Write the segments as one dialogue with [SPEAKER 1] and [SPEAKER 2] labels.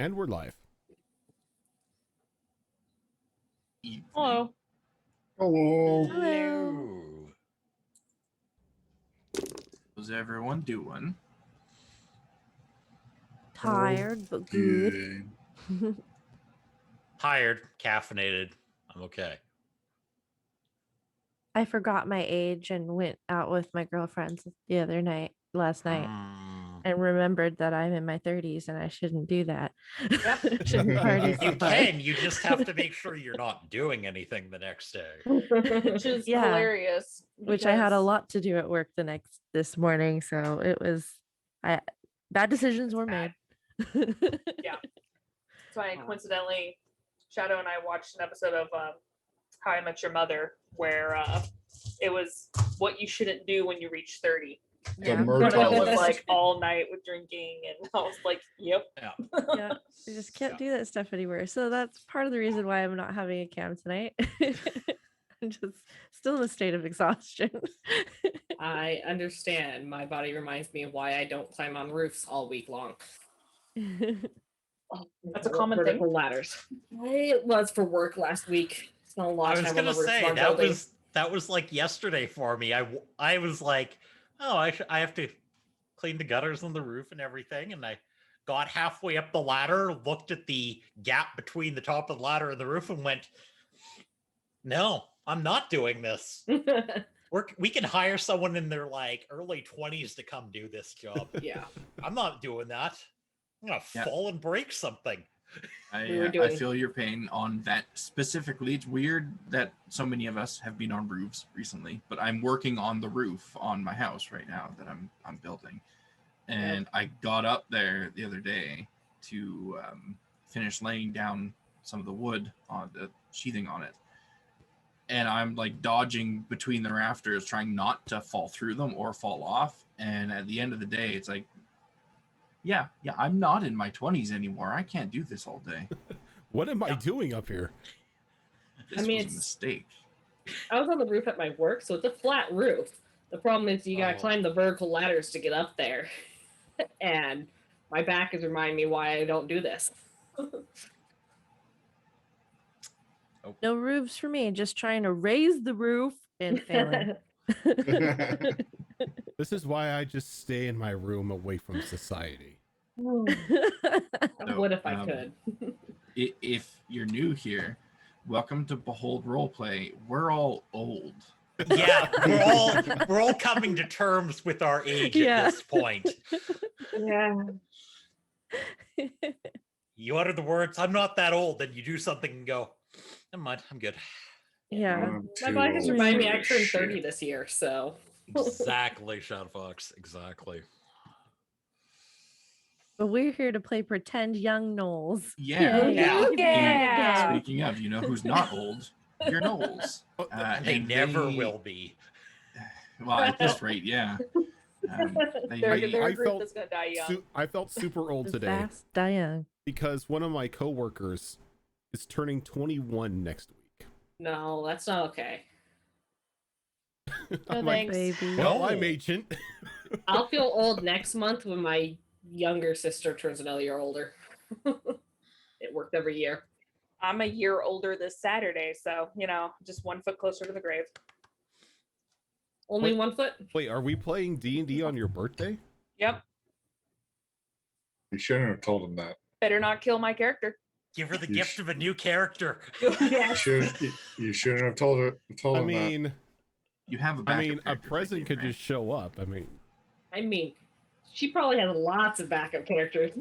[SPEAKER 1] And we're live.
[SPEAKER 2] Hello.
[SPEAKER 3] Hello.
[SPEAKER 2] Hello.
[SPEAKER 3] How's everyone doing?
[SPEAKER 4] Tired, but good.
[SPEAKER 2] Tired, caffeinated. I'm okay.
[SPEAKER 4] I forgot my age and went out with my girlfriends last night, and remembered that I'm in my 30s and I shouldn't do that.
[SPEAKER 5] Yep.
[SPEAKER 4] Shouldn't party so
[SPEAKER 2] You
[SPEAKER 4] hard.
[SPEAKER 2] can. You just have to make sure you're not doing anything the next day.
[SPEAKER 5] Which is
[SPEAKER 4] Yeah.
[SPEAKER 5] hilarious.
[SPEAKER 4] Which I had a
[SPEAKER 5] because-
[SPEAKER 4] lot to do at work this morning, so it was bad decisions were made.
[SPEAKER 5] Yeah. So I coincidentally, Shadow and I watched an episode of How I Met Your Mother where it was what you shouldn't do when you reach 30.
[SPEAKER 3] The
[SPEAKER 5] And
[SPEAKER 3] murder.
[SPEAKER 5] it was like all night with drinking, and I was like, "Yep."
[SPEAKER 4] Yeah, you just can't do that stuff anymore. So that's part of the reason why I'm not having a cam tonight. I'm just still in a state of exhaustion.
[SPEAKER 6] I understand. My body reminds me of why I don't climb on roofs all week long.
[SPEAKER 5] That's a common thing.
[SPEAKER 6] Vertical ladders. It was for work last week. Spent a lot
[SPEAKER 2] I
[SPEAKER 6] of
[SPEAKER 2] was
[SPEAKER 6] time on
[SPEAKER 2] gonna
[SPEAKER 6] the roof of
[SPEAKER 2] say
[SPEAKER 6] our
[SPEAKER 2] that
[SPEAKER 6] building.
[SPEAKER 2] was like yesterday for me. I was like, oh, I have to clean the gutters on the roof and everything, and I got halfway up the ladder, looked at the gap between the top of the ladder and the roof, and went, no, I'm not doing this. We can hire someone in their like early 20s to come do this job.
[SPEAKER 6] Yeah.
[SPEAKER 2] I'm not doing that. I'm gonna fall and break something.
[SPEAKER 3] I feel your pain on that specifically. It's weird that so many of us have been on roofs recently, but I'm working on the roof on my house right now that I'm building, and I got up there the other day to finish laying down some of the wood on the sheathing on it, and I'm like dodging between the rafters, trying not to fall through them or fall off. And at the end of the day, it's like, yeah, I'm not in my 20s anymore. I can't do this all day.
[SPEAKER 1] What am I doing up here?
[SPEAKER 3] This was a mistake.
[SPEAKER 6] I was on the roof at my work, so it's a flat roof. The problem is you gotta
[SPEAKER 2] Oh.
[SPEAKER 6] climb the vertical ladders to get up there. And my back is reminding me why I don't do this.
[SPEAKER 4] No roofs for me. Just trying to raise the roof and failing.
[SPEAKER 1] This is why I just stay in my room away from society.
[SPEAKER 6] I would if I could.
[SPEAKER 3] If you're new here, welcome to Behold Roleplay. We're all old.
[SPEAKER 2] Yeah, we're all coming to terms with our age at this point.
[SPEAKER 6] Yeah.
[SPEAKER 2] You utter the words, I'm not that old, then you do something and go, never mind, I'm good.
[SPEAKER 4] Yeah.
[SPEAKER 6] My body just reminded me I turned 30 this year, so.
[SPEAKER 2] Exactly, Shadowfox, exactly.
[SPEAKER 4] But we're here to play pretend young Gnolls.
[SPEAKER 3] Yeah.
[SPEAKER 5] Yeah.
[SPEAKER 3] Speaking of, you know who's not old? Your Knolls.
[SPEAKER 2] They
[SPEAKER 3] and
[SPEAKER 2] never will be.
[SPEAKER 3] Well, at this rate, yeah.
[SPEAKER 5] Their
[SPEAKER 1] I
[SPEAKER 5] group
[SPEAKER 1] felt
[SPEAKER 5] is gonna die young.
[SPEAKER 1] I felt super old
[SPEAKER 4] The
[SPEAKER 1] today
[SPEAKER 4] fast die young.
[SPEAKER 1] because one of my coworkers is turning 21 next week.
[SPEAKER 6] No, that's not okay.
[SPEAKER 1] I'm
[SPEAKER 5] No
[SPEAKER 1] like,
[SPEAKER 5] thanks.
[SPEAKER 4] Baby.
[SPEAKER 1] well,
[SPEAKER 2] No.
[SPEAKER 1] I'm ancient.
[SPEAKER 6] I'll feel old next month when my younger sister turns another year older. It worked every year.
[SPEAKER 5] I'm a year older this Saturday, so just 1 foot closer to the grave.
[SPEAKER 6] Only
[SPEAKER 1] Wait.
[SPEAKER 6] 1 foot?
[SPEAKER 1] Wait, are we playing D&D on your birthday?
[SPEAKER 5] Yep.
[SPEAKER 7] You shouldn't have told him that.
[SPEAKER 5] Better not kill my character.
[SPEAKER 2] Give her the
[SPEAKER 7] You
[SPEAKER 2] gift of a new character.
[SPEAKER 7] You shouldn't have told
[SPEAKER 1] I
[SPEAKER 7] him that.
[SPEAKER 1] mean,
[SPEAKER 3] You have a
[SPEAKER 1] a
[SPEAKER 3] backup character,
[SPEAKER 1] present could
[SPEAKER 3] right?
[SPEAKER 1] just show up.
[SPEAKER 6] I mean, she probably has lots of backup characters.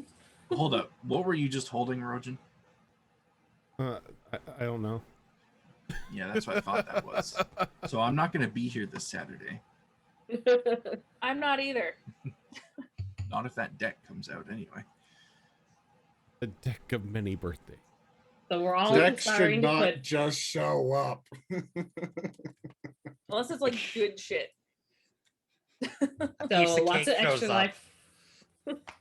[SPEAKER 3] Hold up. What were you just holding, Rojan?
[SPEAKER 1] I don't know.
[SPEAKER 3] Yeah, that's what I thought that was. So I'm not going to be here this Saturday.
[SPEAKER 5] I'm not either.
[SPEAKER 3] Not if that deck comes out anyway.
[SPEAKER 1] A deck of many birthdays.
[SPEAKER 6] So we're all
[SPEAKER 7] Dex should
[SPEAKER 6] conspiring to
[SPEAKER 7] not
[SPEAKER 6] put
[SPEAKER 7] just show up.
[SPEAKER 5] Unless it's like good shit.
[SPEAKER 2] piece
[SPEAKER 6] so
[SPEAKER 2] of
[SPEAKER 6] lots
[SPEAKER 2] cake
[SPEAKER 6] of
[SPEAKER 2] shows
[SPEAKER 6] extra
[SPEAKER 2] up.
[SPEAKER 6] life.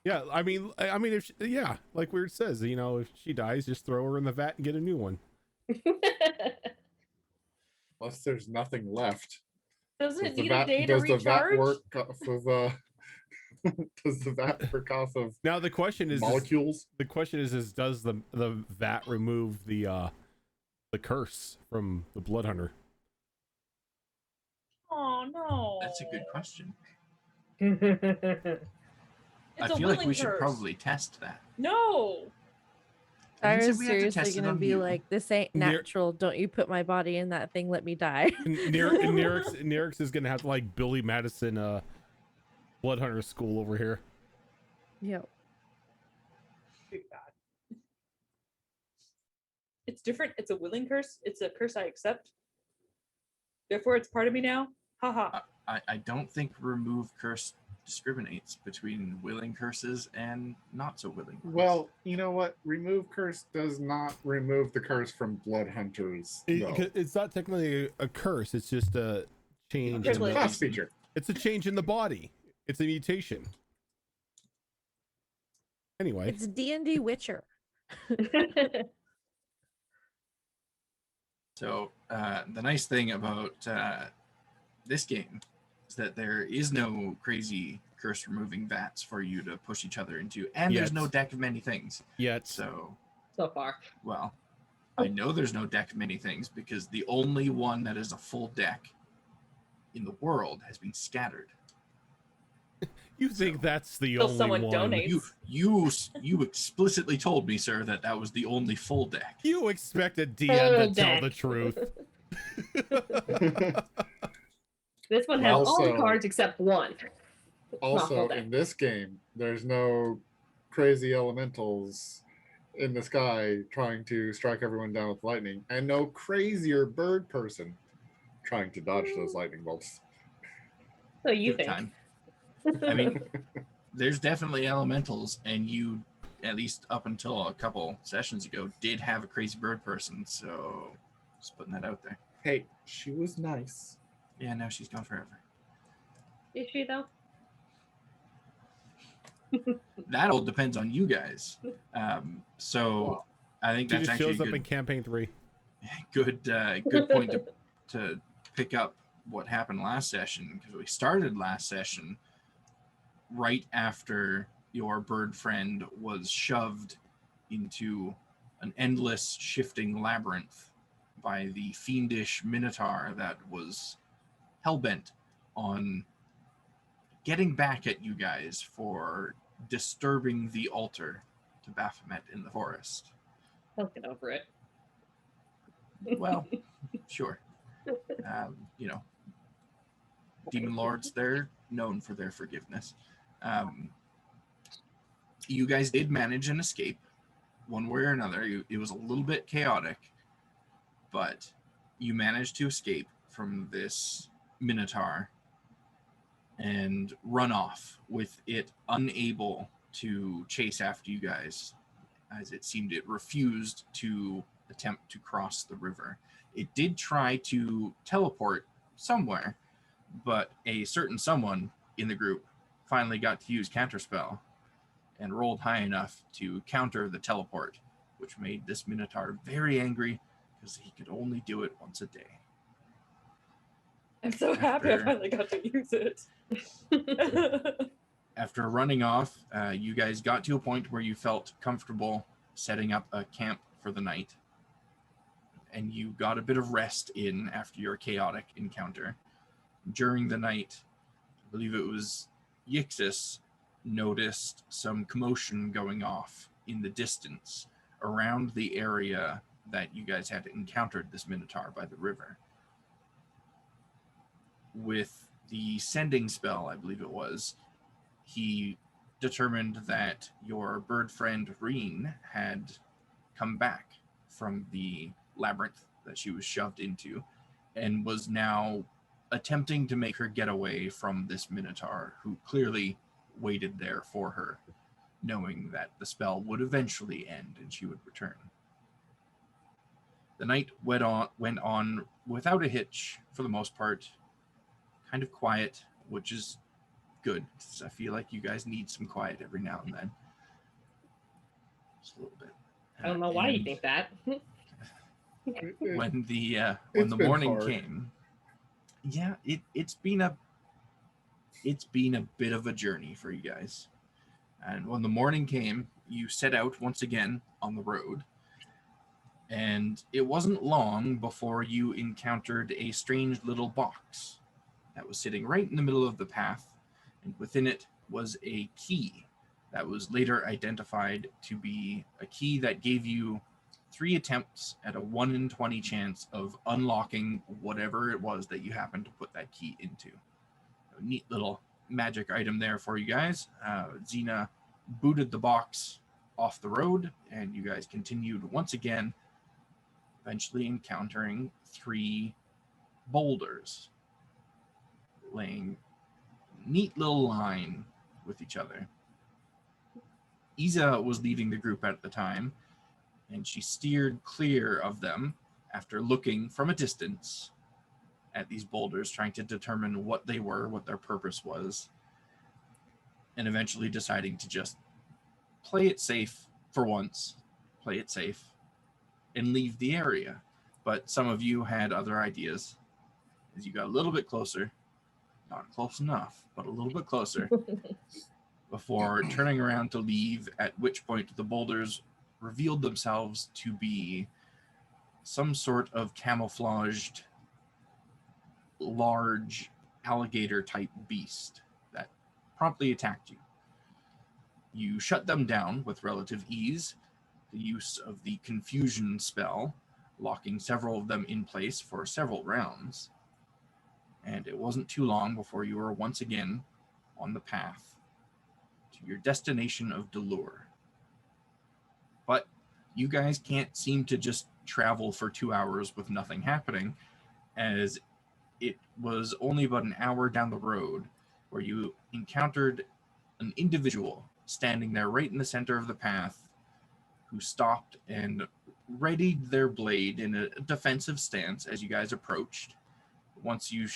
[SPEAKER 1] Yeah, I mean, if like Weird says, if she dies, just throw her in the vat and get a new one.
[SPEAKER 7] Unless there's nothing left.
[SPEAKER 5] Does it
[SPEAKER 7] Does the
[SPEAKER 5] need a day to
[SPEAKER 7] does the vat
[SPEAKER 5] recharge?
[SPEAKER 7] work for the Does the vat percuss of
[SPEAKER 1] Now the question is,
[SPEAKER 7] molecules?
[SPEAKER 1] the question is does the vat remove the curse from the blood hunter?
[SPEAKER 5] Oh no.
[SPEAKER 3] That's a good question.
[SPEAKER 5] It's
[SPEAKER 3] I
[SPEAKER 5] a
[SPEAKER 3] feel like
[SPEAKER 5] willing
[SPEAKER 3] we should
[SPEAKER 5] curse.
[SPEAKER 3] probably test that.
[SPEAKER 5] No.
[SPEAKER 3] I didn't say
[SPEAKER 4] Tyra's
[SPEAKER 3] we had to test
[SPEAKER 4] seriously
[SPEAKER 3] it
[SPEAKER 4] gonna
[SPEAKER 3] on
[SPEAKER 4] be
[SPEAKER 3] you.
[SPEAKER 4] like, "This ain't
[SPEAKER 1] Near-
[SPEAKER 4] natural. Don't you put my body in that thing? Let me die."
[SPEAKER 1] And Nerix is gonna have to like Billy Madison blood hunter school over here.
[SPEAKER 4] Yep.
[SPEAKER 5] Good God. It's different. It's a willing curse. It's a curse I accept. Therefore, it's part of me now. Haha.
[SPEAKER 3] I don't think remove curse discriminates between willing curses and not so willing curses.
[SPEAKER 7] Well, you know what? Remove curse does not remove the curse from blood hunters. though.
[SPEAKER 1] It's not technically a curse. It's just a change.
[SPEAKER 7] It's
[SPEAKER 1] In
[SPEAKER 7] a
[SPEAKER 5] Privilege.
[SPEAKER 7] class feature.
[SPEAKER 1] it's a change in the body. It's a mutation. Anyway,
[SPEAKER 4] It's D&D Witcher.
[SPEAKER 3] So the nice thing about this game is that there is no crazy curse removing vats for you to push each other into, and there's
[SPEAKER 1] Yet.
[SPEAKER 3] no deck of many things.
[SPEAKER 1] yet
[SPEAKER 3] So,
[SPEAKER 6] So far.
[SPEAKER 3] well, I know there's no deck of many things because the only one that is a full deck in the world has been scattered.
[SPEAKER 1] you think that's the
[SPEAKER 5] Till
[SPEAKER 1] only
[SPEAKER 5] someone
[SPEAKER 1] one?
[SPEAKER 5] donates.
[SPEAKER 3] You explicitly told me, sir, that that was the only full deck.
[SPEAKER 1] You expect a DM
[SPEAKER 6] Full
[SPEAKER 1] to tell
[SPEAKER 6] deck.
[SPEAKER 1] the truth?
[SPEAKER 6] This one has all the
[SPEAKER 7] Also-
[SPEAKER 6] cards except one. Not full
[SPEAKER 7] Also,
[SPEAKER 6] deck.
[SPEAKER 7] in this game, there's no crazy elementals in the sky trying to strike everyone down with lightning, and no crazier bird person trying to dodge those lightning bolts.
[SPEAKER 6] So you
[SPEAKER 3] Give it
[SPEAKER 6] think?
[SPEAKER 3] time. I mean, there's definitely elementals, and you, at least up until a couple sessions ago, did have a crazy bird person. So, just putting that out there.
[SPEAKER 7] Hey, she was nice.
[SPEAKER 3] Yeah, now she's gone forever.
[SPEAKER 6] Is she though?
[SPEAKER 3] That all depends on you guys. So I think
[SPEAKER 1] She
[SPEAKER 3] that's
[SPEAKER 1] just
[SPEAKER 3] actually
[SPEAKER 1] shows
[SPEAKER 3] a
[SPEAKER 1] up in campaign 3.
[SPEAKER 3] good point to pick up what happened last session, because we started last session right after your bird friend was shoved into an endless shifting labyrinth by the fiendish minotaur that was hellbent on getting back at you guys for disturbing the altar to Baphomet in the forest.
[SPEAKER 6] I'll get over it.
[SPEAKER 3] Well, sure. You know, demon lords, they're known for their forgiveness. You guys did manage an escape one way or another. It was a little bit chaotic, but you managed to escape from this minotaur and run off with it unable to chase after you guys, as it seemed it refused to attempt to cross the river. It did try to teleport somewhere, but a certain someone in the group finally got to use counterspell and rolled high enough to counter the teleport, which made this minotaur very angry because he could only do it once a day.
[SPEAKER 5] I'm so happy I
[SPEAKER 3] After-
[SPEAKER 5] finally got to use it.
[SPEAKER 3] After running off, you guys got to a point where you felt comfortable setting up a camp for the night, and you got a bit of rest in after your chaotic encounter. During the night, I believe it was Yixis noticed some commotion going off in the distance around the area that you guys had encountered this minotaur by the river. With the sending spell, I believe it was, he determined that your bird friend Reen had come back from the labyrinth that she was shoved into and was now attempting to make her get away from this minotaur, who clearly waited there for her, knowing that the spell would eventually end and she would return. The night went on without a hitch for the most part, kind of quiet, which is good, because I feel like you guys need some quiet every now and then. Just a little bit.
[SPEAKER 6] I don't know why you
[SPEAKER 3] And
[SPEAKER 6] think that.
[SPEAKER 3] when the
[SPEAKER 7] It's been
[SPEAKER 3] morning
[SPEAKER 7] hard.
[SPEAKER 3] came, yeah, it's been a it's been a bit of a journey for you guys. And when the morning came, you set out once again on the road. And it wasn't long before you encountered a strange little box that was sitting right in the middle of the path. And within it was a key that was later identified to be a key that gave you 3 attempts at a 1 in 20 chance of unlocking whatever it was that you happened to put that key into. A neat little magic item there for you guys. Xena booted the box off the road, and you guys continued once again, eventually encountering 3 boulders laying neat little line with each other. Isa was leading the group at the time, and she steered clear of them after looking from a distance at these boulders, trying to determine what they were, what their purpose was, and eventually deciding to just play it safe for once, play it safe, and leave the area. But some of you had other ideas as you got a little bit closer, not close enough, but a little bit closer, before turning around to leave, at which point the boulders revealed themselves to be some sort of camouflaged, large alligator-type beast that promptly attacked you. You shut them down with relative ease, the use of the confusion spell, locking several of them in place for several rounds. And it wasn't too long before you were once again on the path to your destination of Delure. But you guys can't seem to just travel for 2 hours with nothing happening, as it was only about an hour down the road where you encountered an individual standing there right in the center of the path, who stopped and readied their blade in a defensive stance as you guys approached. Once you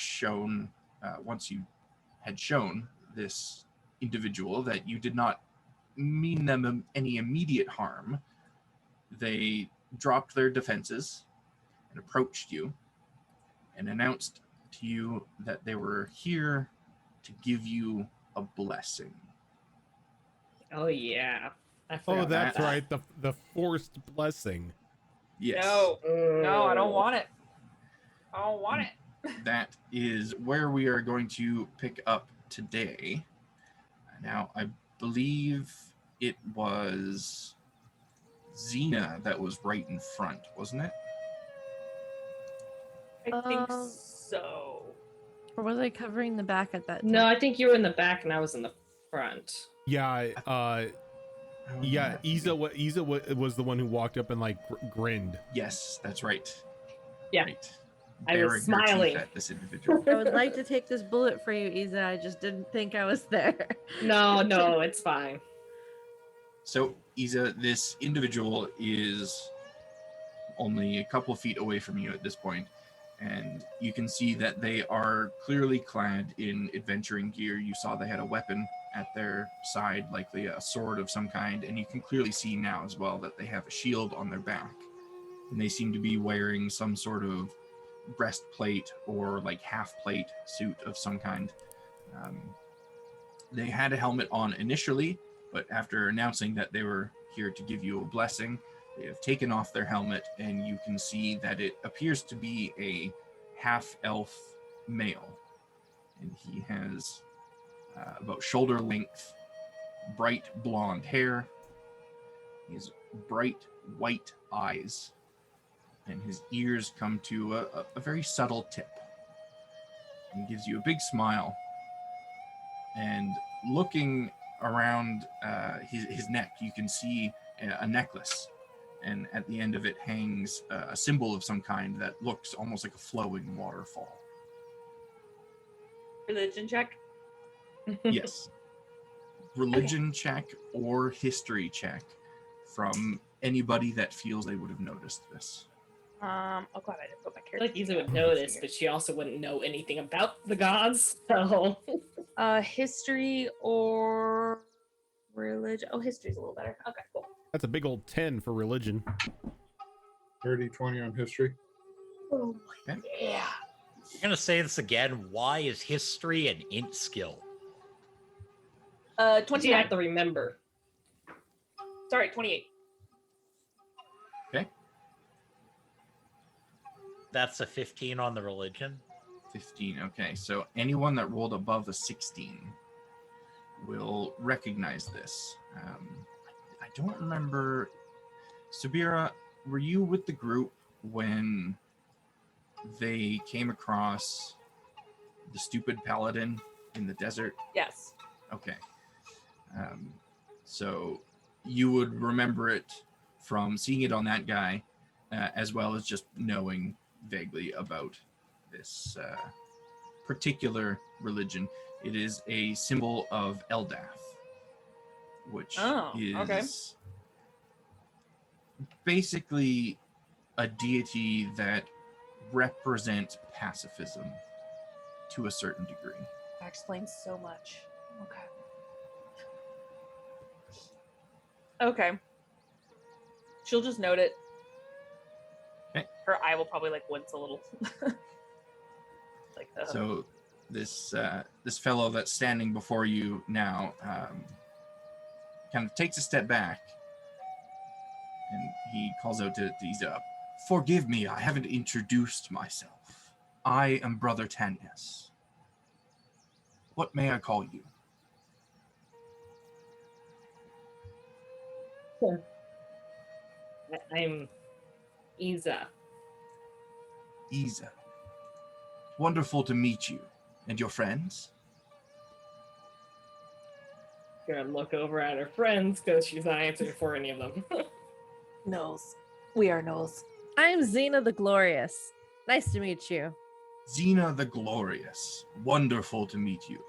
[SPEAKER 3] had shown this individual that you did not mean them any immediate harm, they dropped their defenses and approached you and announced to you that they were here to give you a blessing.
[SPEAKER 6] Oh yeah.
[SPEAKER 1] Oh, that's right. The forced blessing.
[SPEAKER 3] Yes.
[SPEAKER 5] No, I don't want it. I don't want it.
[SPEAKER 3] That is where we are going to pick up today. Now, I believe it was Xena that was right in front, wasn't it?
[SPEAKER 5] I think so.
[SPEAKER 4] Or was I covering the back at that time?
[SPEAKER 6] No, I think you were in the back and I was in the front.
[SPEAKER 1] Yeah, Isa was the one who walked up and like grinned.
[SPEAKER 3] Yes, that's right.
[SPEAKER 6] Yeah.
[SPEAKER 3] Right.
[SPEAKER 6] I was
[SPEAKER 3] Baring her teeth
[SPEAKER 6] smiling.
[SPEAKER 3] at this individual.
[SPEAKER 4] I would like to take this bullet for you, Isa. I just didn't think I was there.
[SPEAKER 6] No, it's fine.
[SPEAKER 3] So, Isa, this individual is only a couple feet away from you at this point, and you can see that they are clearly clad in adventuring gear. You saw they had a weapon at their side, likely a sword of some kind, and you can clearly see now as well that they have a shield on their back. And they seem to be wearing some sort of breastplate or like half plate suit of some kind. They had a helmet on initially, but after announcing that they were here to give you a blessing, they have taken off their helmet, and you can see that it appears to be a half-elf male. And he has about shoulder length, bright blonde hair. He has bright white eyes, and his ears come to a very subtle tip. He gives you a big smile, and looking around his neck, you can see a necklace, and at the end of it hangs a symbol of some kind that looks almost like a flowing waterfall.
[SPEAKER 5] Religion check?
[SPEAKER 3] Yes. Religion check or history check from anybody that feels they would have noticed this.
[SPEAKER 5] Oh, glad I didn't put my
[SPEAKER 6] I
[SPEAKER 5] character.
[SPEAKER 6] feel like Isa would notice, but she also wouldn't know anything about the gods. So
[SPEAKER 5] History or religion? Oh, history's a little better. Okay, cool.
[SPEAKER 1] That's a big old 10 for religion.
[SPEAKER 7] 30, 20 on history.
[SPEAKER 5] Oh,
[SPEAKER 3] Okay.
[SPEAKER 5] yeah.
[SPEAKER 2] I'm gonna say this again. Why is history an int skill?
[SPEAKER 6] You have
[SPEAKER 5] 29.
[SPEAKER 6] to remember.
[SPEAKER 5] Sorry, 28.
[SPEAKER 3] Okay.
[SPEAKER 2] That's a 15 on the religion.
[SPEAKER 3] 15. Okay, so anyone that rolled above a 16 will recognize this. I don't remember. Sabira, were you with the group when they came across the stupid paladin in the desert?
[SPEAKER 5] Yes.
[SPEAKER 3] Okay. So you would remember it from seeing it on that guy, as well as just knowing vaguely about this particular religion. It is a symbol of Eldath, which is basically a deity that represents pacifism to a certain degree.
[SPEAKER 5] That explains so much. Okay. She'll just note it.
[SPEAKER 3] Okay.
[SPEAKER 5] Her eye will probably like wince a little. Like
[SPEAKER 3] So this fellow that's standing before you now kind of takes a step back, and he calls out to Iza, "Forgive me, I haven't introduced myself. I am Brother Tanyas. What may I call you?"
[SPEAKER 6] I'm Iza.
[SPEAKER 3] Iza. Wonderful to meet you. And your friends?
[SPEAKER 6] Gonna look over at her friends because she's not answering for any of them.
[SPEAKER 5] Gnolls. We are Gnolls.
[SPEAKER 4] I'm Xena the Glorious. Nice to meet you.
[SPEAKER 3] Xena the Glorious. Wonderful to meet you.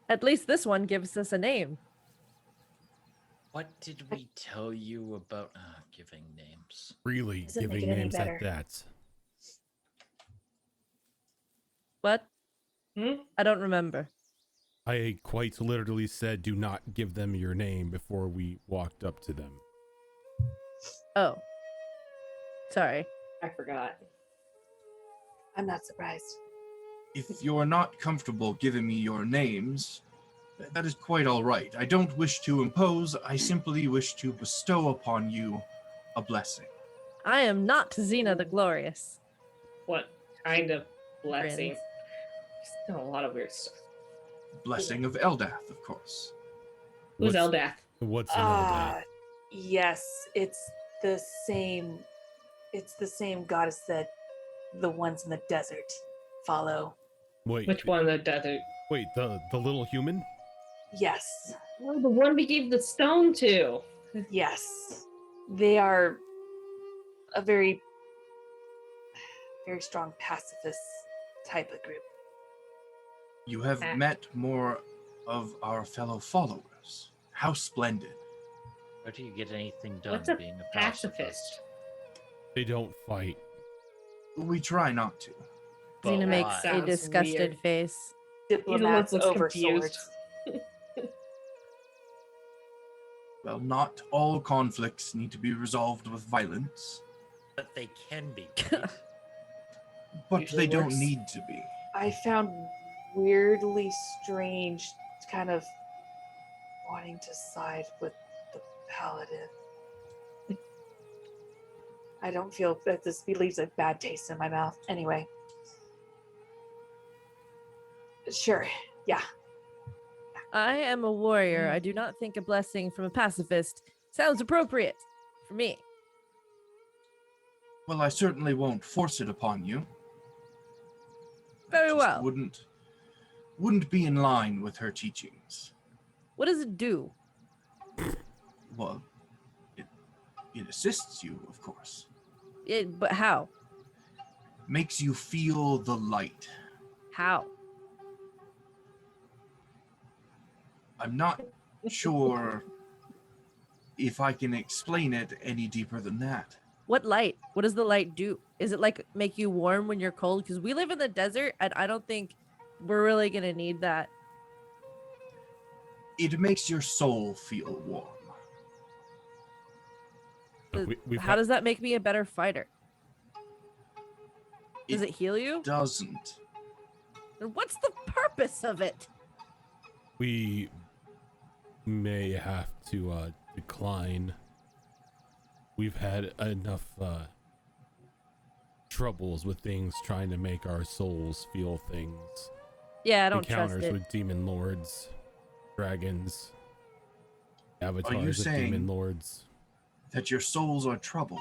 [SPEAKER 4] At least this one gives us a name.
[SPEAKER 2] What did we tell you about giving names?
[SPEAKER 1] Really
[SPEAKER 5] Doesn't make
[SPEAKER 1] giving
[SPEAKER 5] it any
[SPEAKER 1] names
[SPEAKER 5] better.
[SPEAKER 1] at that.
[SPEAKER 4] What?
[SPEAKER 6] Hmm?
[SPEAKER 4] I don't remember.
[SPEAKER 1] I quite literally said, do not give them your name before we walked up to them.
[SPEAKER 4] Oh. Sorry.
[SPEAKER 6] I forgot.
[SPEAKER 5] I'm not surprised.
[SPEAKER 3] If you're not comfortable giving me your names, that is quite all right. I don't wish to impose. I simply wish to bestow upon you a blessing.
[SPEAKER 4] I am not Xena the Glorious.
[SPEAKER 6] What kind of blessing?
[SPEAKER 4] Friends.
[SPEAKER 6] There's still a lot of weird stuff.
[SPEAKER 3] Blessing of Eldath, of course.
[SPEAKER 6] Who's
[SPEAKER 1] What's-
[SPEAKER 6] Eldath?
[SPEAKER 1] What's an Eldath?
[SPEAKER 5] Yes, it's the same. It's the same goddess that the ones in the desert follow.
[SPEAKER 1] Wait,
[SPEAKER 6] Which one? The desert?
[SPEAKER 1] wait, the little human?
[SPEAKER 5] Yes,
[SPEAKER 6] Oh, the one we gave the stone to.
[SPEAKER 5] yes, they are a very, very strong pacifist type of group.
[SPEAKER 3] You have met more of our fellow followers. How splendid.
[SPEAKER 2] How do you get anything done
[SPEAKER 6] What's a
[SPEAKER 2] being a
[SPEAKER 6] pacifist?
[SPEAKER 1] They don't fight.
[SPEAKER 3] We try not to.
[SPEAKER 2] But
[SPEAKER 4] Xena
[SPEAKER 2] why?
[SPEAKER 4] makes a
[SPEAKER 6] Sounds
[SPEAKER 4] disgusted
[SPEAKER 6] weird.
[SPEAKER 4] face.
[SPEAKER 5] Diplomats
[SPEAKER 6] looks
[SPEAKER 5] over
[SPEAKER 6] confused.
[SPEAKER 5] swords.
[SPEAKER 3] Well, not all conflicts need to be resolved with violence,
[SPEAKER 2] But they can be. Right?
[SPEAKER 3] but
[SPEAKER 6] Usually
[SPEAKER 3] they don't
[SPEAKER 6] works.
[SPEAKER 3] need to be.
[SPEAKER 5] I found weirdly strange, kind of wanting to side with the paladin. I don't feel that this leaves a bad taste in my mouth. Anyway. Sure. Yeah.
[SPEAKER 4] I am a warrior. I do not think a blessing from a pacifist sounds appropriate for me.
[SPEAKER 3] Well, I certainly won't force it upon you.
[SPEAKER 4] Very
[SPEAKER 3] Just
[SPEAKER 4] well.
[SPEAKER 3] Wouldn't be in line with her teachings.
[SPEAKER 4] What does it do?
[SPEAKER 3] Well, it assists you, of course.
[SPEAKER 4] But how?
[SPEAKER 3] Makes you feel the light.
[SPEAKER 4] How?
[SPEAKER 3] I'm not sure if I can explain it any deeper than that.
[SPEAKER 4] What light? What does the light do? Is it like make you warm when you're cold? Because we live in the desert and I don't think we're really going to need that.
[SPEAKER 3] It makes your soul feel warm.
[SPEAKER 4] How does that make me a better fighter? Does it heal you?
[SPEAKER 3] Doesn't.
[SPEAKER 4] Then what's the purpose of it?
[SPEAKER 1] We may have to decline. We've had enough troubles with things trying to make our souls feel things.
[SPEAKER 4] Yeah, I don't
[SPEAKER 1] Encounters
[SPEAKER 4] trust it.
[SPEAKER 1] with demon lords, dragons, avatars
[SPEAKER 3] you
[SPEAKER 1] of
[SPEAKER 3] saying-
[SPEAKER 1] demon lords.
[SPEAKER 3] That your souls are troubled.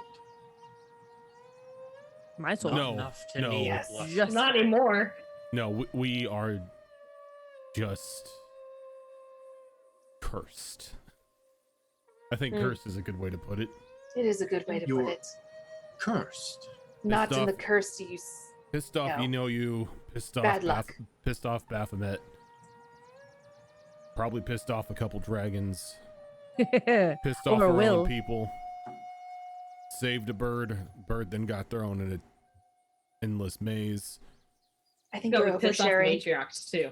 [SPEAKER 4] My soul.
[SPEAKER 2] Not
[SPEAKER 1] No,
[SPEAKER 2] enough to
[SPEAKER 1] no.
[SPEAKER 2] need
[SPEAKER 5] Yes.
[SPEAKER 2] a blessing.
[SPEAKER 4] Just-
[SPEAKER 6] Not anymore.
[SPEAKER 1] No, we are just cursed. I think cursed is a good way to put it.
[SPEAKER 5] It is a good way to
[SPEAKER 3] You're-
[SPEAKER 5] put it.
[SPEAKER 3] Cursed.
[SPEAKER 5] Not in the
[SPEAKER 1] off.
[SPEAKER 5] curse use.
[SPEAKER 1] Pissed off,
[SPEAKER 5] No.
[SPEAKER 1] you. Pissed off,
[SPEAKER 5] Bad luck.
[SPEAKER 1] pissed off Baphomet. Probably pissed off a couple dragons. Pissed off
[SPEAKER 4] Or
[SPEAKER 1] our
[SPEAKER 4] will.
[SPEAKER 1] own people. Saved a bird. Bird then got thrown in an endless maze.
[SPEAKER 5] I think
[SPEAKER 6] No,
[SPEAKER 5] you're
[SPEAKER 6] we pissed off the
[SPEAKER 5] oversharing.
[SPEAKER 6] matriarchs too.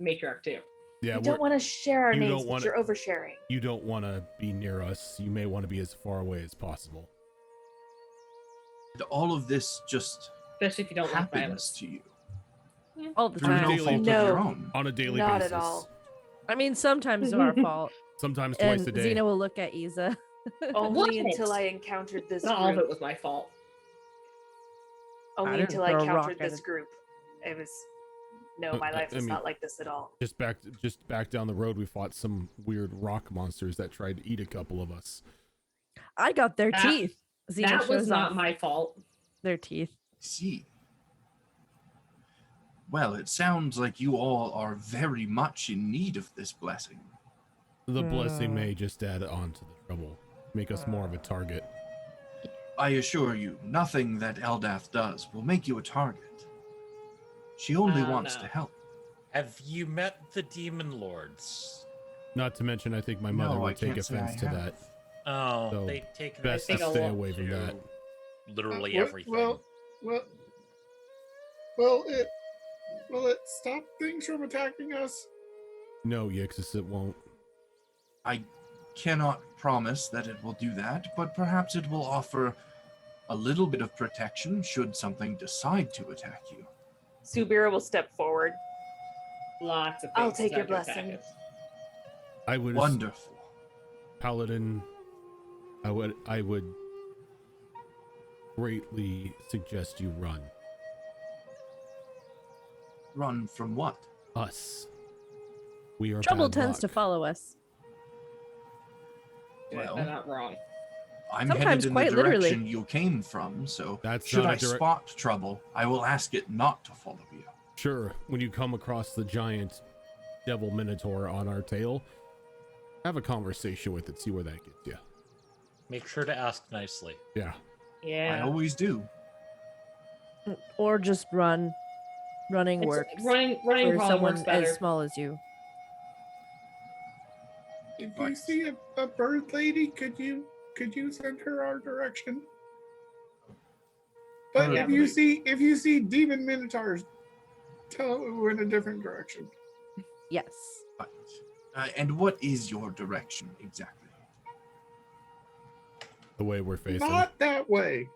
[SPEAKER 6] Matriarch too.
[SPEAKER 1] Yeah,
[SPEAKER 5] You don't want to share our
[SPEAKER 1] you
[SPEAKER 5] names,
[SPEAKER 1] don't
[SPEAKER 5] but
[SPEAKER 1] wanna-
[SPEAKER 5] you're oversharing.
[SPEAKER 1] you don't want to be near us. You may want to be as far away as possible.
[SPEAKER 3] Did all of this just
[SPEAKER 6] Especially if you don't like
[SPEAKER 3] happens
[SPEAKER 6] violence.
[SPEAKER 3] to you
[SPEAKER 4] All the
[SPEAKER 1] Through
[SPEAKER 3] through
[SPEAKER 4] time.
[SPEAKER 3] no
[SPEAKER 1] daily-
[SPEAKER 3] fault
[SPEAKER 5] No.
[SPEAKER 3] of your own?
[SPEAKER 1] On a daily
[SPEAKER 5] Not
[SPEAKER 1] basis.
[SPEAKER 5] at all.
[SPEAKER 4] I mean, sometimes it's our fault.
[SPEAKER 1] Sometimes
[SPEAKER 4] And
[SPEAKER 1] twice a day.
[SPEAKER 4] Xena will look at Isa.
[SPEAKER 5] Only
[SPEAKER 6] What?
[SPEAKER 5] until I encountered this
[SPEAKER 6] Not all of
[SPEAKER 5] group.
[SPEAKER 6] it was my fault.
[SPEAKER 5] Only
[SPEAKER 4] didn't
[SPEAKER 5] until I
[SPEAKER 4] throw a rock
[SPEAKER 5] encountered
[SPEAKER 4] at
[SPEAKER 5] this
[SPEAKER 4] it.
[SPEAKER 5] group. It was no,
[SPEAKER 1] Uh,
[SPEAKER 5] my life
[SPEAKER 1] I
[SPEAKER 5] is
[SPEAKER 1] mean-
[SPEAKER 5] not like this at all.
[SPEAKER 1] Just back down the road, we fought some weird rock monsters that tried to eat a couple of us.
[SPEAKER 4] I got their
[SPEAKER 6] That-
[SPEAKER 4] teeth. Xena
[SPEAKER 6] That was
[SPEAKER 4] shows
[SPEAKER 6] not
[SPEAKER 4] off
[SPEAKER 6] my fault.
[SPEAKER 4] their teeth.
[SPEAKER 3] See. Well, it sounds like you all are very much in need of this blessing.
[SPEAKER 1] The blessing
[SPEAKER 4] Hmm.
[SPEAKER 1] may just add on to the trouble, make us more of a target.
[SPEAKER 3] I assure you, nothing that Eldath does will make you a target. She only wants
[SPEAKER 6] no.
[SPEAKER 3] to help.
[SPEAKER 2] Have you met the demon lords?
[SPEAKER 1] Not to mention, I think my mother
[SPEAKER 3] No, I
[SPEAKER 1] would take
[SPEAKER 3] can't say I
[SPEAKER 1] offense to
[SPEAKER 3] have.
[SPEAKER 1] that.
[SPEAKER 2] Oh,
[SPEAKER 1] So,
[SPEAKER 2] they've taken
[SPEAKER 1] Best to
[SPEAKER 6] think I'll
[SPEAKER 1] stay
[SPEAKER 6] walk
[SPEAKER 1] away from
[SPEAKER 2] to
[SPEAKER 1] that.
[SPEAKER 2] literally
[SPEAKER 7] Well-
[SPEAKER 2] everything.
[SPEAKER 7] Will it stop things from attacking us?
[SPEAKER 1] No, Yixis, it won't.
[SPEAKER 3] I cannot promise that it will do that, but perhaps it will offer a little bit of protection should something decide to attack you.
[SPEAKER 5] Subira will step forward.
[SPEAKER 6] Lots of things.
[SPEAKER 5] I'll take your
[SPEAKER 6] decide to attack
[SPEAKER 5] blessing.
[SPEAKER 6] us.
[SPEAKER 1] I would,
[SPEAKER 3] Wonderful.
[SPEAKER 1] Paladin, I would greatly suggest you run.
[SPEAKER 3] Run from what?
[SPEAKER 1] Us. We are
[SPEAKER 4] Trouble
[SPEAKER 1] bad
[SPEAKER 4] tends to
[SPEAKER 1] luck.
[SPEAKER 4] follow us.
[SPEAKER 3] Well,
[SPEAKER 6] They're not wrong.
[SPEAKER 3] I'm
[SPEAKER 4] Sometimes
[SPEAKER 3] headed in the
[SPEAKER 4] quite literally.
[SPEAKER 3] direction you came from, so
[SPEAKER 1] That's
[SPEAKER 3] should
[SPEAKER 1] not
[SPEAKER 3] I
[SPEAKER 1] a direct-
[SPEAKER 3] spot trouble, I will ask it not to follow you.
[SPEAKER 1] Sure, when you come across the giant devil minotaur on our tail, have a conversation with it, see where that gets you.
[SPEAKER 2] Make sure to ask nicely.
[SPEAKER 1] Yeah.
[SPEAKER 3] I
[SPEAKER 6] Yeah.
[SPEAKER 3] always do.
[SPEAKER 4] Or just run. Running works.
[SPEAKER 6] Running
[SPEAKER 4] for
[SPEAKER 6] probably
[SPEAKER 4] someone
[SPEAKER 6] works better.
[SPEAKER 4] as small as you.
[SPEAKER 7] If
[SPEAKER 3] Right.
[SPEAKER 7] you see a bird lady, could you send her our direction? But
[SPEAKER 3] Bird
[SPEAKER 7] if you see demon minotaurs, tell her we're in a different direction.
[SPEAKER 4] Yes.
[SPEAKER 3] Right. And what is your direction exactly?
[SPEAKER 1] The way we're facing.
[SPEAKER 7] Not that way.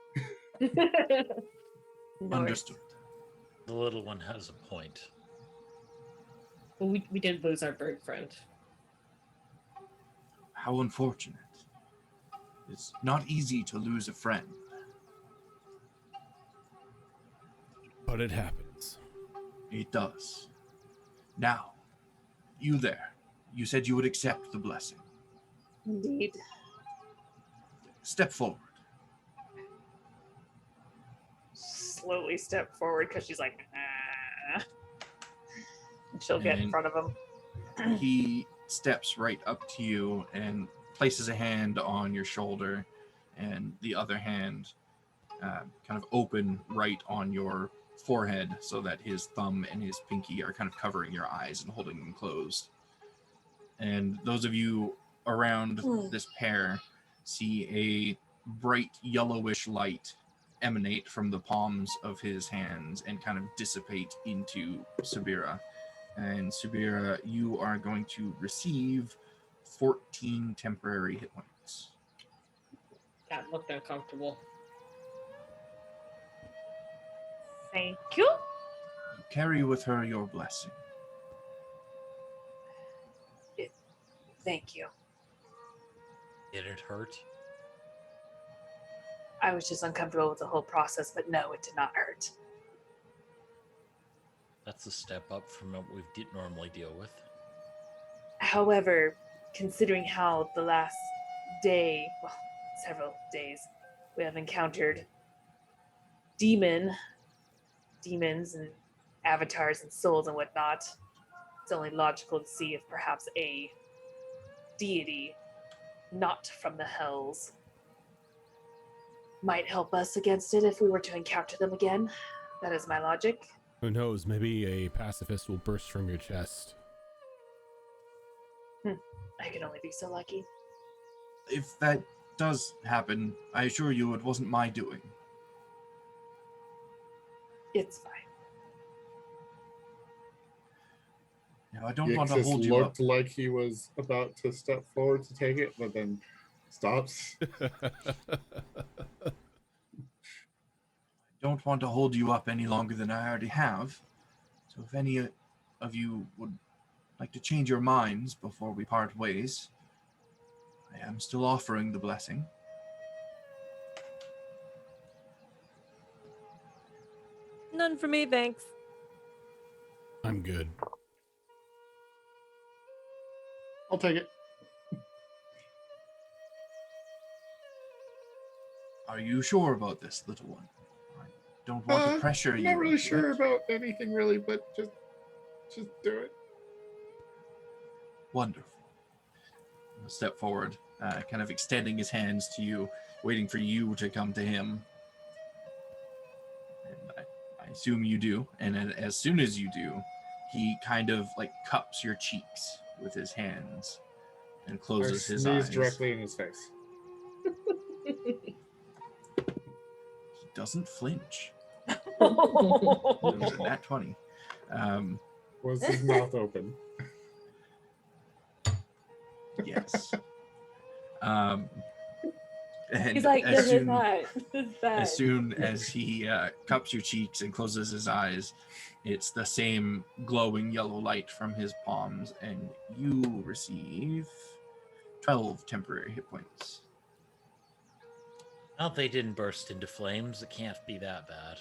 [SPEAKER 4] North.
[SPEAKER 3] Understood.
[SPEAKER 2] The little one has a point.
[SPEAKER 6] we did lose our bird friend.
[SPEAKER 3] How unfortunate. It's not easy to lose a friend.
[SPEAKER 1] But it happens.
[SPEAKER 3] It does. Now, you there. You said you would accept the blessing.
[SPEAKER 5] Indeed.
[SPEAKER 3] Step forward.
[SPEAKER 5] Slowly step forward because she's like, ah. And she'll get in
[SPEAKER 3] And-
[SPEAKER 5] front of him.
[SPEAKER 3] He steps right up to you and places a hand on your shoulder and the other hand kind of open right on your forehead so that his thumb and his pinky are kind of covering your eyes and holding them closed. And those of you around this pair see a bright yellowish light emanate from the palms of his hands and kind of dissipate into Subira. And Subira, you are going to receive 14 temporary hit points.
[SPEAKER 6] That looked uncomfortable.
[SPEAKER 5] Thank you.
[SPEAKER 3] Carry with her your blessing.
[SPEAKER 5] Thank you.
[SPEAKER 2] Did it hurt?
[SPEAKER 5] I was just uncomfortable with the whole process, but no, it did not hurt.
[SPEAKER 2] That's a step up from what we normally deal with.
[SPEAKER 5] However, considering how the last day, well, several days, we have encountered demons and avatars and souls and whatnot, it's only logical to see if perhaps a deity not from the hells might help us against it if we were to encounter them again. That is my logic.
[SPEAKER 1] Who knows? Maybe a pacifist will burst from your chest.
[SPEAKER 5] I could only be so lucky.
[SPEAKER 3] If that does happen, I assure you it wasn't my doing.
[SPEAKER 5] It's fine.
[SPEAKER 3] Now, I don't want to
[SPEAKER 7] Yixis
[SPEAKER 3] hold you up.
[SPEAKER 7] looked like he was about to step forward to take it, but then stops.
[SPEAKER 3] Don't want to hold you up any longer than I already have. So if any of you would like to change your minds before we part ways, I am still offering the blessing.
[SPEAKER 4] None for me, thanks.
[SPEAKER 1] I'm good.
[SPEAKER 7] I'll take it.
[SPEAKER 3] Are you sure about this, little one? I don't want to pressure you.
[SPEAKER 7] I'm not really
[SPEAKER 3] into
[SPEAKER 7] sure
[SPEAKER 3] it.
[SPEAKER 7] about anything really, but just do it.
[SPEAKER 3] Wonderful. He'll step forward, kind of extending his hands to you, waiting for you to come to him. And I assume you do. And as soon as you do, he kind of like cups your cheeks with his hands and closes his
[SPEAKER 7] sneeze
[SPEAKER 3] eyes.
[SPEAKER 7] directly in his face.
[SPEAKER 3] He doesn't flinch. It
[SPEAKER 5] Oh,
[SPEAKER 3] was a nat 20.
[SPEAKER 7] Was his mouth open?
[SPEAKER 3] Yes. And
[SPEAKER 5] He's like,
[SPEAKER 3] as
[SPEAKER 5] this is
[SPEAKER 3] soon,
[SPEAKER 5] not. This is bad.
[SPEAKER 3] as soon as he cups your cheeks and closes his eyes, it's the same glowing yellow light from his palms, and you receive 12 temporary hit points.
[SPEAKER 2] Well, they didn't burst into flames. It can't be that bad.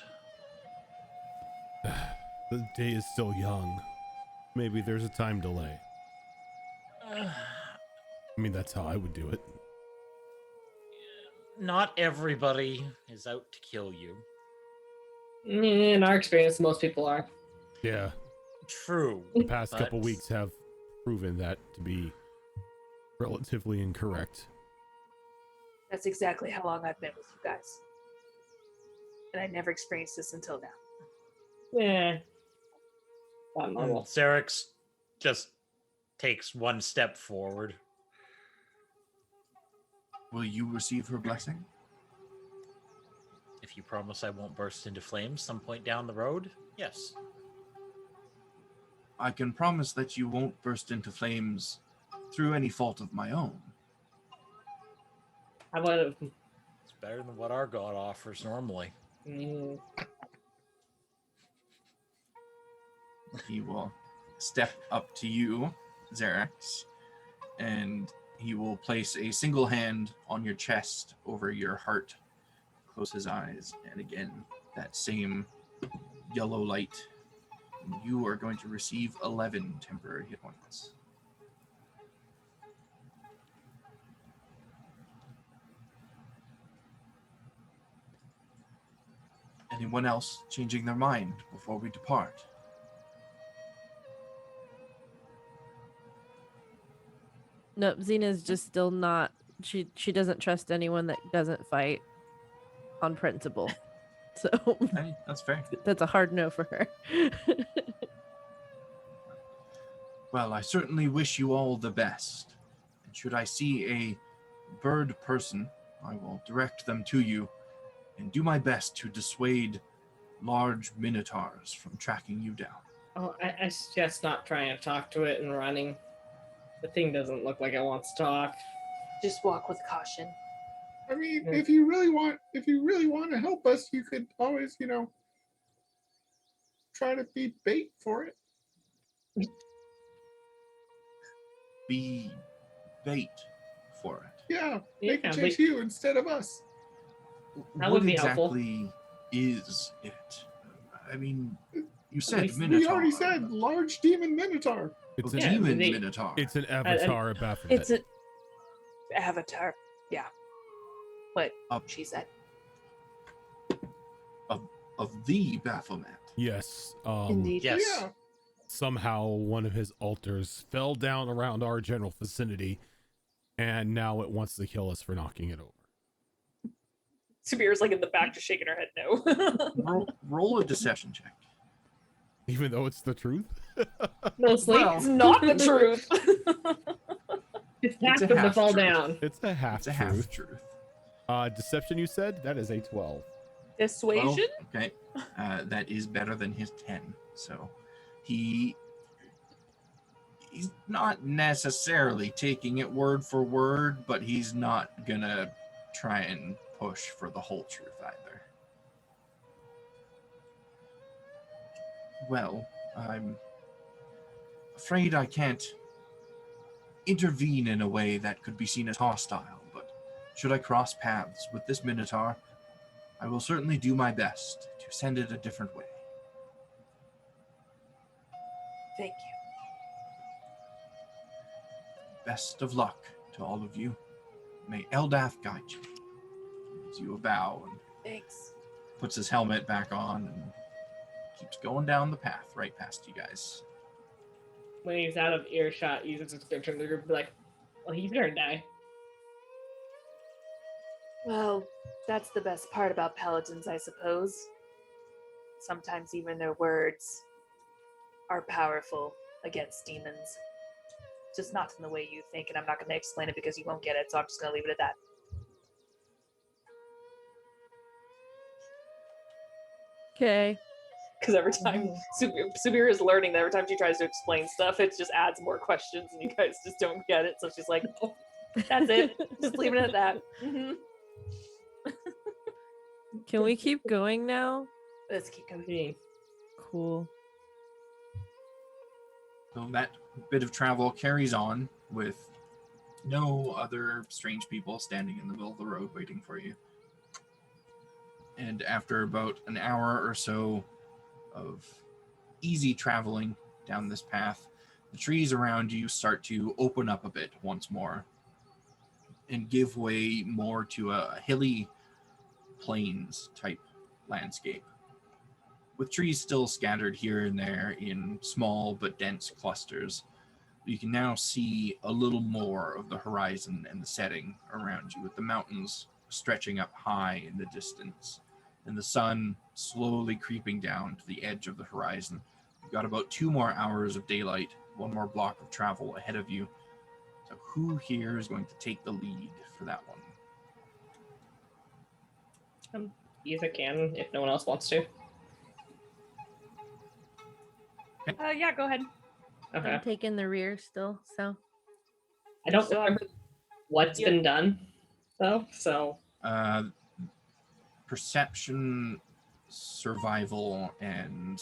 [SPEAKER 1] The day is still young. Maybe there's a time delay. I mean, that's how I would do it.
[SPEAKER 2] Not everybody is out to kill you.
[SPEAKER 6] In our experience, most people are.
[SPEAKER 1] Yeah,
[SPEAKER 2] True.
[SPEAKER 1] the past
[SPEAKER 2] but
[SPEAKER 1] couple weeks have proven that to be relatively incorrect.
[SPEAKER 5] That's exactly how long I've been with you guys. And I never experienced this until now.
[SPEAKER 6] Yeah. Not normal.
[SPEAKER 2] Xerix just takes one step forward.
[SPEAKER 3] Will you receive her blessing?
[SPEAKER 2] If you promise I won't burst into flames some point down the road, yes.
[SPEAKER 3] I can promise that you won't burst into flames through any fault of my own.
[SPEAKER 6] How about
[SPEAKER 2] It's better than what our god offers normally.
[SPEAKER 3] He will step up to you, Xerax, and he will place a single hand on your chest over your heart, close his eyes, and again, that same yellow light. You are going to receive 11 temporary hit points. Anyone else changing their mind before we depart?
[SPEAKER 4] Nope, Xena's just still not. She doesn't trust anyone that doesn't fight on principle. So
[SPEAKER 3] Hey, that's fair.
[SPEAKER 4] that's a hard no for her.
[SPEAKER 3] Well, I certainly wish you all the best. And should I see a bird person, I will direct them to you and do my best to dissuade large minotaurs from tracking you down.
[SPEAKER 6] Oh, I suggest not trying to talk to it and running. The thing doesn't look like it wants to talk.
[SPEAKER 5] Just walk with caution.
[SPEAKER 7] I mean,
[SPEAKER 6] Yeah.
[SPEAKER 7] if you really want to help us, you could always, try to be bait for it.
[SPEAKER 3] Be bait for it.
[SPEAKER 7] Yeah, they can
[SPEAKER 6] Yeah,
[SPEAKER 7] chase you instead of us.
[SPEAKER 6] That
[SPEAKER 3] What
[SPEAKER 6] would be helpful.
[SPEAKER 3] exactly is it? I mean, you said
[SPEAKER 6] We
[SPEAKER 3] Minotaur.
[SPEAKER 7] We already said large demon minotaur.
[SPEAKER 1] It's
[SPEAKER 3] Oh,
[SPEAKER 1] an
[SPEAKER 6] Yeah,
[SPEAKER 3] demon
[SPEAKER 6] they-
[SPEAKER 3] Minotaur.
[SPEAKER 1] it's an avatar of Baphomet.
[SPEAKER 5] It's an avatar. Yeah. What
[SPEAKER 3] Up.
[SPEAKER 5] she said.
[SPEAKER 3] of the Baphomet.
[SPEAKER 1] Yes.
[SPEAKER 5] Indeed.
[SPEAKER 2] Yes.
[SPEAKER 7] Yeah.
[SPEAKER 1] Somehow one of his altars fell down around our general vicinity, and now it wants to kill us for knocking it over.
[SPEAKER 5] Sabira's like in the back just shaking her head no.
[SPEAKER 3] Roll a deception check.
[SPEAKER 1] Even though it's the truth.
[SPEAKER 6] Mostly.
[SPEAKER 3] Well,
[SPEAKER 5] It's not the truth.
[SPEAKER 6] It's
[SPEAKER 3] It's a
[SPEAKER 6] half of the
[SPEAKER 3] half
[SPEAKER 6] fall
[SPEAKER 3] truth.
[SPEAKER 6] down.
[SPEAKER 1] It's a half
[SPEAKER 3] It's a
[SPEAKER 1] truth.
[SPEAKER 3] half truth.
[SPEAKER 1] Deception, you said? That is a 12.
[SPEAKER 5] Dissuasion?
[SPEAKER 3] Okay, that is better than his 10. So he's not necessarily taking it word for word, but he's not gonna try and push for the whole truth either. Well, I'm afraid I can't intervene in a way that could be seen as hostile, but should I cross paths with this Minotaur, I will certainly do my best to send it a different way.
[SPEAKER 5] Thank you.
[SPEAKER 3] Best of luck to all of you. May Eldath guide you. Gives you a bow and
[SPEAKER 5] Thanks.
[SPEAKER 3] puts his helmet back on and keeps going down the path right past you guys.
[SPEAKER 6] When he's out of earshot, he uses his turn to the group and be like, well, he's gonna die.
[SPEAKER 5] Well, that's the best part about paladins, I suppose. Sometimes even their words are powerful against demons. Just not in the way you think, and I'm not going to explain it because you won't get it, so I'm just going to leave it at that.
[SPEAKER 4] Okay.
[SPEAKER 5] Because every time Subir is learning that every time she tries to explain stuff, it just adds more questions, and you guys just don't get it. So she's like, "That's it. Just leave it at that." Mm-hmm.
[SPEAKER 4] Can we keep going now?
[SPEAKER 5] Let's keep going.
[SPEAKER 6] Okay.
[SPEAKER 4] Cool.
[SPEAKER 3] So that bit of travel carries on with no other strange people standing in the middle of the road waiting for you. And after about an hour or so of easy traveling down this path, the trees around you start to open up a bit once more and give way more to a hilly plains type landscape, with trees still scattered here and there in small but dense clusters. You can now see a little more of the horizon and the setting around you, with the mountains stretching up high in the distance and the sun slowly creeping down to the edge of the horizon. You've got about 2 more hours of daylight, 1 more block of travel ahead of you. So who here is going to take the lead for that one?
[SPEAKER 6] Either can, if no one else wants to.
[SPEAKER 5] Yeah, go ahead.
[SPEAKER 6] Okay.
[SPEAKER 4] I'm taking the rear still, so
[SPEAKER 6] I don't
[SPEAKER 5] So,
[SPEAKER 6] remember what's
[SPEAKER 5] yeah.
[SPEAKER 6] been done, though, so
[SPEAKER 3] Perception, survival, and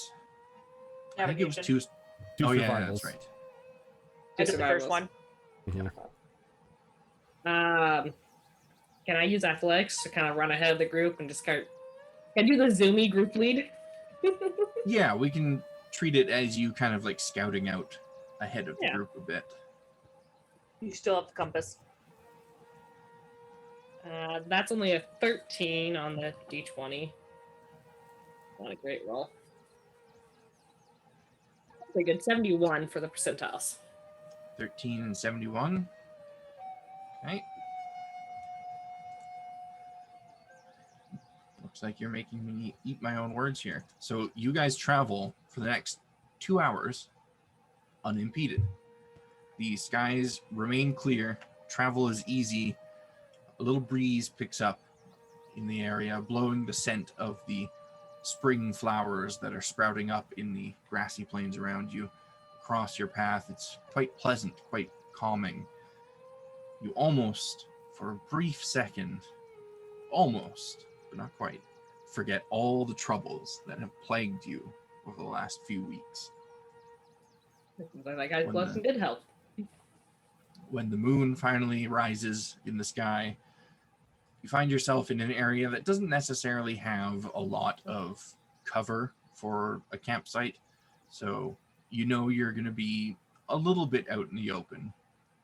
[SPEAKER 3] I think it was
[SPEAKER 5] Navigation.
[SPEAKER 3] 2.
[SPEAKER 1] Two
[SPEAKER 3] Oh yeah,
[SPEAKER 1] survivals.
[SPEAKER 3] that's right.
[SPEAKER 5] I did the first one.
[SPEAKER 1] Mhm.
[SPEAKER 6] Can I use athletics to kind of run ahead of the group and just can I do the zoomy group lead?
[SPEAKER 3] Yeah, we can treat it as you kind of like scouting out ahead of the
[SPEAKER 6] Yeah.
[SPEAKER 3] group a bit.
[SPEAKER 5] You still have the compass.
[SPEAKER 6] That's only a 13 on the d20. Not a great roll. Pretty good. 71 for the percentiles.
[SPEAKER 3] 13 and 71. Okay. Looks like you're making me eat my own words here. So you guys travel for the next 2 hours unimpeded. The skies remain clear. Travel is easy. A little breeze picks up in the area, blowing the scent of the spring flowers that are sprouting up in the grassy plains around you across your path. It's quite pleasant, quite calming. You almost, for a brief second, almost, but not quite, forget all the troubles that have plagued you over the last few weeks.
[SPEAKER 6] That guy's
[SPEAKER 3] When
[SPEAKER 6] blessing did help.
[SPEAKER 3] when the moon finally rises in the sky, you find yourself in an area that doesn't necessarily have a lot of cover for a campsite. So you know you're going to be a little bit out in the open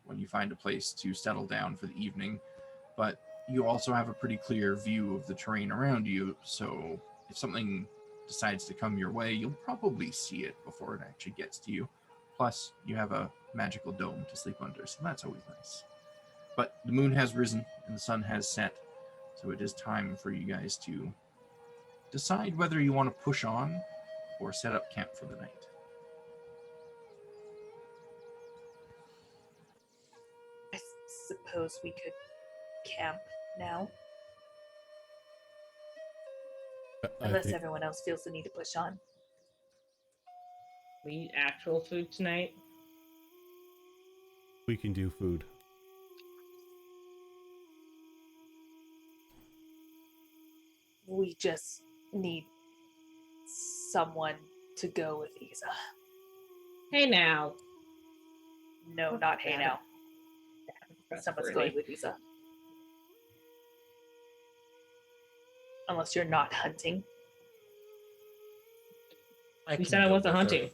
[SPEAKER 3] when you find a place to settle down for the evening. But you also have a pretty clear view of the terrain around you. So if something decides to come your way, you'll probably see it before it actually gets to you. Plus, you have a magical dome to sleep under, so that's always nice. But the moon has risen and the sun has set. So it is time for you guys to decide whether you want to push on or set up camp for the night.
[SPEAKER 5] I suppose we could camp now, unless
[SPEAKER 1] think
[SPEAKER 5] everyone else feels the need to push on.
[SPEAKER 6] We eat actual food tonight.
[SPEAKER 1] we can do food.
[SPEAKER 5] We just need someone to go with Isa.
[SPEAKER 6] Hey now.
[SPEAKER 5] No, not hey now. Someone's going with Isa. Unless you're not hunting.
[SPEAKER 6] You said I wasn't hunting.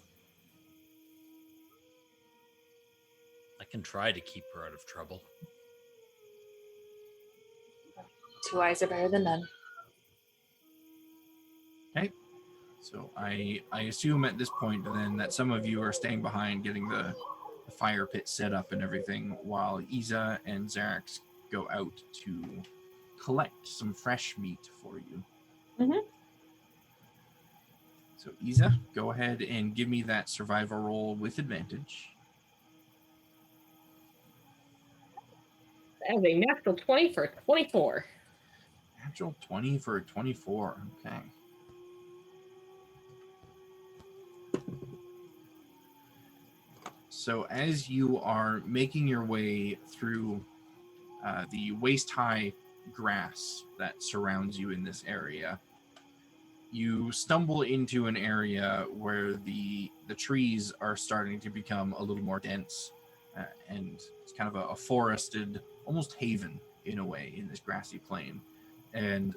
[SPEAKER 2] I can try to keep her out of trouble.
[SPEAKER 5] 2 eyes are better than none.
[SPEAKER 3] Okay. So I assume at this point then that some of you are staying behind getting the fire pit set up and everything while Isa and Xerax go out to collect some fresh meat for you.
[SPEAKER 5] Mm-hmm.
[SPEAKER 3] So Isa, go ahead and give me that survival roll with advantage.
[SPEAKER 6] That was a natural 20 for 24.
[SPEAKER 3] Natural 20 for a 24. Okay. So as you are making your way through the waist-high grass that surrounds you in this area, you stumble into an area where the trees are starting to become a little more dense, and it's kind of a forested, almost haven in a way in this grassy plain. And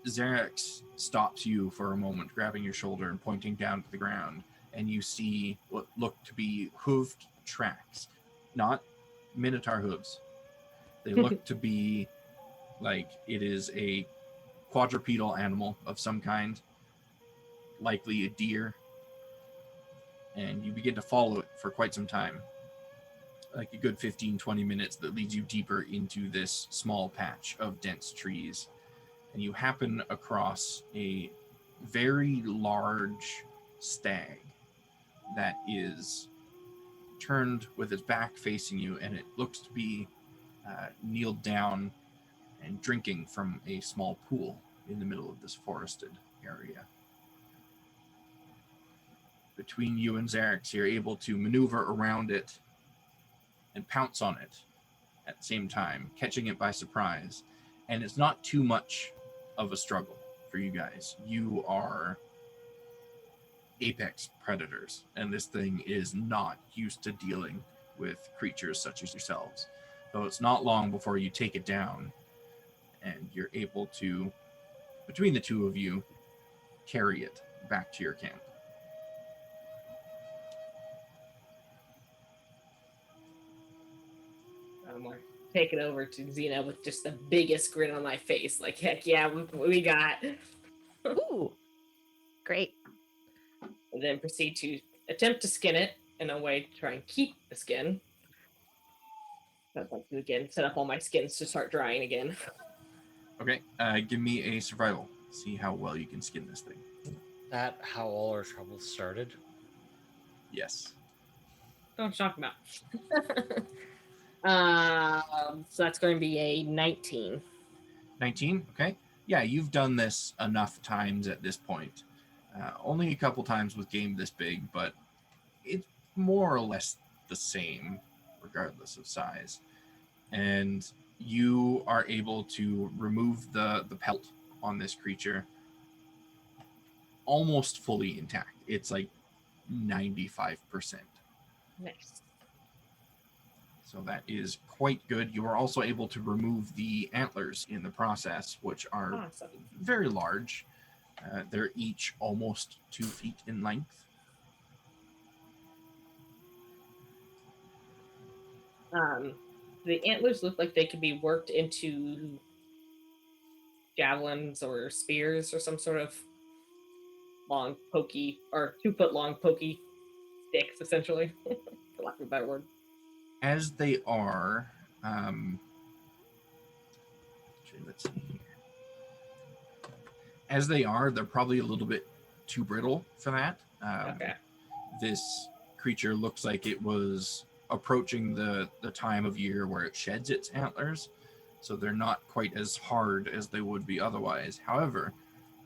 [SPEAKER 3] Xerax stops you for a moment, grabbing your shoulder and pointing down to the ground, and you see what look to be hooved tracks, not minotaur hooves. They look to be like it is a quadrupedal animal of some kind, likely a deer, and you begin to follow it for quite some time, like a good 15-20 minutes, that leads you deeper into this small patch of dense trees, and you happen across a very large stag that is turned with its back facing you, and it looks to be kneeled down and drinking from a small pool in the middle of this forested area. Between you and Xerax, you're able to maneuver around it and pounce on it at the same time, catching it by surprise. And it's not too much of a struggle for you guys. You are apex predators, and this thing is not used to dealing with creatures such as yourselves. So it's not long before you take it down, and you're able to, between the two of you, carry it back to your camp.
[SPEAKER 6] I'm like, take it over to Xena with just the biggest grin on my face. Like, heck yeah, we got.
[SPEAKER 4] Ooh, great.
[SPEAKER 6] And then proceed to attempt to skin it in a way to try and keep the skin. I'd like to again set up all my skins to start drying again.
[SPEAKER 3] Okay, give me a survival. See how well you can skin this thing.
[SPEAKER 2] That how all our troubles started?
[SPEAKER 3] Yes.
[SPEAKER 6] Don't talk about. So that's going to be a 19.
[SPEAKER 3] 19, okay. Yeah, you've done this enough times at this point. Only a couple times with game this big, but it's more or less the same, regardless of size. And you are able to remove the pelt on this creature almost fully intact. It's like 95%.
[SPEAKER 6] Nice.
[SPEAKER 3] So that is quite good. You are also able to remove the antlers in the process, which are
[SPEAKER 6] Awesome.
[SPEAKER 3] very large. They're each almost 2 feet in length.
[SPEAKER 6] The antlers look like they could be worked into javelins or spears or some sort of long, pokey, or 2 foot long, pokey sticks, essentially, for lack of a better word.
[SPEAKER 3] As they are, let's see here. As they are, they're probably a little bit too brittle for that.
[SPEAKER 6] Okay.
[SPEAKER 3] This creature looks like it was approaching the time of year where it sheds its antlers, so they're not quite as hard as they would be otherwise. However,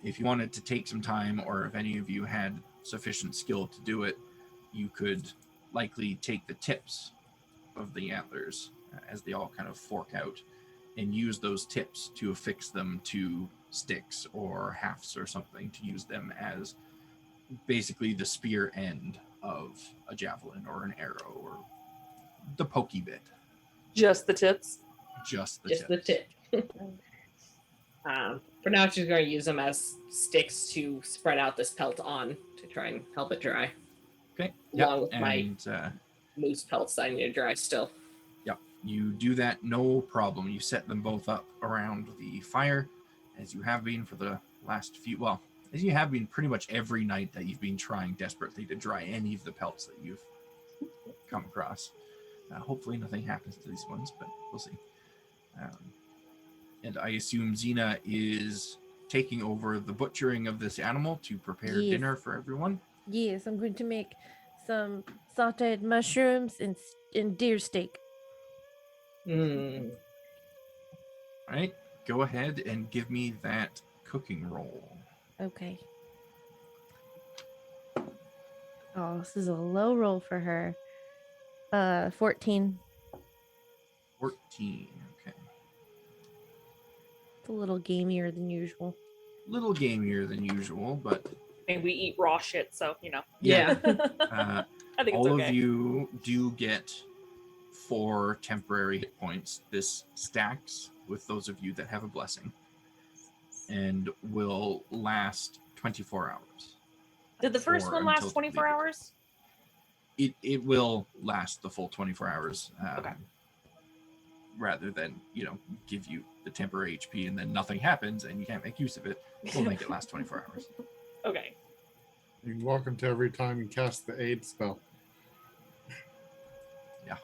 [SPEAKER 3] if you wanted to take some time, or if any of you had sufficient skill to do it, you could likely take the tips of the antlers as they all kind of fork out and use those tips to affix them to sticks or hafts or something, to use them as basically the spear end of a javelin or an arrow or the pokey bit.
[SPEAKER 5] Just the tips.
[SPEAKER 3] Just the
[SPEAKER 6] Just
[SPEAKER 3] tips.
[SPEAKER 6] the tip. For now, she's going to use them as sticks to spread out this pelt on to try and help it dry.
[SPEAKER 3] Okay.
[SPEAKER 6] Along with my
[SPEAKER 3] and
[SPEAKER 6] moose pelts that I need to dry still.
[SPEAKER 3] yep, you do that, no problem. You set them both up around the fire, as you have been for the last few, well, as you have been pretty much every night that you've been trying desperately to dry any of the pelts that you've come across. Hopefully nothing happens to these ones, but we'll see. And I assume Xena is taking over the butchering of this animal to prepare
[SPEAKER 4] Yes.
[SPEAKER 3] dinner for everyone.
[SPEAKER 4] Yes, I'm going to make some sauteed mushrooms and deer steak.
[SPEAKER 6] Mm.
[SPEAKER 3] All right, go ahead and give me that cooking roll.
[SPEAKER 4] Okay. Oh, this is a low roll for her. 14.
[SPEAKER 3] 14, okay.
[SPEAKER 4] It's a little gamier than usual.
[SPEAKER 3] Little gamier than usual, but
[SPEAKER 5] I mean, we eat raw shit, so you know.
[SPEAKER 6] Yeah.
[SPEAKER 5] I think it's
[SPEAKER 3] all
[SPEAKER 5] okay.
[SPEAKER 3] of you do get 4 temporary hit points. This stacks with those of you that have a blessing and will last 24 hours.
[SPEAKER 5] Did the first
[SPEAKER 3] or
[SPEAKER 5] one
[SPEAKER 3] until
[SPEAKER 5] last 24
[SPEAKER 3] depleted.
[SPEAKER 5] hours?
[SPEAKER 3] It will last the full 24 hours.
[SPEAKER 5] Okay.
[SPEAKER 3] Rather than, give you the temporary HP and then nothing happens and you can't make use of it, we'll make it last 24 hours.
[SPEAKER 5] Okay.
[SPEAKER 7] You can welcome to every time you cast the aid spell.
[SPEAKER 3] Yeah.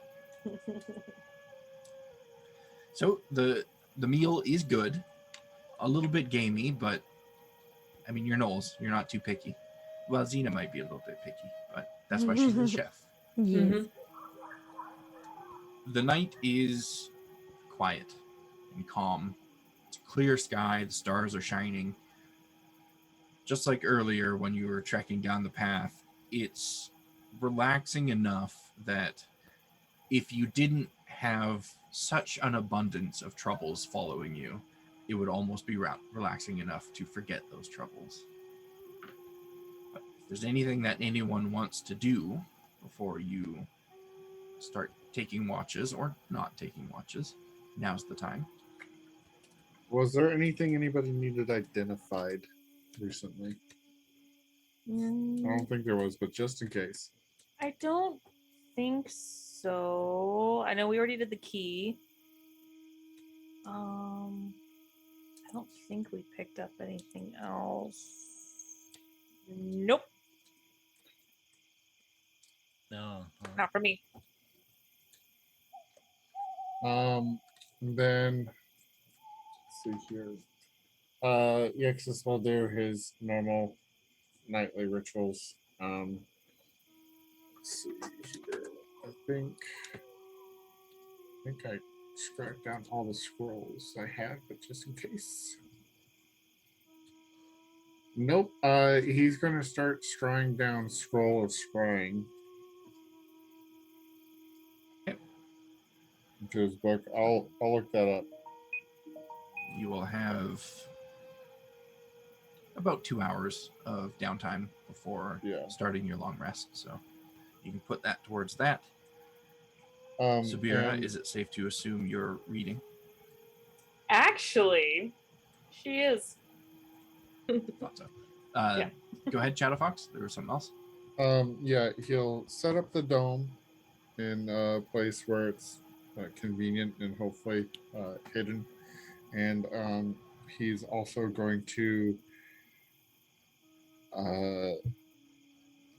[SPEAKER 3] So the meal is good, a little bit gamey, but I mean, you're Knowles, you're not too picky. Well, Xena might be a little bit picky, but that's why she's the chef.
[SPEAKER 4] Yes.
[SPEAKER 6] Mhm.
[SPEAKER 3] The night is quiet and calm. It's a clear sky, the stars are shining. Just like earlier when you were trekking down the path, it's relaxing enough that if you didn't have such an abundance of troubles following you, it would almost be relaxing enough to forget those troubles. But if there's anything that anyone wants to do before you start taking watches or not taking watches, now's the time.
[SPEAKER 7] Was there anything anybody needed identified recently? I don't think there was, but just in case.
[SPEAKER 5] I don't think so. I know we already did the key. I don't think we picked up anything else. Nope,
[SPEAKER 2] No.
[SPEAKER 5] not for me.
[SPEAKER 7] Then let's see here. Yexus will do his normal nightly rituals. Let's see here. I think I scratched down all the scrolls I have, but just in case. Nope. He's gonna start scrying down scroll of scrying.
[SPEAKER 3] Yep.
[SPEAKER 7] Into his book. I'll look that up.
[SPEAKER 3] You will have about 2 hours of downtime before starting your long rest. So you can put that towards that. Sabira,
[SPEAKER 7] and
[SPEAKER 3] is it safe to assume you're reading?
[SPEAKER 5] Actually, she is.
[SPEAKER 3] Thought so.
[SPEAKER 5] Yeah.
[SPEAKER 3] Go ahead, Shadowfox. There was something else.
[SPEAKER 7] yeah, he'll set up the dome in a place where it's convenient and hopefully hidden. And he's also going to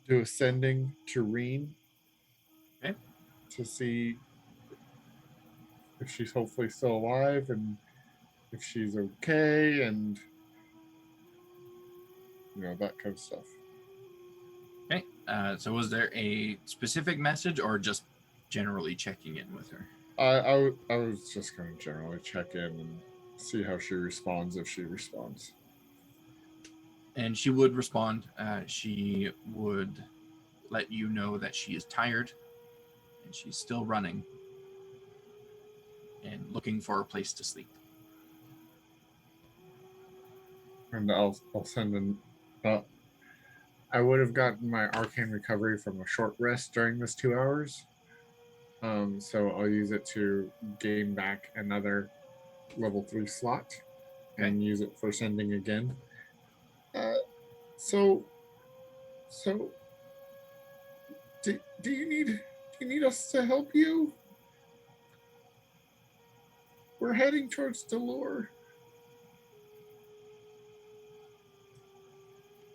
[SPEAKER 7] do a sending to Reen
[SPEAKER 3] Okay.
[SPEAKER 7] to see if she's hopefully still alive and if she's okay and that kind of stuff.
[SPEAKER 3] Okay. So was there a specific message or just generally checking in with her?
[SPEAKER 7] I was just going to generally check in and see how she responds if she responds.
[SPEAKER 3] And she would respond. She would let you know that she is tired and she's still running and looking for a place to sleep.
[SPEAKER 7] And I'll send an. I would have gotten my arcane recovery from a short rest during this 2 hours. So I'll use it to gain back another level 3 slot and use it for sending again. So do you need us to help you? We're heading towards Delore.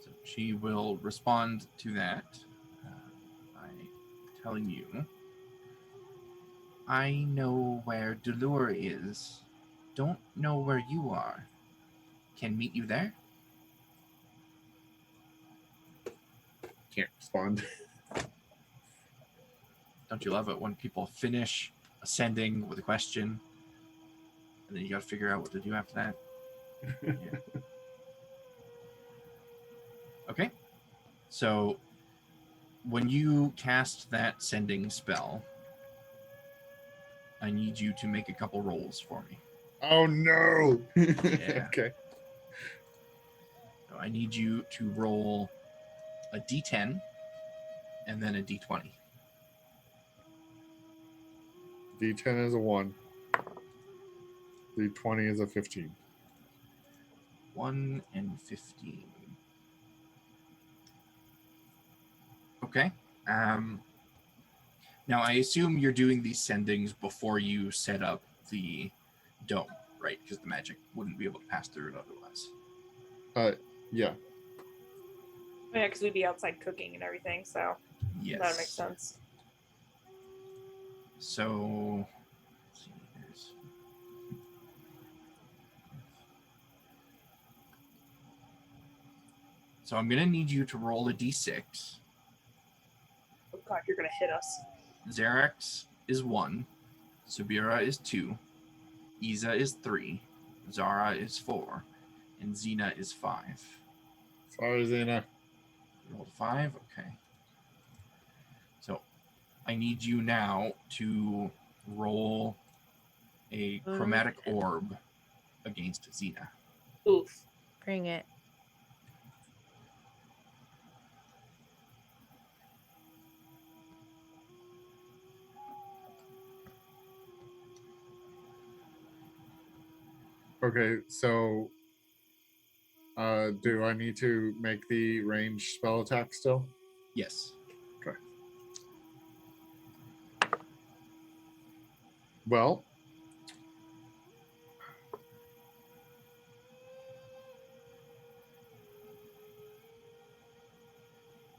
[SPEAKER 3] So she will respond to that by telling you, I know where Delore is. Don't know where you are. Can meet you there?
[SPEAKER 7] Can't respond.
[SPEAKER 3] Don't you love it when people finish ascending with a question and then you got to figure out what to do after that? Yeah. Okay. So when you cast that sending spell, I need you to make a couple rolls for me.
[SPEAKER 7] Oh no.
[SPEAKER 3] Yeah.
[SPEAKER 7] Okay.
[SPEAKER 3] So I need you to roll a d10 and then a d20.
[SPEAKER 7] D10 is a 1. D20 is a 15.
[SPEAKER 3] 1 and 15. Okay. Now, I assume you're doing these sendings before you set up the dome, right? Because the magic wouldn't be able to pass through it otherwise.
[SPEAKER 7] Yeah.
[SPEAKER 5] Yeah, because we'd be outside cooking and everything, so
[SPEAKER 3] Yes.
[SPEAKER 5] that makes sense.
[SPEAKER 3] So, let's see, so I'm going to need you to roll a d6.
[SPEAKER 5] Oh god, you're gonna hit us.
[SPEAKER 3] Xerax is 1. Sabira is 2. Iza is 3. Zara is 4. And Xena is 5.
[SPEAKER 7] Sorry, Xena.
[SPEAKER 3] Rolled a 5? Okay. So I need you now to roll a chromatic orb against Xena.
[SPEAKER 5] Oof.
[SPEAKER 4] Bring it.
[SPEAKER 7] Okay, so do I need to make the ranged spell attack still?
[SPEAKER 3] Yes.
[SPEAKER 7] Okay. Well,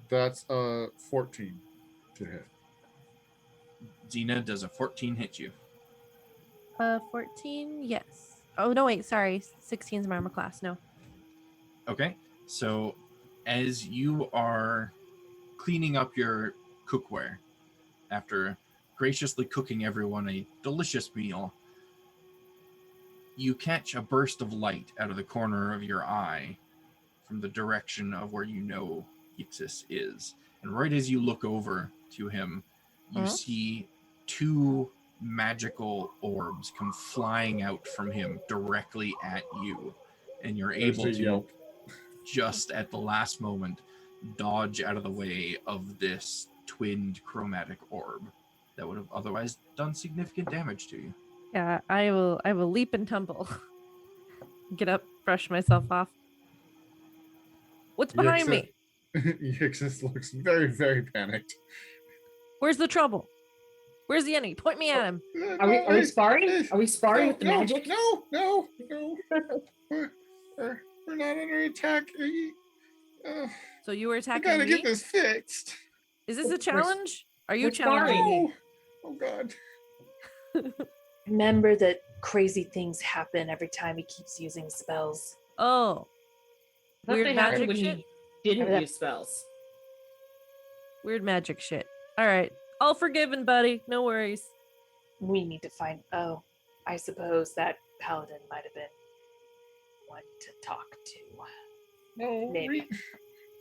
[SPEAKER 7] that's 14 to hit.
[SPEAKER 3] Xena, does a 14 hit you?
[SPEAKER 4] 14, yes. Oh no, wait, sorry. 16 is my armor class. No.
[SPEAKER 3] Okay. So as you are cleaning up your cookware after graciously cooking everyone a delicious meal, you catch a burst of light out of the corner of your eye from the direction of where you know Ixis is. And right as you look over to him, you see 2 magical orbs come flying out from him directly at you. And you're able to,
[SPEAKER 7] yelp.
[SPEAKER 3] just at the last moment, dodge out of the way of this twinned chromatic orb that would have otherwise done significant damage to you.
[SPEAKER 4] Yeah, I will leap and tumble. Get up, brush myself off. What's behind me?
[SPEAKER 7] Yixis looks very, very panicked.
[SPEAKER 4] Where's the trouble? Where's the enemy? Point me at him.
[SPEAKER 6] Are we sparring? Are we sparring with the magic?
[SPEAKER 7] No. We're not under attack.
[SPEAKER 4] So you were
[SPEAKER 7] I
[SPEAKER 4] attacking
[SPEAKER 7] gotta
[SPEAKER 4] me?
[SPEAKER 7] get this fixed.
[SPEAKER 4] Is this a challenge? Are you
[SPEAKER 6] we're
[SPEAKER 4] challenging
[SPEAKER 6] sparring.
[SPEAKER 4] me?
[SPEAKER 7] Oh God.
[SPEAKER 8] Remember that crazy things happen every time he keeps using spells.
[SPEAKER 4] Oh,
[SPEAKER 6] I thought
[SPEAKER 4] weird
[SPEAKER 6] they happened
[SPEAKER 4] magic
[SPEAKER 6] when
[SPEAKER 4] shit?
[SPEAKER 6] he didn't
[SPEAKER 8] Remember that-
[SPEAKER 6] use spells.
[SPEAKER 4] Weird magic shit. All right. All forgiven, buddy. No worries.
[SPEAKER 8] We need to find. Oh, I suppose that paladin might have been one to talk to.
[SPEAKER 7] No,
[SPEAKER 8] Maybe.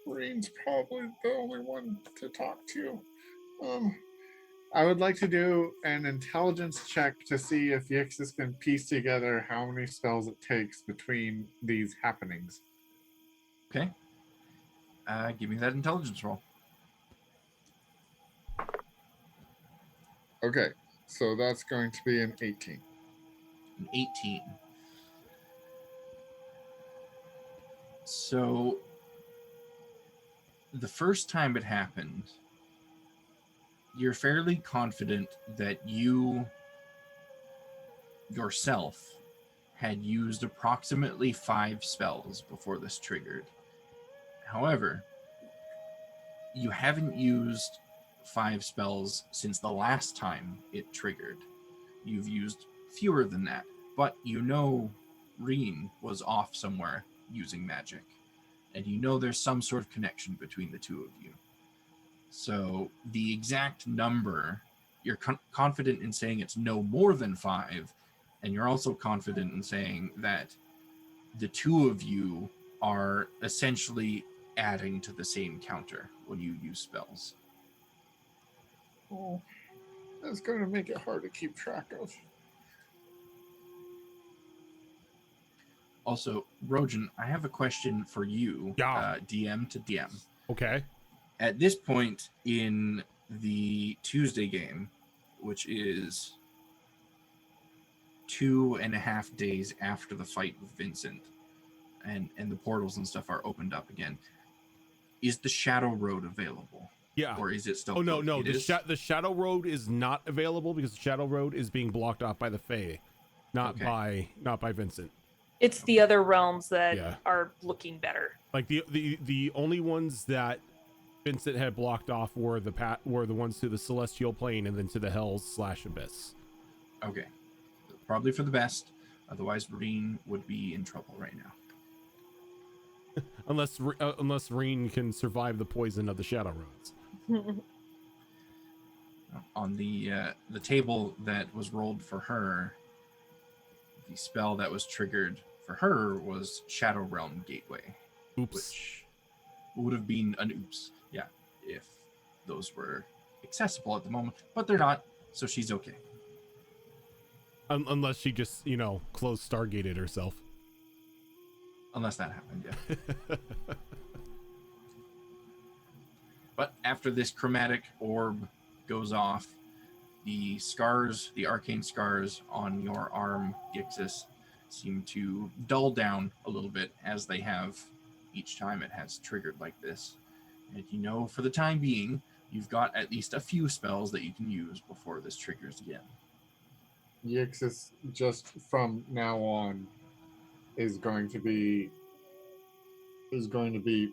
[SPEAKER 7] Reen's probably the only one to talk to. I would like to do an intelligence check to see if Yixis can piece together how many spells it takes between these happenings.
[SPEAKER 3] Okay. Give me that intelligence roll.
[SPEAKER 7] Okay, so that's going to be an 18.
[SPEAKER 3] An 18. So the first time it happened, you're fairly confident that you yourself had used approximately 5 spells before this triggered. However, you haven't used 5 spells since the last time it triggered. You've used fewer than that, but you know Reen was off somewhere using magic, and you know there's some sort of connection between the two of you. So the exact number, you're confident in saying it's no more than 5, and you're also confident in saying that the two of you are essentially adding to the same counter when you use spells.
[SPEAKER 7] Oh, that's going to make it hard to keep track of.
[SPEAKER 3] Also, Rojan, I have a question for you,
[SPEAKER 1] Yeah.
[SPEAKER 3] DM to DM.
[SPEAKER 1] Okay.
[SPEAKER 3] At this point in the Tuesday game, which is 2.5 days after the fight with Vincent, and the portals and stuff are opened up again, is the Shadow Road available?
[SPEAKER 1] Yeah.
[SPEAKER 3] Or is it still
[SPEAKER 1] Oh, no,
[SPEAKER 3] closed?
[SPEAKER 1] no.
[SPEAKER 3] It
[SPEAKER 1] The,
[SPEAKER 3] is?
[SPEAKER 1] the Shadow Road is not available because the Shadow Road is being blocked off by the Fae, not
[SPEAKER 3] Okay.
[SPEAKER 1] by Vincent.
[SPEAKER 5] It's the other realms that
[SPEAKER 1] Yeah.
[SPEAKER 5] are looking better.
[SPEAKER 1] Like the only ones that Vincent had blocked off were the ones to the Celestial Plane and then to the Hells/Abyss.
[SPEAKER 3] Okay. Probably for the best. Otherwise, Reen would be in trouble right now.
[SPEAKER 1] Unless Reen can survive the poison of the Shadow Roads.
[SPEAKER 3] On the table that was rolled for her, the spell that was triggered for her was Shadow Realm Gateway.
[SPEAKER 1] Oops.
[SPEAKER 3] Which would have been an oops, yeah, if those were accessible at the moment, but they're not, so she's okay.
[SPEAKER 1] Unless she just, closed Stargated herself.
[SPEAKER 3] Unless that happened, yeah. But after this chromatic orb goes off, the scars, the arcane scars on your arm, Gixis, seem to dull down a little bit as they have each time it has triggered like this. And for the time being, you've got at least a few spells that you can use before this triggers again.
[SPEAKER 7] Yixis, just from now on, is going to be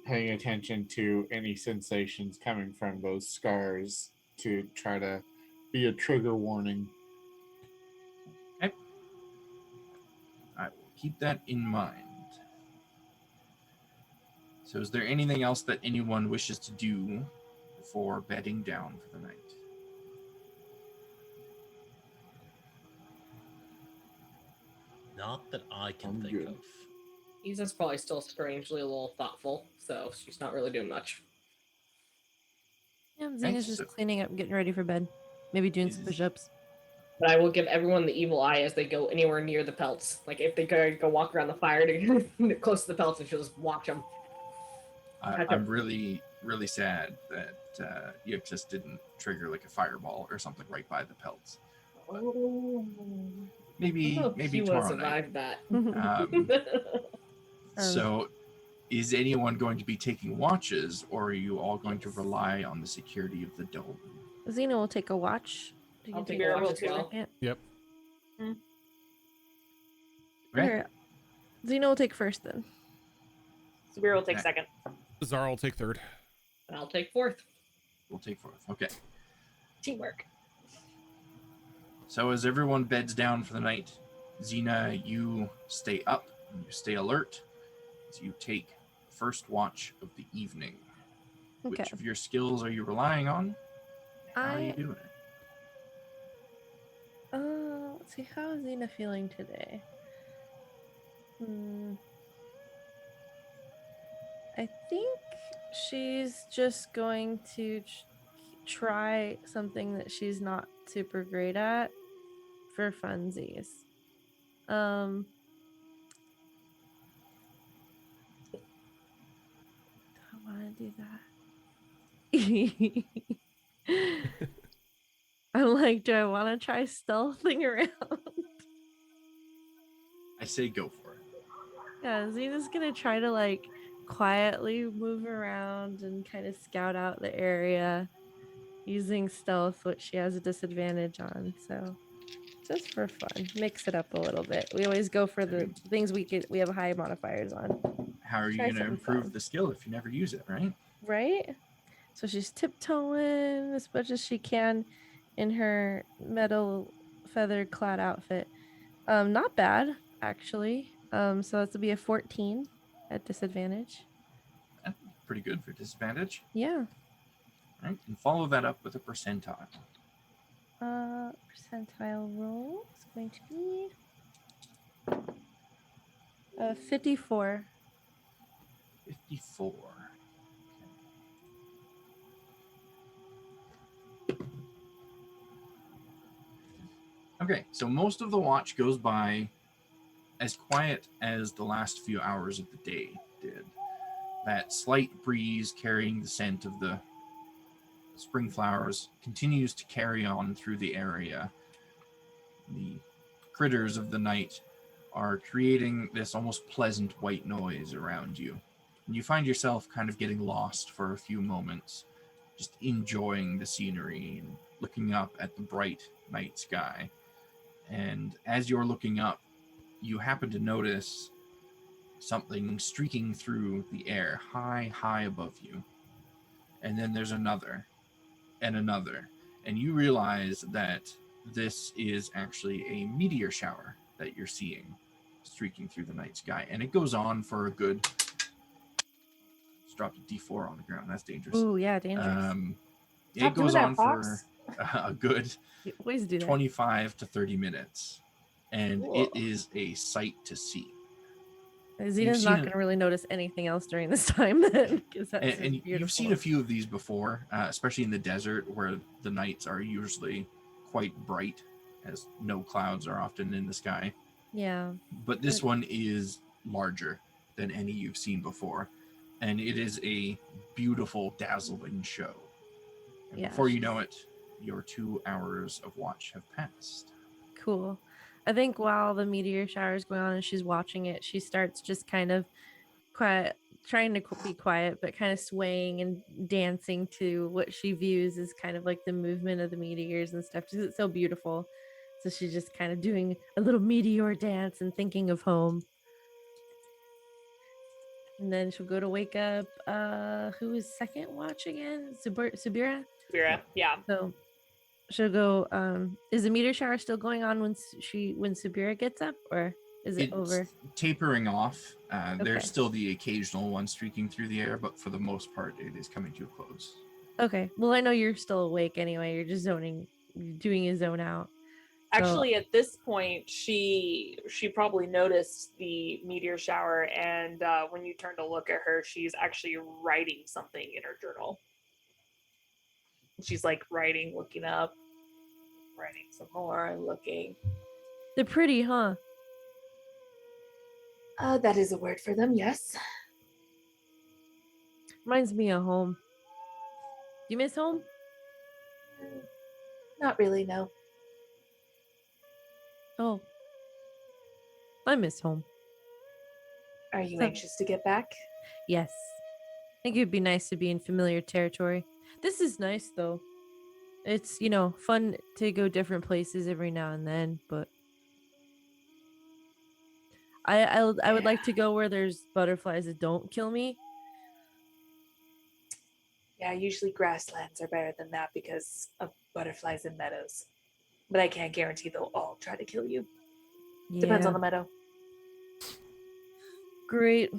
[SPEAKER 7] paying attention to any sensations coming from those scars to try to be a trigger warning.
[SPEAKER 3] Okay. I will keep that in mind. So is there anything else that anyone wishes to do before bedding down for the night?
[SPEAKER 2] Not that I can
[SPEAKER 7] I'm
[SPEAKER 2] think
[SPEAKER 7] good.
[SPEAKER 2] of.
[SPEAKER 6] Isa's probably still strangely a little thoughtful, so she's not really doing much.
[SPEAKER 4] Yeah, Zinga's
[SPEAKER 3] so-
[SPEAKER 4] just cleaning up, getting ready for bed. Maybe doing some
[SPEAKER 3] Is-
[SPEAKER 4] push-ups.
[SPEAKER 6] But I will give everyone the evil eye as they go anywhere near the pelts. Like if they go walk around the fire to get close to the pelts, and she'll just watch them.
[SPEAKER 3] I'm really, really sad that you just didn't trigger like a fireball or something right by the pelts.
[SPEAKER 6] Oh.
[SPEAKER 3] Maybe
[SPEAKER 6] I don't know if he would
[SPEAKER 3] tomorrow night.
[SPEAKER 6] survive that.
[SPEAKER 3] So, is anyone going to be taking watches, or are you all going to rely on the security of the dome?
[SPEAKER 4] Xena will take a watch. You
[SPEAKER 6] I'll
[SPEAKER 4] can
[SPEAKER 6] take
[SPEAKER 4] take
[SPEAKER 6] a
[SPEAKER 4] a
[SPEAKER 6] watch
[SPEAKER 5] will
[SPEAKER 6] as
[SPEAKER 5] too.
[SPEAKER 6] well.
[SPEAKER 4] Yeah.
[SPEAKER 1] Yep.
[SPEAKER 3] Okay.
[SPEAKER 4] Here, Xena will take first then.
[SPEAKER 5] Sabir will take
[SPEAKER 3] Okay.
[SPEAKER 5] second.
[SPEAKER 1] Zara will take third.
[SPEAKER 6] And I'll take fourth.
[SPEAKER 3] We'll take fourth. Okay.
[SPEAKER 5] Teamwork.
[SPEAKER 3] So as everyone beds down for the night, Xena, you stay up and you stay alert as you take first watch of the evening.
[SPEAKER 4] Okay.
[SPEAKER 3] Which of your skills are you relying on? How are you doing it?
[SPEAKER 4] Let's see, how is Xena feeling today? I think she's just going to try something that she's not super great at for funsies. I want to do that. I'm like, do I want to try stealthing around?
[SPEAKER 3] I say go for it.
[SPEAKER 4] Yeah, Xena's gonna try to like quietly move around and kind of scout out the area using stealth, which she has a disadvantage on. So just for fun, mix it up a little bit. We always go for the things we have high modifiers on.
[SPEAKER 3] How are you
[SPEAKER 4] Try
[SPEAKER 3] going to
[SPEAKER 4] something
[SPEAKER 3] improve
[SPEAKER 4] fun.
[SPEAKER 3] the skill if you never use it, right?
[SPEAKER 4] Right? So she's tiptoeing as much as she can in her metal feather clad outfit. Not bad, actually. So that's to be a 14 at disadvantage.
[SPEAKER 3] That's pretty good for disadvantage.
[SPEAKER 4] Yeah.
[SPEAKER 3] Right? And follow that up with a percentile.
[SPEAKER 4] Percentile roll is going to be 54.
[SPEAKER 3] 54. Okay, so most of the watch goes by as quiet as the last few hours of the day did. That slight breeze carrying the scent of the spring flowers continues to carry on through the area. The critters of the night are creating this almost pleasant white noise around you. And you find yourself kind of getting lost for a few moments, just enjoying the scenery and looking up at the bright night sky. And as you're looking up, you happen to notice something streaking through the air, high above you. And then there's another, and another. And you realize that this is actually a meteor shower that you're seeing streaking through the night sky. And it goes on for a good... Just dropped a D4 on the ground. That's dangerous.
[SPEAKER 4] Ooh, yeah, dangerous.
[SPEAKER 3] It goes on for a good
[SPEAKER 4] You always do that.
[SPEAKER 3] 25 to 30 minutes. And
[SPEAKER 4] Cool.
[SPEAKER 3] it is a sight to see.
[SPEAKER 4] Xena's not going to really notice anything else during this time then.
[SPEAKER 3] And you've seen a few of these before, especially in the desert where the nights are usually quite bright as no clouds are often in the sky.
[SPEAKER 4] Yeah.
[SPEAKER 3] But this one is larger than any you've seen before. And it is a beautiful, dazzling show. And before you know it, your 2 hours of watch have passed.
[SPEAKER 4] Cool. I think while the meteor shower is going on and she's watching it, she starts just kind of quiet, trying to be quiet, but kind of swaying and dancing to what she views as kind of like the movement of the meteors and stuff, because it's so beautiful. So she's just kind of doing a little meteor dance and thinking of home. And then she'll go to wake up. Who is second watch again? Subira?
[SPEAKER 5] Sabira, yeah.
[SPEAKER 4] So she'll go. Is the meteor shower still going on when Subira gets up, or is it over?
[SPEAKER 3] Tapering off.
[SPEAKER 4] Okay.
[SPEAKER 3] There's still the occasional one streaking through the air, but for the most part, it is coming to a close.
[SPEAKER 4] Okay. Well, I know you're still awake anyway. You're just doing a zone out. So,
[SPEAKER 5] Actually, at this point, she probably noticed the meteor shower, and when you turn to look at her, she's actually writing something in her journal. She's like writing, looking up, writing some more, and looking.
[SPEAKER 4] they're pretty, huh?
[SPEAKER 5] That is a word for them, yes.
[SPEAKER 4] Reminds me of home. you miss home?
[SPEAKER 8] Not really, no.
[SPEAKER 4] Oh, I miss home.
[SPEAKER 8] Are you
[SPEAKER 4] So-
[SPEAKER 8] anxious to get back?
[SPEAKER 4] Yes. I think it'd be nice to be in familiar territory. This is nice though. It's, fun to go different places every now and then, but I would like to go where there's butterflies that don't kill me.
[SPEAKER 8] Yeah, usually grasslands are better than that because of butterflies and meadows. But I can't guarantee they'll all try to kill you. Depends on the meadow.
[SPEAKER 4] Great.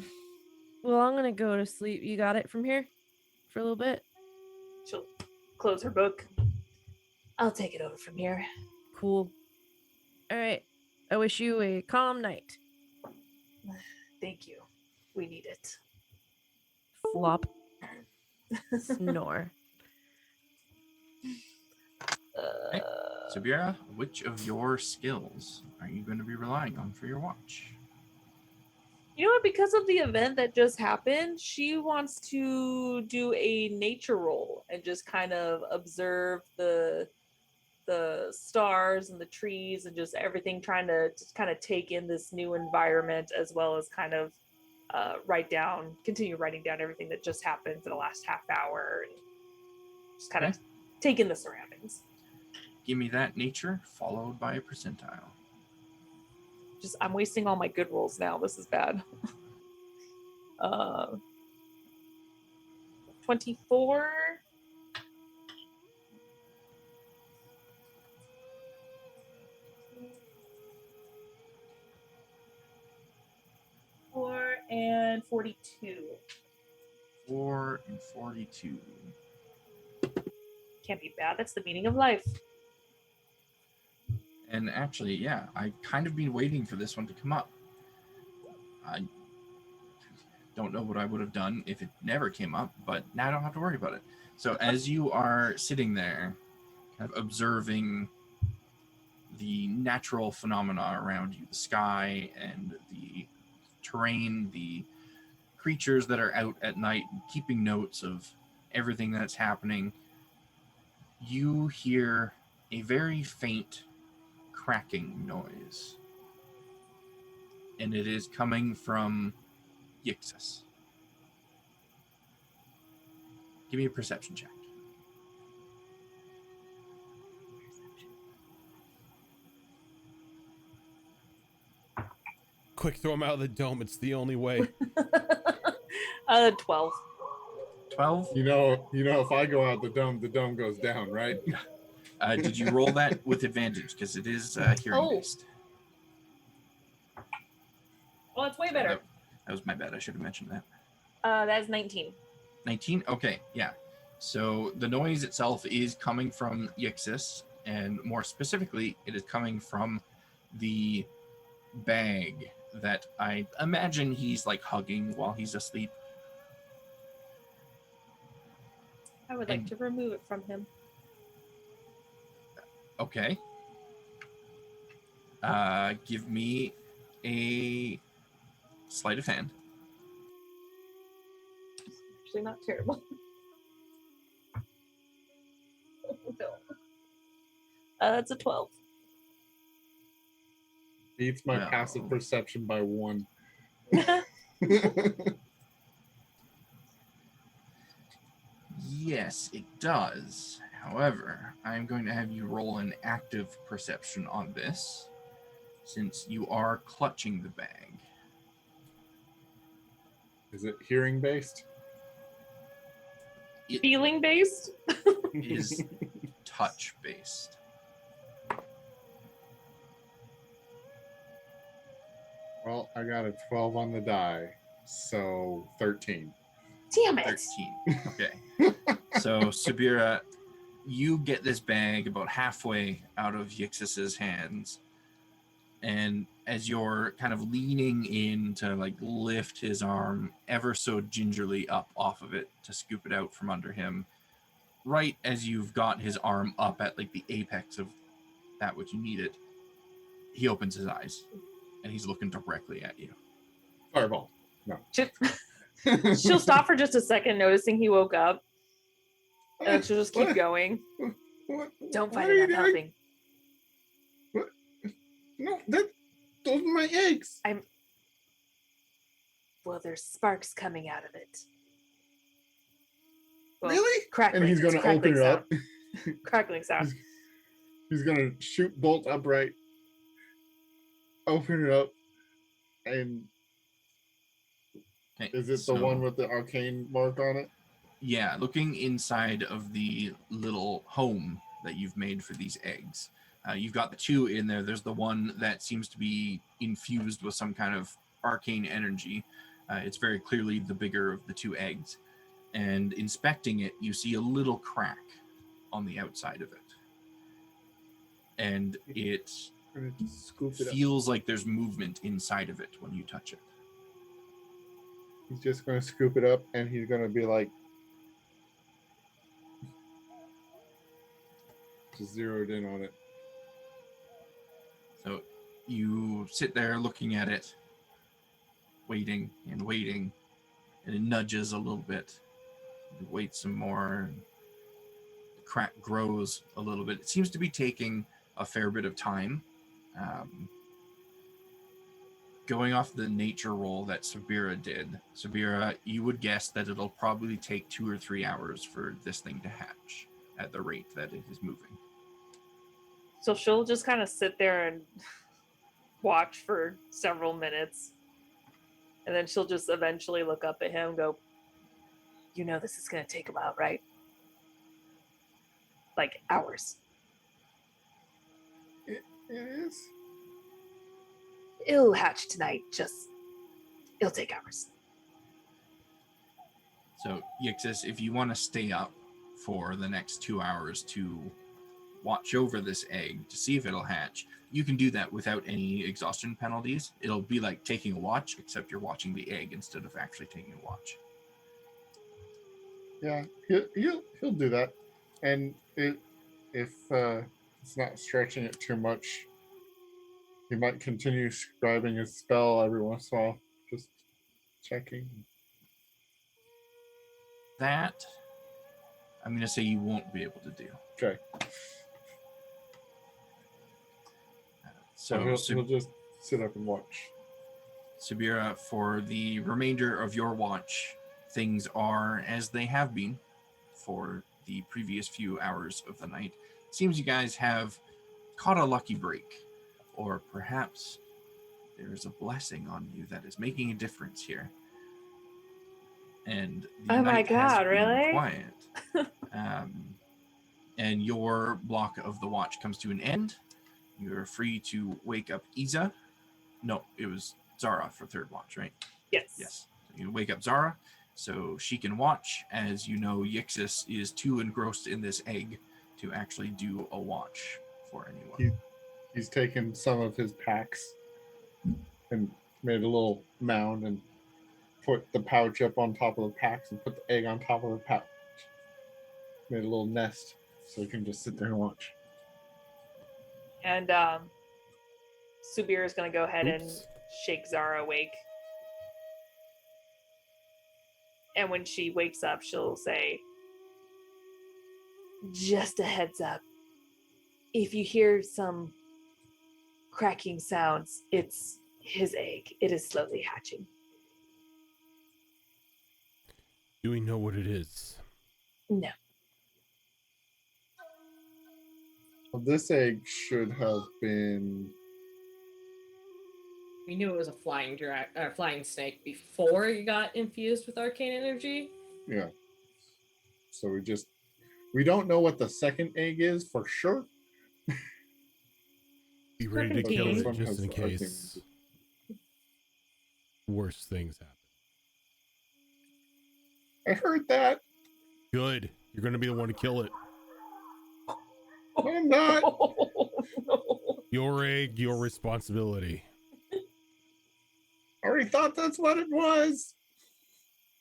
[SPEAKER 4] Well, I'm gonna go to sleep. You got it from here for a little bit?
[SPEAKER 5] She'll close her book.
[SPEAKER 8] I'll take it over from here.
[SPEAKER 4] Cool. All right. I wish you a calm night.
[SPEAKER 8] Thank you. We need it.
[SPEAKER 4] Flop. Snore.
[SPEAKER 3] Hey, Sabira, which of your skills are you going to be relying on for your watch?
[SPEAKER 5] You know what? Because of the event that just happened, she wants to do a nature roll and just kind of observe the stars and the trees and just everything, trying to just kind of take in this new environment, as well as kind of continue writing down everything that just happened for the last half hour, and just kind of take in the surroundings.
[SPEAKER 3] Give me that nature followed by a percentile.
[SPEAKER 5] I'm wasting all my good rolls now. This is bad. 24. And 42.
[SPEAKER 3] 4 and 42.
[SPEAKER 5] Can't be bad. That's the meaning of life.
[SPEAKER 3] And actually, yeah, I kind of been waiting for this one to come up. I don't know what I would have done if it never came up, but now I don't have to worry about it. So as you are sitting there, kind of observing the natural phenomena around you, the sky and the terrain, the creatures that are out at night, keeping notes of everything that's happening, you hear a very faint cracking noise. And it is coming from Yixis. Give me a perception check.
[SPEAKER 1] Quick, throw him out of the dome. It's the only way.
[SPEAKER 5] 12.
[SPEAKER 3] 12?
[SPEAKER 7] You know, if I go out the dome goes down, right?
[SPEAKER 3] Did you roll that with advantage? Because it is hearing based.
[SPEAKER 5] Well, it's way better.
[SPEAKER 3] That was my bad. I should have mentioned that.
[SPEAKER 5] That's 19.
[SPEAKER 3] 19? Okay, yeah. So the noise itself is coming from Yixis, and more specifically, it is coming from the bag that I imagine he's like hugging while he's asleep.
[SPEAKER 5] I would like to remove it from him.
[SPEAKER 3] Okay. Give me a sleight of hand.
[SPEAKER 5] Actually, not terrible. It's a 12.
[SPEAKER 7] Beats my passive perception by 1.
[SPEAKER 3] Yes, it does. However, I'm going to have you roll an active perception on this, since you are clutching the bag.
[SPEAKER 7] Is it hearing based?
[SPEAKER 5] Feeling based?
[SPEAKER 3] It is touch based.
[SPEAKER 7] Well, I got a 12 on the die, so 13.
[SPEAKER 5] Damn it.
[SPEAKER 3] 13. Okay. So, Sabira, you get this bag about halfway out of Yixis's hands. And as you're kind of leaning in to like lift his arm ever so gingerly up off of it to scoop it out from under him, right as you've got his arm up at like the apex of that which you need it, he opens his eyes and he's looking directly at you.
[SPEAKER 7] Fireball. No.
[SPEAKER 5] She'll stop for just a second, noticing he woke up. And she'll just keep
[SPEAKER 7] What?
[SPEAKER 5] going.
[SPEAKER 7] What?
[SPEAKER 5] Don't
[SPEAKER 7] What
[SPEAKER 5] fight
[SPEAKER 7] are you
[SPEAKER 5] it, I'm
[SPEAKER 7] doing?
[SPEAKER 5] helping.
[SPEAKER 7] No, those are my eggs.
[SPEAKER 8] Well, there's sparks coming out of it.
[SPEAKER 5] Well,
[SPEAKER 7] Really?
[SPEAKER 5] Crackling.
[SPEAKER 7] And he's
[SPEAKER 5] It's
[SPEAKER 7] gonna
[SPEAKER 5] crackling
[SPEAKER 7] open it up.
[SPEAKER 5] sound. Crackling sound.
[SPEAKER 7] He's gonna shoot bolt upright, open it up, and
[SPEAKER 3] Okay,
[SPEAKER 7] is it the one with the arcane mark on it?
[SPEAKER 3] Yeah, looking inside of the little home that you've made for these eggs. You've got the two in there. There's the one that seems to be infused with some kind of arcane energy. It's very clearly the bigger of the two eggs. And inspecting it, you see a little crack on the outside of it. And it
[SPEAKER 7] I'm gonna scoop it up.
[SPEAKER 3] feels like there's movement inside of it when you touch it.
[SPEAKER 7] He's just gonna scoop it up, and he's gonna be like, just zeroed in on it.
[SPEAKER 3] So you sit there looking at it, waiting and waiting, and it nudges a little bit. You wait some more. And the crack grows a little bit. It seems to be taking a fair bit of time. Going off the nature roll that Sabira did, Sabira, you would guess that it'll probably take 2 or 3 hours for this thing to hatch at the rate that it is moving.
[SPEAKER 5] So she'll just kind of sit there and watch for several minutes. And then she'll just eventually look up at him and go,
[SPEAKER 8] You know this is going to take a while, right? Like hours.
[SPEAKER 7] It is.
[SPEAKER 8] It'll hatch tonight. It'll take hours.
[SPEAKER 3] So, Yixis, if you want to stay up for the next 2 hours to watch over this egg to see if it'll hatch, you can do that without any exhaustion penalties. It'll be like taking a watch, except you're watching the egg instead of actually taking a watch.
[SPEAKER 7] Yeah, he'll do that, and if it's not stretching it too much, he might continue scribing his spell every once in a while, just checking.
[SPEAKER 3] That, I'm going to say you won't be able to do.
[SPEAKER 7] Okay,
[SPEAKER 3] So,
[SPEAKER 7] he'll just sit up and watch.
[SPEAKER 3] Sabira, for the remainder of your watch, things are as they have been for the previous few hours of the night. Seems you guys have caught a lucky break, or perhaps there is a blessing on you that is making a difference here. And the
[SPEAKER 5] Oh my
[SPEAKER 3] night
[SPEAKER 5] God,
[SPEAKER 3] has been
[SPEAKER 5] really?
[SPEAKER 3] quiet. And your block of the watch comes to an end. You're free to wake up Iza. No, it was Zara for third watch, right?
[SPEAKER 5] yes.
[SPEAKER 3] Yes. So you wake up Zara so she can watch. As you know, Yixis is too engrossed in this egg to actually do a watch for anyone.
[SPEAKER 7] He's taken some of his packs and made a little mound and put the pouch up on top of the packs and put the egg on top of the pouch. Made a little nest so he can just sit there and watch.
[SPEAKER 5] And Subir is going to go ahead and
[SPEAKER 1] Oops.
[SPEAKER 5] shake Zara awake. And when she wakes up, she'll say,
[SPEAKER 8] Just a heads up. If you hear some cracking sounds, it's his egg. It is slowly hatching.
[SPEAKER 1] Do we know what it is?
[SPEAKER 8] No.
[SPEAKER 7] Well, this egg should have been.
[SPEAKER 6] We knew it was a flying snake before it got infused with arcane energy.
[SPEAKER 7] Yeah. So we don't know what the second egg is for sure.
[SPEAKER 1] Be ready to
[SPEAKER 7] But
[SPEAKER 1] kill
[SPEAKER 7] this
[SPEAKER 1] it
[SPEAKER 7] one
[SPEAKER 1] just
[SPEAKER 7] has
[SPEAKER 1] in
[SPEAKER 7] arcane
[SPEAKER 1] case worse things happen.
[SPEAKER 7] I heard that.
[SPEAKER 1] Good. You're going to be the one to kill it.
[SPEAKER 7] I'm not.
[SPEAKER 1] Your egg, your responsibility.
[SPEAKER 7] I already thought that's what it was.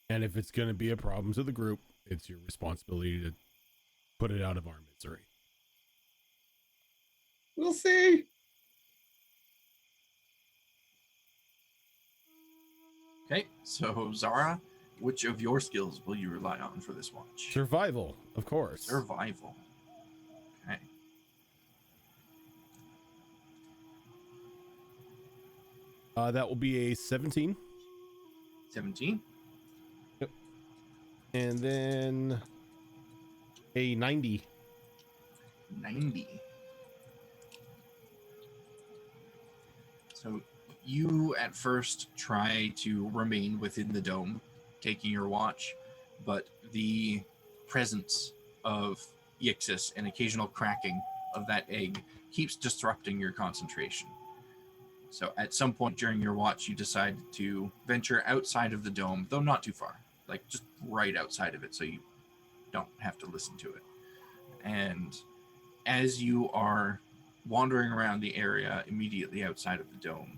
[SPEAKER 1] And if it's going to be a problem to the group, it's your responsibility to put it out of our misery.
[SPEAKER 7] We'll see.
[SPEAKER 3] Okay, so Zara, Which of your skills will you rely on for this watch?
[SPEAKER 1] Survival, of course.
[SPEAKER 3] Survival. Okay.
[SPEAKER 1] That will be a 17.
[SPEAKER 3] 17.
[SPEAKER 1] Yep. And then a 90.
[SPEAKER 3] 90. So you at first try to remain within the dome, taking your watch, but the presence of Yixis and occasional cracking of that egg keeps disrupting your concentration. So at some point during your watch, you decide to venture outside of the dome, though not too far, like just right outside of it, so you don't have to listen to it. And as you are wandering around the area immediately outside of the dome,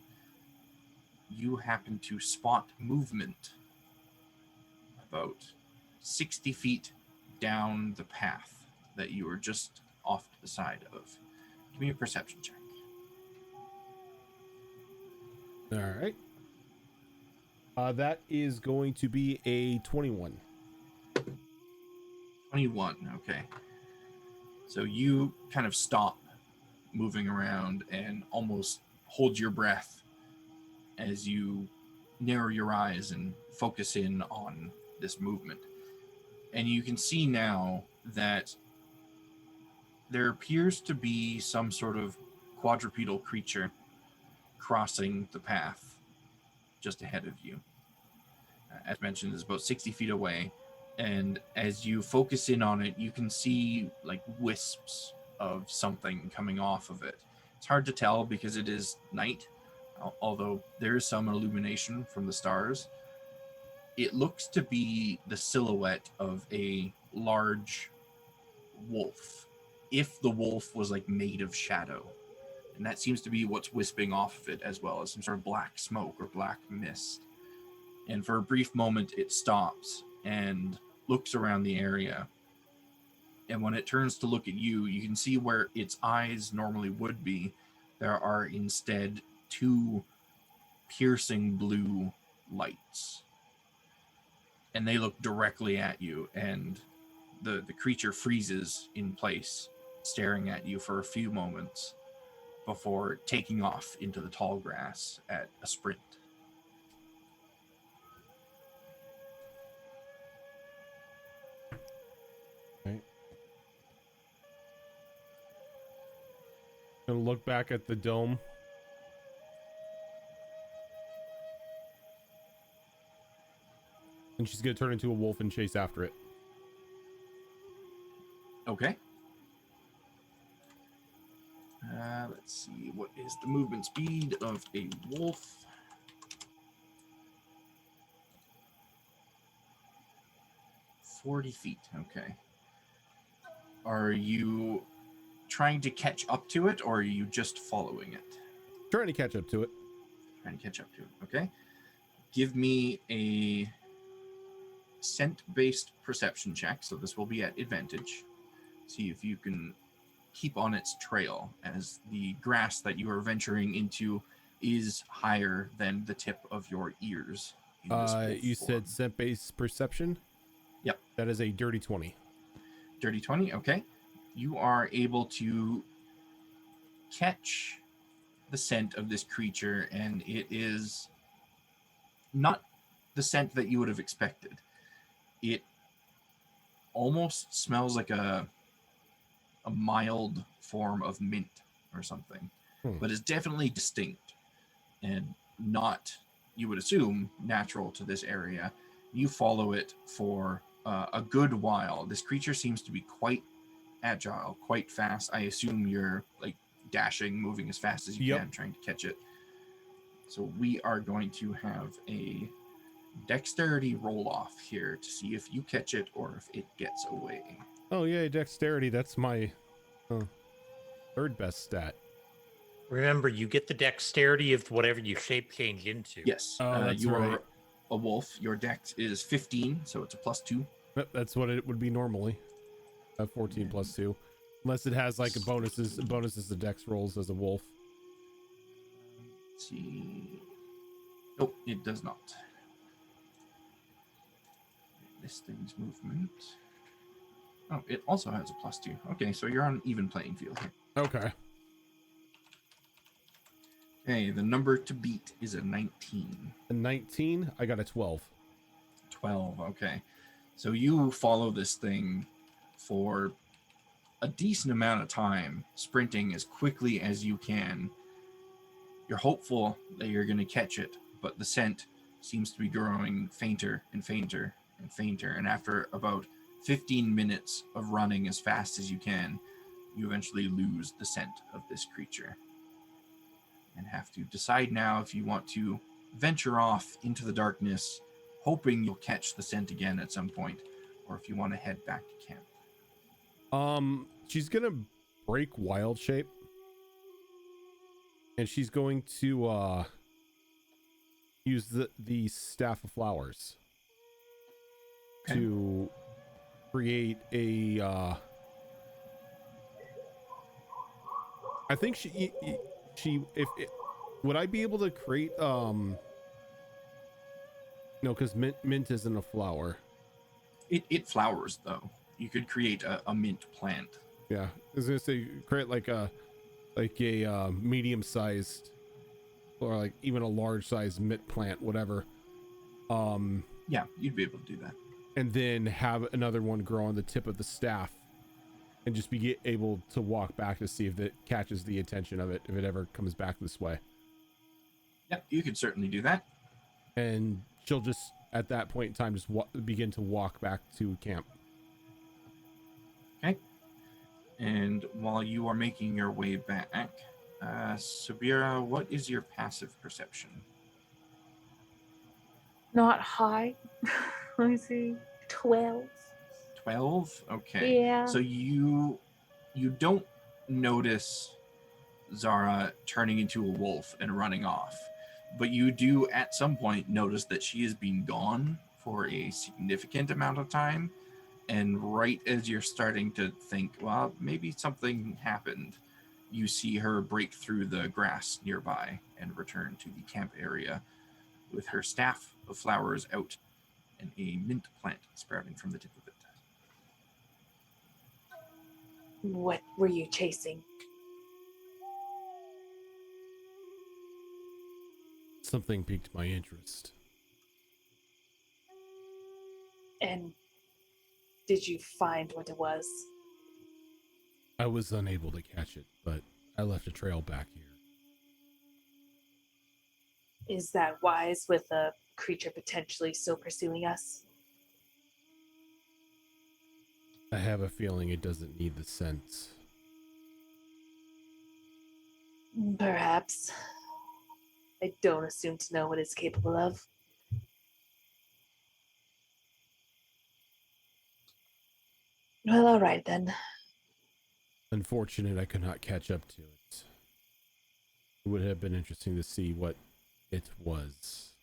[SPEAKER 3] you happen to spot movement about 60 feet down the path that you were just off to the side of. Give me a perception check.
[SPEAKER 1] All right. That is going to be a 21.
[SPEAKER 3] 21, okay. So you kind of stop moving around and almost hold your breath as you narrow your eyes and focus in on this movement. And you can see now that there appears to be some sort of quadrupedal creature crossing the path just ahead of you. As mentioned, it's about 60 feet away. And as you focus in on it, you can see like wisps of something coming off of it. It's hard to tell because it is night, although there is some illumination from the stars. It looks to be the silhouette of a large wolf, if the wolf was like made of shadow. And that seems to be what's wisping off of it, as well as some sort of black smoke or black mist. And for a brief moment, it stops and looks around the area. And when it turns to look at you, you can see where its eyes normally would be. There are instead two piercing blue lights. And they look directly at you, and the creature freezes in place, staring at you for a few moments before taking off into the tall grass at a sprint.
[SPEAKER 1] Right. Gonna look back at the dome. And she's gonna turn into a wolf and chase after it.
[SPEAKER 3] Okay. Let's see, what is the movement speed of a wolf? "40 feet, okay. Are you trying to catch up to it, or are you just following it?
[SPEAKER 1] Trying to catch up to it.
[SPEAKER 3] Trying to catch up to it, okay. Give me a scent-based perception check, so this will be at advantage. See if you can keep on its trail, as the grass that you are venturing into is higher than the tip of your ears.
[SPEAKER 1] You said scent-based perception?
[SPEAKER 3] Yep.
[SPEAKER 1] That is a dirty 20.
[SPEAKER 3] Dirty 20, okay. You are able to catch the scent of this creature, and it is not the scent that you would have expected. It almost smells like a mild form of mint or something, but it's definitely distinct and not, you would assume, natural to this area. You follow it for a good while. This creature seems to be quite agile, quite fast. I assume you're like dashing, moving as fast as you can, trying to catch it. So we are going to have a dexterity roll off here to see if you catch it or if it gets away.
[SPEAKER 1] Oh yeah, dexterity. That's my third best stat.
[SPEAKER 2] Remember, you get the dexterity of whatever you shape change into.
[SPEAKER 3] Yes.
[SPEAKER 1] That's
[SPEAKER 3] you
[SPEAKER 1] right.
[SPEAKER 3] are a wolf. Your dex is 15, so it's a +2.
[SPEAKER 1] That's what it would be normally. 14 plus 2. Unless it has like bonuses to dex rolls as a wolf.
[SPEAKER 3] Let's see. Nope, it does not. this thing's movement. Oh, it also has a +2. Okay, so you're on an even playing field here.
[SPEAKER 1] Okay.
[SPEAKER 3] Okay, the number to beat is a 19.
[SPEAKER 1] A 19, I got a 12.
[SPEAKER 3] 12, okay. So you follow this thing for a decent amount of time, sprinting as quickly as you can. You're hopeful that you're going to catch it, but the scent seems to be growing fainter and fainter and fainter. And after about 15 minutes of running as fast as you can, you eventually lose the scent of this creature and have to decide now if you want to venture off into the darkness, hoping you'll catch the scent again at some point, or if you want to head back to camp.
[SPEAKER 1] She's gonna break wild shape, and she's going to use the staff of flowers to create a I think she would I be able to create no, because mint isn't a flower.
[SPEAKER 3] It flowers though. You could create a mint plant.
[SPEAKER 1] Yeah, I was gonna say create like a medium-sized or like even a large-sized mint plant, whatever.
[SPEAKER 3] Yeah, you'd be able to do that.
[SPEAKER 1] And then have another one grow on the tip of the staff, and just be able to walk back to see if it catches the attention of it, if it ever comes back this way.
[SPEAKER 3] Yeah, you could certainly do that.
[SPEAKER 1] And she'll just at that point in time just begin to walk back to camp.
[SPEAKER 3] Okay. And while you are making your way back, Sabira, what is your passive perception?
[SPEAKER 8] Not high. Let me see. 12.
[SPEAKER 3] 12? Okay.
[SPEAKER 8] Yeah.
[SPEAKER 3] So you don't notice Zara turning into a wolf and running off, but you do at some point notice that she has been gone for a significant amount of time. And right as you're starting to think, well, maybe something happened, you see her break through the grass nearby and return to the camp area with her staff of flowers out and a mint plant sprouting from the tip of it.
[SPEAKER 8] What were you chasing?
[SPEAKER 1] Something piqued my interest.
[SPEAKER 8] And did you find what it was?
[SPEAKER 1] I was unable to catch it, but I left a trail back here.
[SPEAKER 8] Is that wise with a creature potentially still pursuing us?
[SPEAKER 1] I have a feeling it doesn't need the sense.
[SPEAKER 8] Perhaps. I don't assume to know what it's capable of. Well, all right then.
[SPEAKER 1] Unfortunate I could not catch up to it. It would have been interesting to see what it was.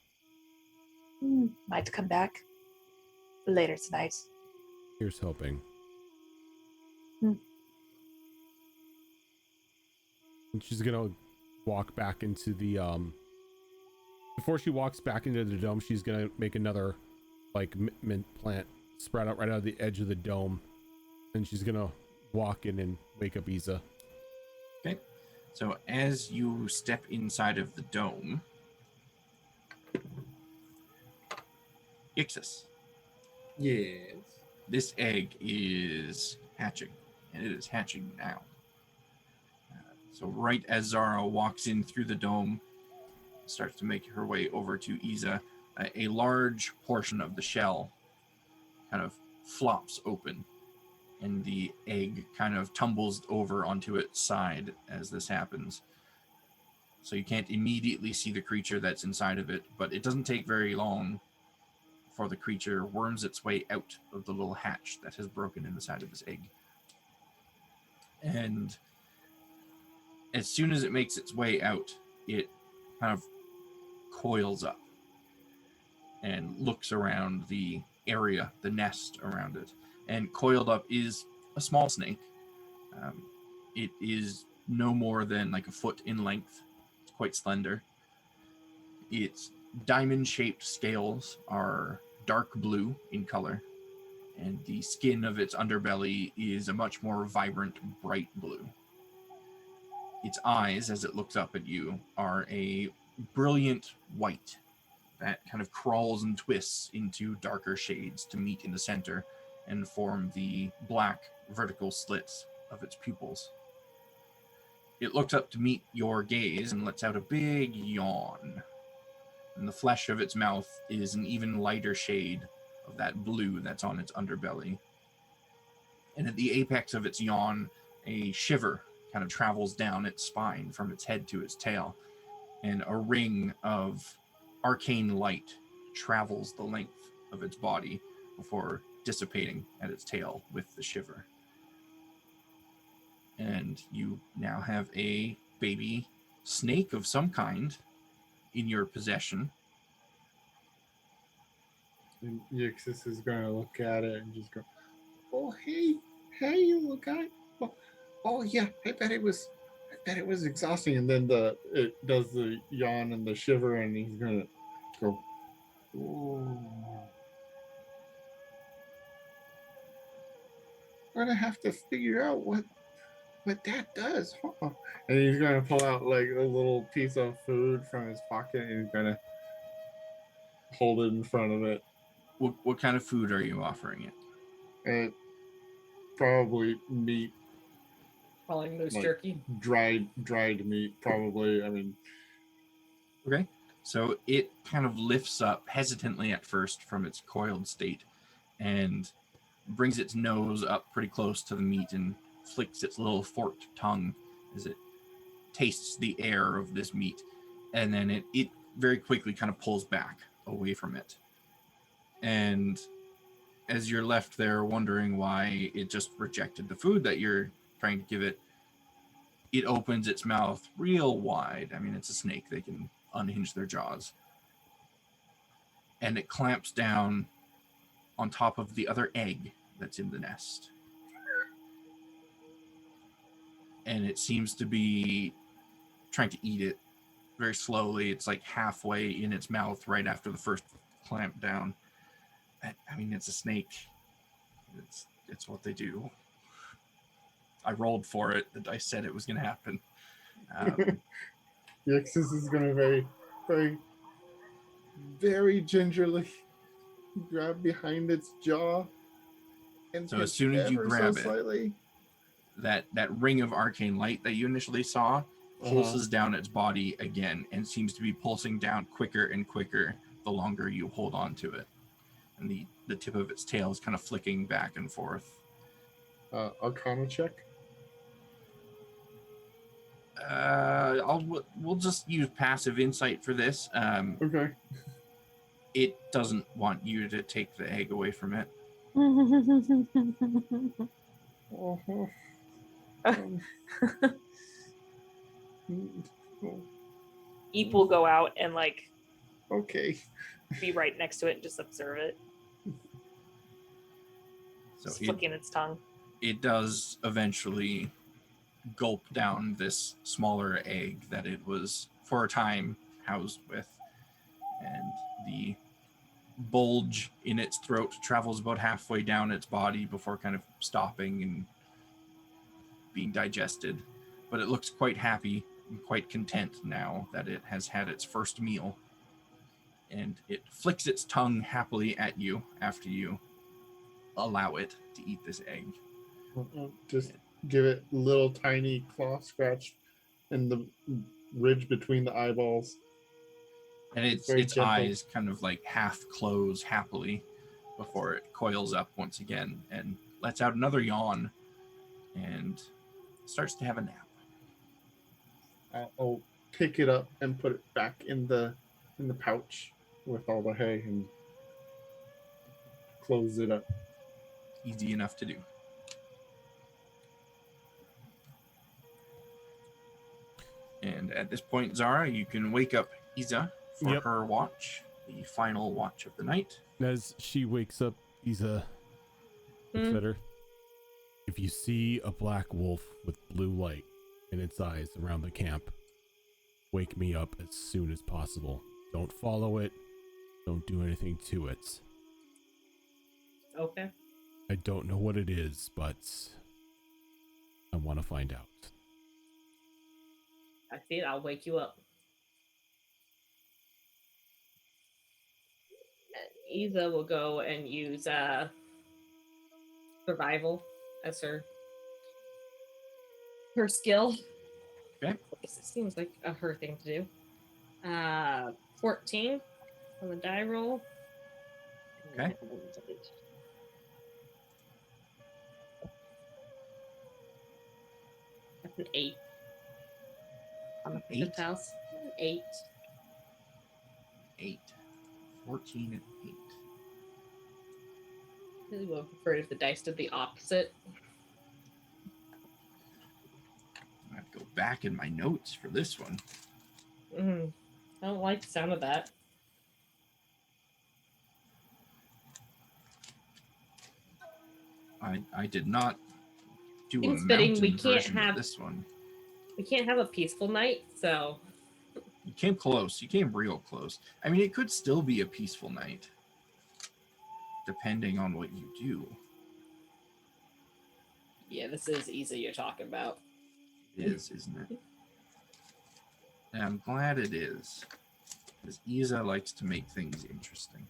[SPEAKER 8] Might come back later tonight.
[SPEAKER 1] Here's hoping. And she's gonna walk back into the before she walks back into the dome, she's gonna make another like mint plant sprout out right out of the edge of the dome, and she's gonna walk in and wake up Isa.
[SPEAKER 3] Okay, so as you step inside of the dome, Ixis,
[SPEAKER 7] Yes.
[SPEAKER 3] this egg is hatching, and it is hatching now. So right as Zara walks in through the dome, starts to make her way over to Isa, a large portion of the shell kind of flops open, and the egg kind of tumbles over onto its side as this happens. So you can't immediately see the creature that's inside of it, but it doesn't take very long before the creature worms its way out of the little hatch that has broken in the side of this egg. And as soon as it makes its way out, it kind of coils up and looks around the area, the nest around it. And coiled up is a small snake. It is no more than like a foot in length. It's quite slender. Its diamond-shaped scales are dark blue in color, and the skin of its underbelly is a much more vibrant, bright blue. Its eyes, as it looks up at you, are a brilliant white that kind of crawls and twists into darker shades to meet in the center and form the black vertical slits of its pupils. It looks up to meet your gaze and lets out a big yawn. And the flesh of its mouth is an even lighter shade of that blue that's on its underbelly. And at the apex of its yawn, a shiver kind of travels down its spine from its head to its tail, and a ring of arcane light travels the length of its body before dissipating at its tail with the shiver. And you now have a baby snake of some kind in your possession.
[SPEAKER 7] And Yixis is going to look at it and just go, "Oh, hey, little guy. Oh, yeah, I bet it was exhausting." And then it does the yawn and the shiver, and he's going to go, "Oh, I'm going to have to figure out what that does, huh?" And he's going to pull out like a little piece of food from his pocket, and he's going to hold it in front of it.
[SPEAKER 3] What kind of food are you offering it?
[SPEAKER 7] And probably meat,
[SPEAKER 6] Probably moose
[SPEAKER 7] like
[SPEAKER 6] jerky.
[SPEAKER 7] dried meat, probably. I mean,
[SPEAKER 3] Okay. So it kind of lifts up hesitantly at first from its coiled state and brings its nose up pretty close to the meat and flicks its little forked tongue as it tastes the air of this meat. And then it very quickly kind of pulls back away from it. And as you're left there wondering why it just rejected the food that you're trying to give it, it opens its mouth real wide. I mean, it's a snake. They can unhinge their jaws. And it clamps down on top of the other egg that's in the nest. And it seems to be trying to eat it very slowly. It's like halfway in its mouth right after the first clamp down. I mean, it's a snake. It's what they do. I rolled for it. The dice said it was going to happen.
[SPEAKER 7] Yixis is going to very, very, very gingerly grab behind its jaw, and
[SPEAKER 3] so as soon as you grab it,
[SPEAKER 7] slightly,
[SPEAKER 3] that ring of arcane light that you initially saw pulses down its body again and seems to be pulsing down quicker and quicker the longer you hold on to it. And the tip of its tail is kind of flicking back and forth.
[SPEAKER 7] Arcana check.
[SPEAKER 3] We'll just use passive insight for this.
[SPEAKER 7] Okay.
[SPEAKER 3] It doesn't want you to take the egg away from it.
[SPEAKER 5] Eep will go out and like
[SPEAKER 7] Okay.
[SPEAKER 5] be right next to it and just observe it.
[SPEAKER 3] So
[SPEAKER 5] Just flicking its tongue.
[SPEAKER 3] it does eventually gulp down this smaller egg that it was for a time housed with, and the bulge in its throat travels about halfway down its body before kind of stopping and being digested. But it looks quite happy and quite content now that it has had its first meal, and it flicks its tongue happily at you after you allow it to eat this egg.
[SPEAKER 7] Just give it a little tiny claw scratch in the ridge between the eyeballs.
[SPEAKER 3] And its
[SPEAKER 7] gentle.
[SPEAKER 3] eyes kind of like half close happily before it coils up once again and lets out another yawn and starts to have a nap.
[SPEAKER 7] I'll pick it up and put it back in the pouch with all the hay and close it up.
[SPEAKER 3] Easy enough to do. And at this point, Zara, you can wake up Iza for her watch, the final watch of the night.
[SPEAKER 1] As she wakes up, Iza looks at her. If you see a black wolf with blue light in its eyes around the camp, wake me up as soon as possible. Don't follow it. Don't do anything to it.
[SPEAKER 6] Okay.
[SPEAKER 1] I don't know what it is, but I want to find out.
[SPEAKER 6] I see it. I'll wake you up. And Isa will go and use survival as her skill.
[SPEAKER 3] Okay.
[SPEAKER 6] It seems like a her thing to do. 14 on the die roll.
[SPEAKER 3] Okay.
[SPEAKER 6] That's an 8 on the
[SPEAKER 3] Eight?
[SPEAKER 6] fifth house. 8.
[SPEAKER 3] 8. 14 and 8.
[SPEAKER 6] Really would have preferred if the dice did the opposite.
[SPEAKER 3] I have to go back in my notes for this one.
[SPEAKER 6] I don't like the sound of that.
[SPEAKER 3] I did not do a
[SPEAKER 6] Seems fitting,
[SPEAKER 3] mountain
[SPEAKER 6] we can't
[SPEAKER 3] version
[SPEAKER 6] have-
[SPEAKER 3] of this one.
[SPEAKER 6] We can't have a peaceful night, so
[SPEAKER 3] You came close. You came real close. I mean, it could still be a peaceful night, depending on what you do.
[SPEAKER 6] yeah, this is easy you're talking about.
[SPEAKER 3] It is, isn't it? And I'm glad it is, because Isa likes to make things interesting.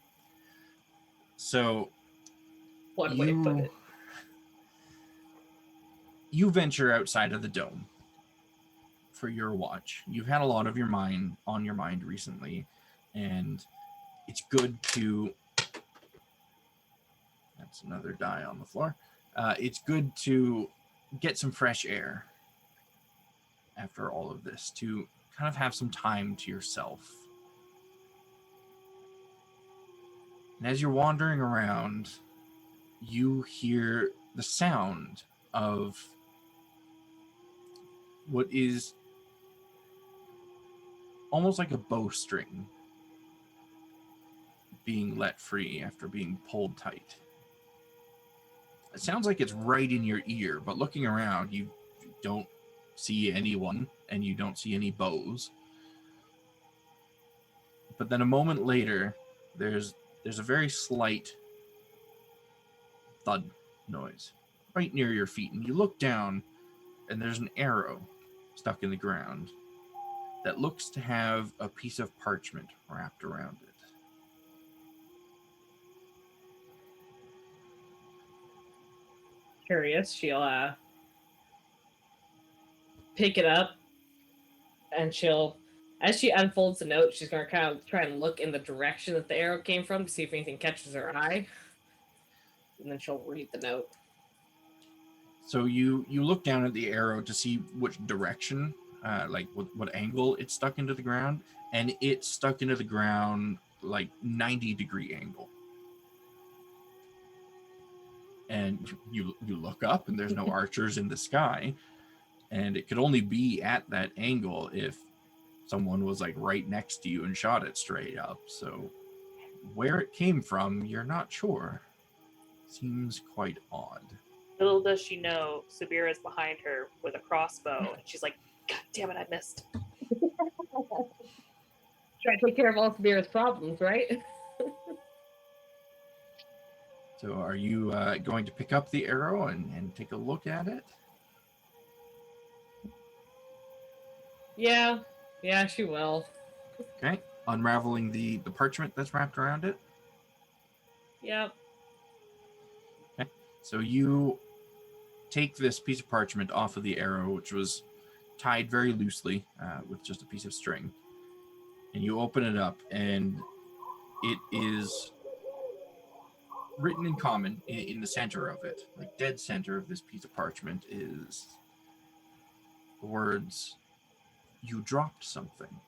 [SPEAKER 3] So
[SPEAKER 6] One way to put it.
[SPEAKER 3] you venture outside of the dome for your watch. You've had a lot of your mind on your mind recently, and it's good to... That's another die on the floor. It's good to get some fresh air after all of this, to kind of have some time to yourself. And as you're wandering around, you hear the sound of what is almost like a bowstring being let free after being pulled tight. It sounds like it's right in your ear, but looking around, you don't see anyone, and you don't see any bows. But then a moment later, there's a very slight thud noise right near your feet, and you look down, and there's an arrow stuck in the ground that looks to have a piece of parchment wrapped around it.
[SPEAKER 6] Curious, she'll pick it up, and she'll, as she unfolds the note, she's gonna kind of try and look in the direction that the arrow came from to see if anything catches her eye, and then she'll read the note.
[SPEAKER 3] So you look down at the arrow to see which direction, like what angle it's stuck into the ground, and it's stuck into the ground like 90-degree angle. And you look up, and there's no archers in the sky, and it could only be at that angle if someone was like right next to you and shot it straight up. So where it came from, you're not sure. Seems quite odd.
[SPEAKER 5] Little does she know, Sabira's behind her with a crossbow, and she's like, "God damn it, I missed."
[SPEAKER 6] Try to take care of all Sabira's problems, right?
[SPEAKER 3] So are you going to pick up the arrow and take a look at it?
[SPEAKER 6] Yeah, she will.
[SPEAKER 3] Okay. Unraveling the parchment that's wrapped around it.
[SPEAKER 6] Yep.
[SPEAKER 3] Okay. So you take this piece of parchment off of the arrow, which was tied very loosely with just a piece of string. And you open it up, and it is written in common in the center of it, like dead center of this piece of parchment, is the words, "You dropped something."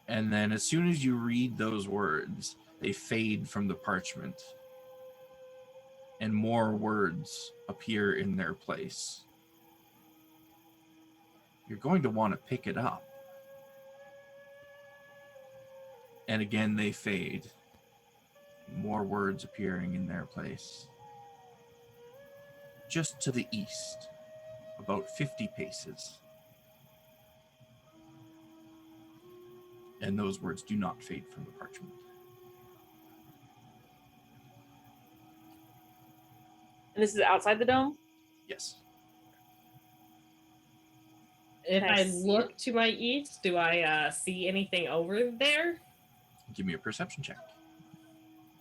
[SPEAKER 3] And then as soon as you read those words, they fade from the parchment, and more words appear in their place. You're going to want to pick it up. And again, they fade. More words appearing in their place. Just to the east, about 50 paces. And those words do not fade from the parchment.
[SPEAKER 5] And this is outside the dome?
[SPEAKER 3] Yes.
[SPEAKER 6] If
[SPEAKER 5] Can I
[SPEAKER 6] I
[SPEAKER 5] see
[SPEAKER 6] look to my east, do I see anything over there?
[SPEAKER 3] Give me a perception check.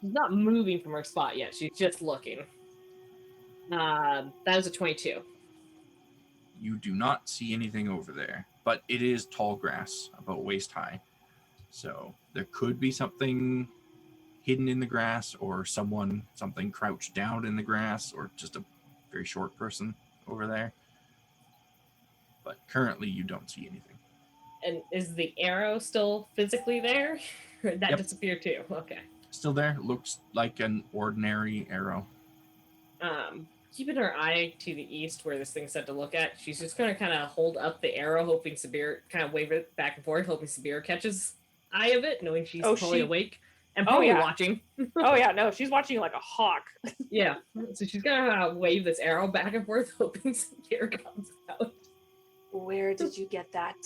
[SPEAKER 6] She's not moving from her spot yet. She's just looking. That is a 22.
[SPEAKER 3] You do not see anything over there, but it is tall grass, about waist high. So there could be something hidden in the grass, or something crouched down in the grass, or just a very short person over there. But currently you don't see anything.
[SPEAKER 6] And is the arrow still physically there? Or did that
[SPEAKER 3] Yep.
[SPEAKER 6] disappear too? Okay.
[SPEAKER 3] Still there, looks like an ordinary arrow.
[SPEAKER 6] Keeping her eye to the east where this thing's set to look at, she's just going to kind of hold up the arrow, hoping Sabir, kind of wave it back and forth, hoping Sabir catches eye of it, knowing she's totally awake and probably watching.
[SPEAKER 5] Oh yeah, no, she's watching like a hawk.
[SPEAKER 6] Yeah, so she's going to wave this arrow back and forth, hoping Sabir comes out.
[SPEAKER 8] Where did you get that?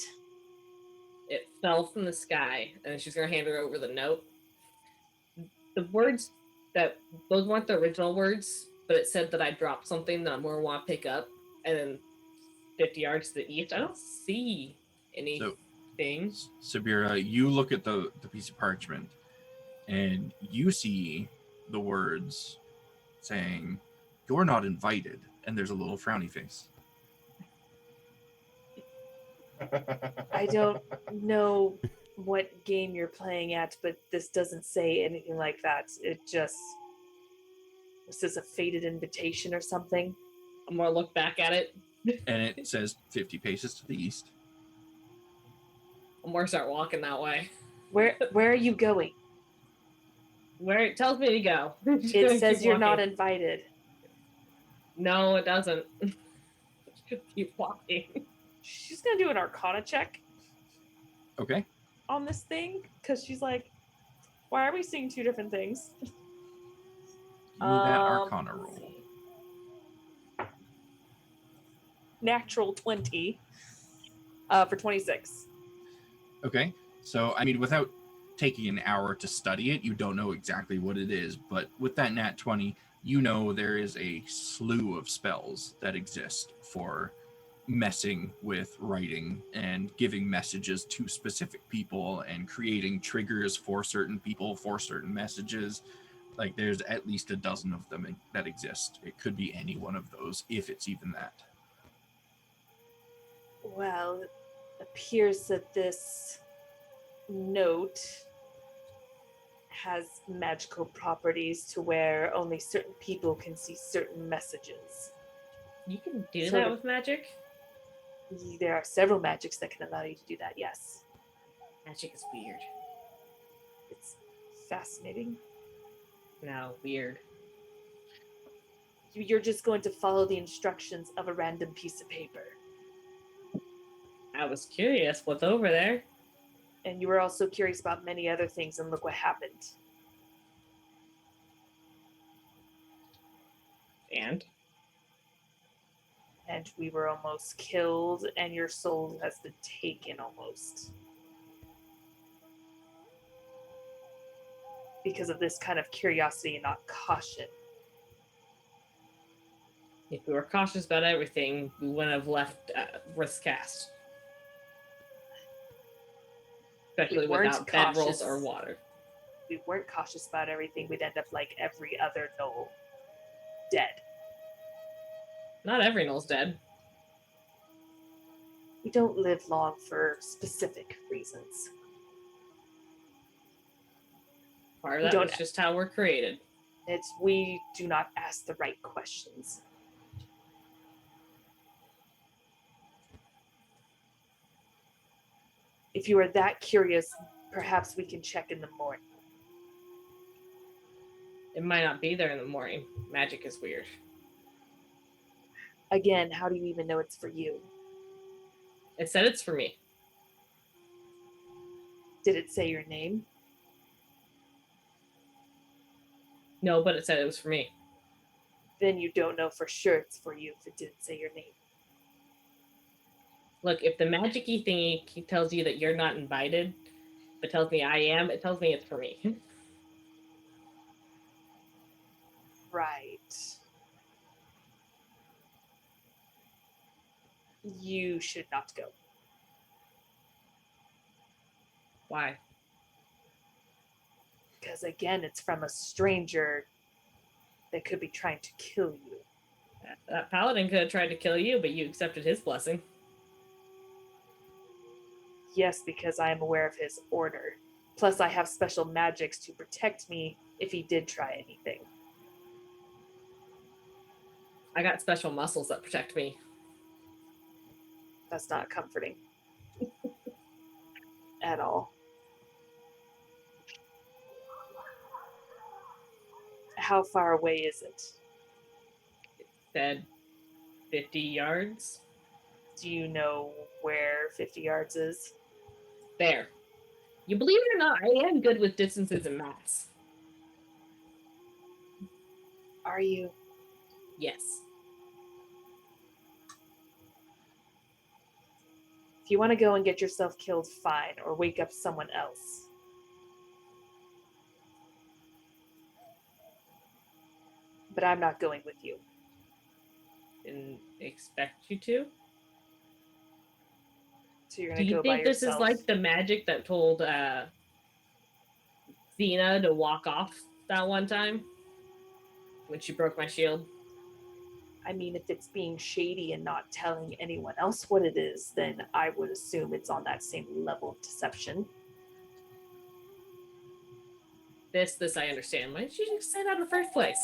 [SPEAKER 6] It fell from the sky, and she's going to hand her over the note. The words those weren't the original words, but it said that I dropped something that I'm going to want to pick up, and then 50 yards to the east, I don't see anything.
[SPEAKER 3] So, Sabira, you look at the piece of parchment, and you see the words saying, "You're not invited," and there's a little frowny face.
[SPEAKER 8] I don't know what game you're playing at, but this doesn't say anything like that. It just... Was this a fated invitation or something?
[SPEAKER 6] I'm going to look back at it.
[SPEAKER 3] And it says 50 paces to the east.
[SPEAKER 6] I'm going to start walking that way.
[SPEAKER 8] Where are you going?
[SPEAKER 6] Where it tells me to go.
[SPEAKER 8] It says you're not invited.
[SPEAKER 6] No, it doesn't. Just keep walking.
[SPEAKER 5] She's gonna do an Arcana check
[SPEAKER 3] Okay.
[SPEAKER 5] on this thing because she's like, "Why are we seeing two different things?"
[SPEAKER 3] Give me that Arcana roll.
[SPEAKER 5] Natural 20 for 26.
[SPEAKER 3] Okay. So, I mean, without taking an hour to study it, you don't know exactly what it is. But with that nat 20, you know there is a slew of spells that exist for messing with writing and giving messages to specific people and creating triggers for certain people for certain messages. Like, there's at least a dozen of them that exist. It could be any one of those, if it's even that.
[SPEAKER 8] Well, it appears that this note has magical properties to where only certain people can see certain messages.
[SPEAKER 6] You can do
[SPEAKER 8] So
[SPEAKER 6] that with magic?
[SPEAKER 8] There are several magics that can allow you to do that, yes.
[SPEAKER 6] Magic is weird.
[SPEAKER 8] It's fascinating.
[SPEAKER 6] No, weird.
[SPEAKER 8] You're just going to follow the instructions of a random piece of paper.
[SPEAKER 6] I was curious what's over there.
[SPEAKER 8] And you were also curious about many other things, and look what happened. And we were almost killed, and your soul has been taken almost. Because of this kind of curiosity and not caution.
[SPEAKER 6] If we were cautious about everything, we wouldn't have left Riskcast. Especially without bedrolls or water.
[SPEAKER 8] If we weren't cautious about everything, we'd end up like every other Gnoll. Dead.
[SPEAKER 6] Not every Gnoll's dead.
[SPEAKER 8] We don't live long for specific reasons.
[SPEAKER 6] Part of that was just how we're created.
[SPEAKER 8] We do not ask the right questions. If you are that curious, perhaps we can check in the morning.
[SPEAKER 6] It might not be there in the morning. Magic is weird.
[SPEAKER 8] Again, how do you even know it's for you?
[SPEAKER 6] It said it's for me.
[SPEAKER 8] Did it say your name?
[SPEAKER 6] No, but it said it was for me.
[SPEAKER 8] Then you don't know for sure it's for you if it didn't say your name.
[SPEAKER 6] Look, if the magic-y thingy tells you that you're not invited, but tells me I am, it tells me it's for me.
[SPEAKER 8] Right. You should not go.
[SPEAKER 6] Why?
[SPEAKER 8] Because again, it's from a stranger that could be trying to kill you.
[SPEAKER 6] That paladin could have tried to kill you, but you accepted his blessing.
[SPEAKER 8] Yes, because I am aware of his order. Plus, I have special magics to protect me if he did try anything.
[SPEAKER 6] I got special muscles that protect me.
[SPEAKER 8] That's not comforting. At all. How far away is it?
[SPEAKER 6] Said 50 yards.
[SPEAKER 8] Do you know where 50 yards is?
[SPEAKER 6] There. You believe it or not, I am good with distances and maths.
[SPEAKER 8] Are you?
[SPEAKER 6] Yes.
[SPEAKER 8] If you want to go and get yourself killed, fine, or wake up someone else. But I'm not going with you.
[SPEAKER 6] Didn't expect you to.
[SPEAKER 8] So you're
[SPEAKER 6] Do
[SPEAKER 8] going to
[SPEAKER 6] you
[SPEAKER 8] go by
[SPEAKER 6] think this
[SPEAKER 8] yourself.
[SPEAKER 6] is like the magic that told Xena to walk off that one time? When she broke my shield?
[SPEAKER 8] I mean, if it's being shady and not telling anyone else what it is, then I would assume it's on that same level of deception.
[SPEAKER 6] This I understand. Why didn't you just say that in the first place?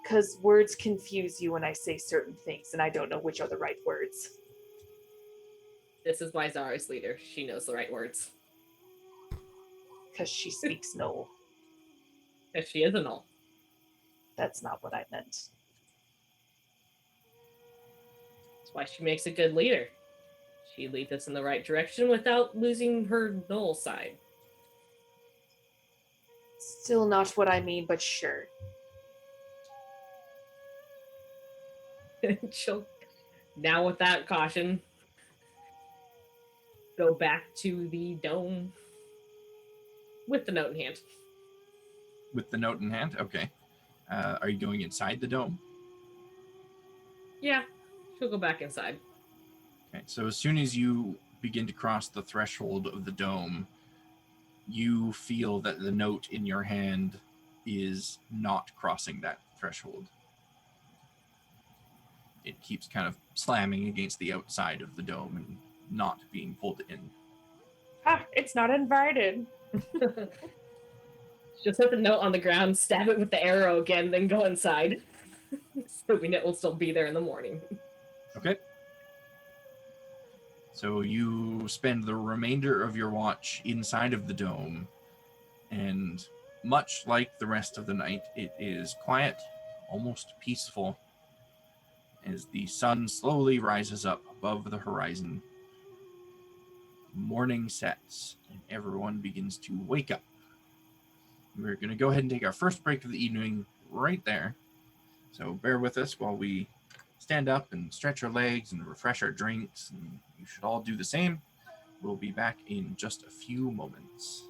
[SPEAKER 8] Because words confuse you when I say certain things, and I don't know which are the right words.
[SPEAKER 6] This is why Zara's leader. She knows the right words.
[SPEAKER 8] Because she speaks Gnoll.
[SPEAKER 6] If she is a Gnoll.
[SPEAKER 8] That's not what I meant.
[SPEAKER 6] That's why she makes a good leader. She leads us in the right direction without losing her Gnoll side.
[SPEAKER 8] Still not what I mean, but sure.
[SPEAKER 6] She'll, now with that caution, go back to the dome with the note in hand.
[SPEAKER 3] With the note in hand? Okay. Are you going inside the dome?
[SPEAKER 6] Yeah, she'll go back inside.
[SPEAKER 3] Okay, so as soon as you begin to cross the threshold of the dome, you feel that the note in your hand is not crossing that threshold. It keeps kind of slamming against the outside of the dome and not being pulled in.
[SPEAKER 8] It's not invited.
[SPEAKER 6] She'll set the note on the ground, stab it with the arrow again, then go inside. Hoping it will still be there in the morning.
[SPEAKER 3] Okay. So you spend the remainder of your watch inside of the dome, and much like the rest of the night, it is quiet, almost peaceful, as the sun slowly rises up above the horizon. Morning sets, and everyone begins to wake up. We're going to go ahead and take our first break of the evening right there. So bear with us while we stand up and stretch our legs and refresh our drinks, and you should all do the same. We'll be back in just a few moments.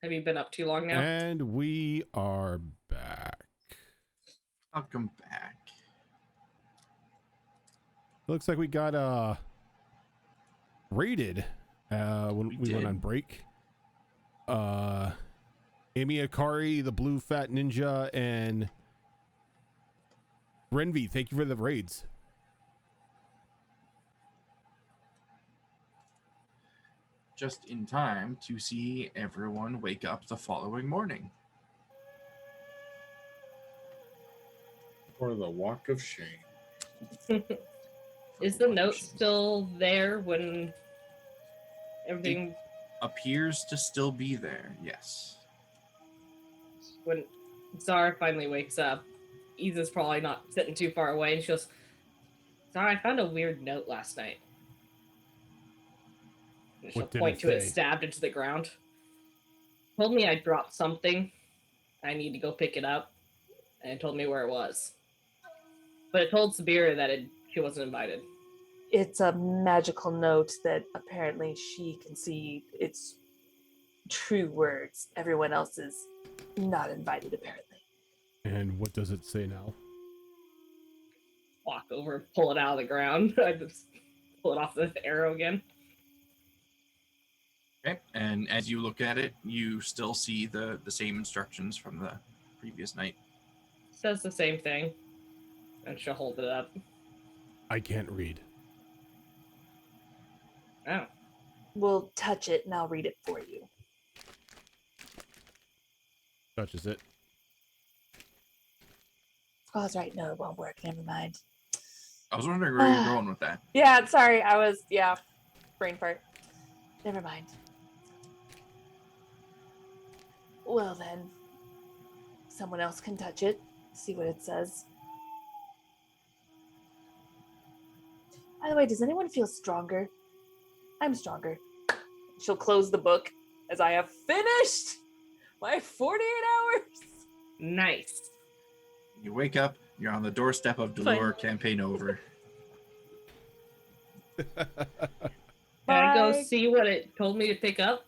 [SPEAKER 6] Have you been up too long now?
[SPEAKER 1] And we are back.
[SPEAKER 3] Welcome back.
[SPEAKER 1] Looks like we got raided when we went
[SPEAKER 3] did.
[SPEAKER 1] on break. Amy Akari, the blue fat ninja, and Renvi, thank you for the raids.
[SPEAKER 3] Just in time to see everyone wake up the following morning.
[SPEAKER 7] For the walk of shame.
[SPEAKER 6] Is the note still there when everything
[SPEAKER 3] Appears to still be there, yes.
[SPEAKER 6] when Zara finally wakes up? Ethan's probably not sitting too far away, and she goes, "Zara, I found a weird note last night." And she'll
[SPEAKER 1] What did
[SPEAKER 6] point
[SPEAKER 1] it
[SPEAKER 6] to it
[SPEAKER 1] say?
[SPEAKER 6] stabbed into the ground. Told me I dropped something. I need to go pick it up, and it told me where it was. But it told Sabira that she wasn't invited.
[SPEAKER 8] It's a magical note that apparently she can see its true words. Everyone else is not invited, apparently.
[SPEAKER 1] And what does it say now?
[SPEAKER 6] Walk over, pull it out of the ground. I just pull it off the arrow again.
[SPEAKER 3] Okay, and as you look at it, you still see the same instructions from the previous night.
[SPEAKER 6] Says the same thing. And she'll hold it up.
[SPEAKER 1] I can't read.
[SPEAKER 6] Oh.
[SPEAKER 8] We'll touch it and I'll read it for you.
[SPEAKER 1] Touches it.
[SPEAKER 8] Oh, I was right. No, it won't work. Never mind.
[SPEAKER 3] I was wondering where you're going with that.
[SPEAKER 8] Yeah, sorry. Brain fart. Never mind. Well then, someone else can touch it, see what it says. By the way, does anyone feel stronger? I'm stronger. She'll close the book as I have finished my 48 hours.
[SPEAKER 6] Nice.
[SPEAKER 3] You wake up, you're on the doorstep of Delore campaign over.
[SPEAKER 6] Can I go
[SPEAKER 8] Bye.
[SPEAKER 6] see what it told me to pick up?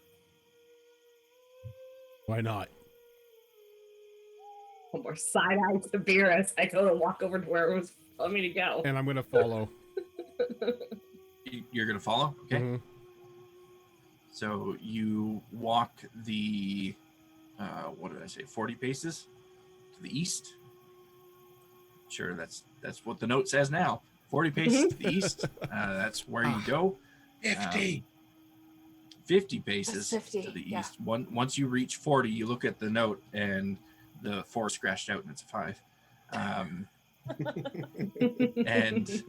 [SPEAKER 1] Why not?
[SPEAKER 6] One more side-eye Sabira as I go and walk over to where it was telling me to go.
[SPEAKER 1] And I'm gonna follow.
[SPEAKER 3] You're going to follow? Okay.
[SPEAKER 1] Mhm.
[SPEAKER 3] So you walk the, 40 paces to the east. Sure, that's what the note says now. 40 paces to the east. That's where you go.
[SPEAKER 7] 50.
[SPEAKER 3] 50 paces
[SPEAKER 8] 50,
[SPEAKER 3] to the
[SPEAKER 8] yeah.
[SPEAKER 3] east. Once you reach 40, you look at the note and the 4 is scratched out and it's a 5. And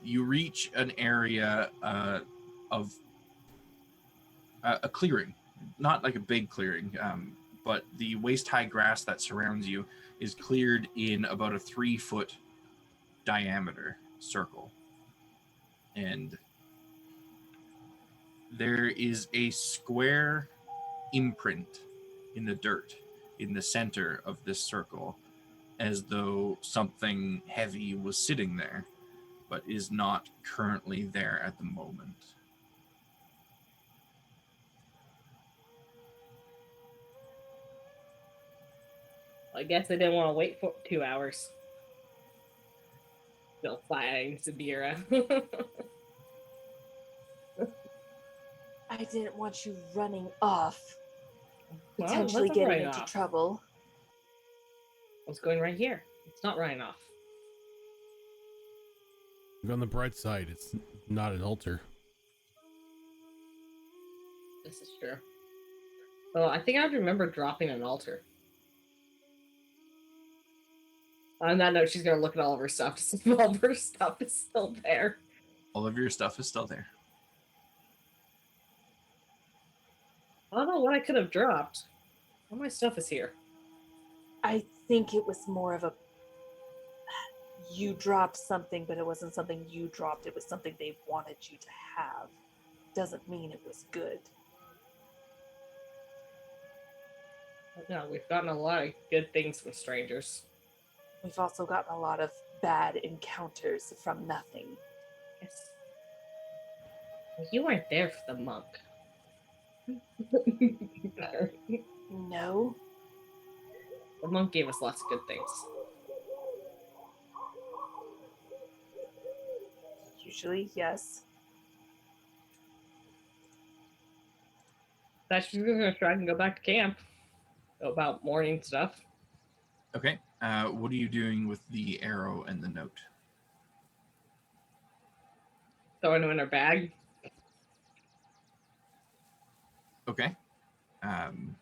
[SPEAKER 3] you reach an area of a clearing, not like a big clearing, but the waist-high grass that surrounds you is cleared in about a 3-foot diameter circle. And there is a square imprint in the dirt in the center of this circle, as though something heavy was sitting there, but is not currently there at the moment.
[SPEAKER 6] I guess I didn't want to wait for 2 hours. Still flying Sabira.
[SPEAKER 8] I didn't want you running off,
[SPEAKER 6] Well,
[SPEAKER 8] potentially
[SPEAKER 6] that's
[SPEAKER 8] getting
[SPEAKER 6] right
[SPEAKER 8] into
[SPEAKER 6] off.
[SPEAKER 8] trouble.
[SPEAKER 6] I was going right here. It's not running off.
[SPEAKER 1] Look on the bright side, it's not an altar.
[SPEAKER 6] This is true. Well, I think I remember dropping an altar. On that note, she's gonna look at all of her stuff to see if all of her stuff is still there.
[SPEAKER 3] All of your stuff is still there.
[SPEAKER 6] I don't know what I could have dropped. All my stuff is here.
[SPEAKER 8] I think it was more of a you dropped something, but it wasn't something you dropped. It was something they wanted you to have. Doesn't mean it was good.
[SPEAKER 6] No, we've gotten a lot of good things from strangers.
[SPEAKER 8] We've also gotten a lot of bad encounters from nothing.
[SPEAKER 6] Yes. Well, you weren't there for the monk.
[SPEAKER 8] No.
[SPEAKER 6] The monk gave us lots of good things.
[SPEAKER 8] Usually, yes.
[SPEAKER 6] That's just gonna try and go back to camp. About morning stuff.
[SPEAKER 3] Okay. What are you doing with the arrow and the note?
[SPEAKER 6] Throwing them in her bag.
[SPEAKER 3] Okay.
[SPEAKER 6] Unless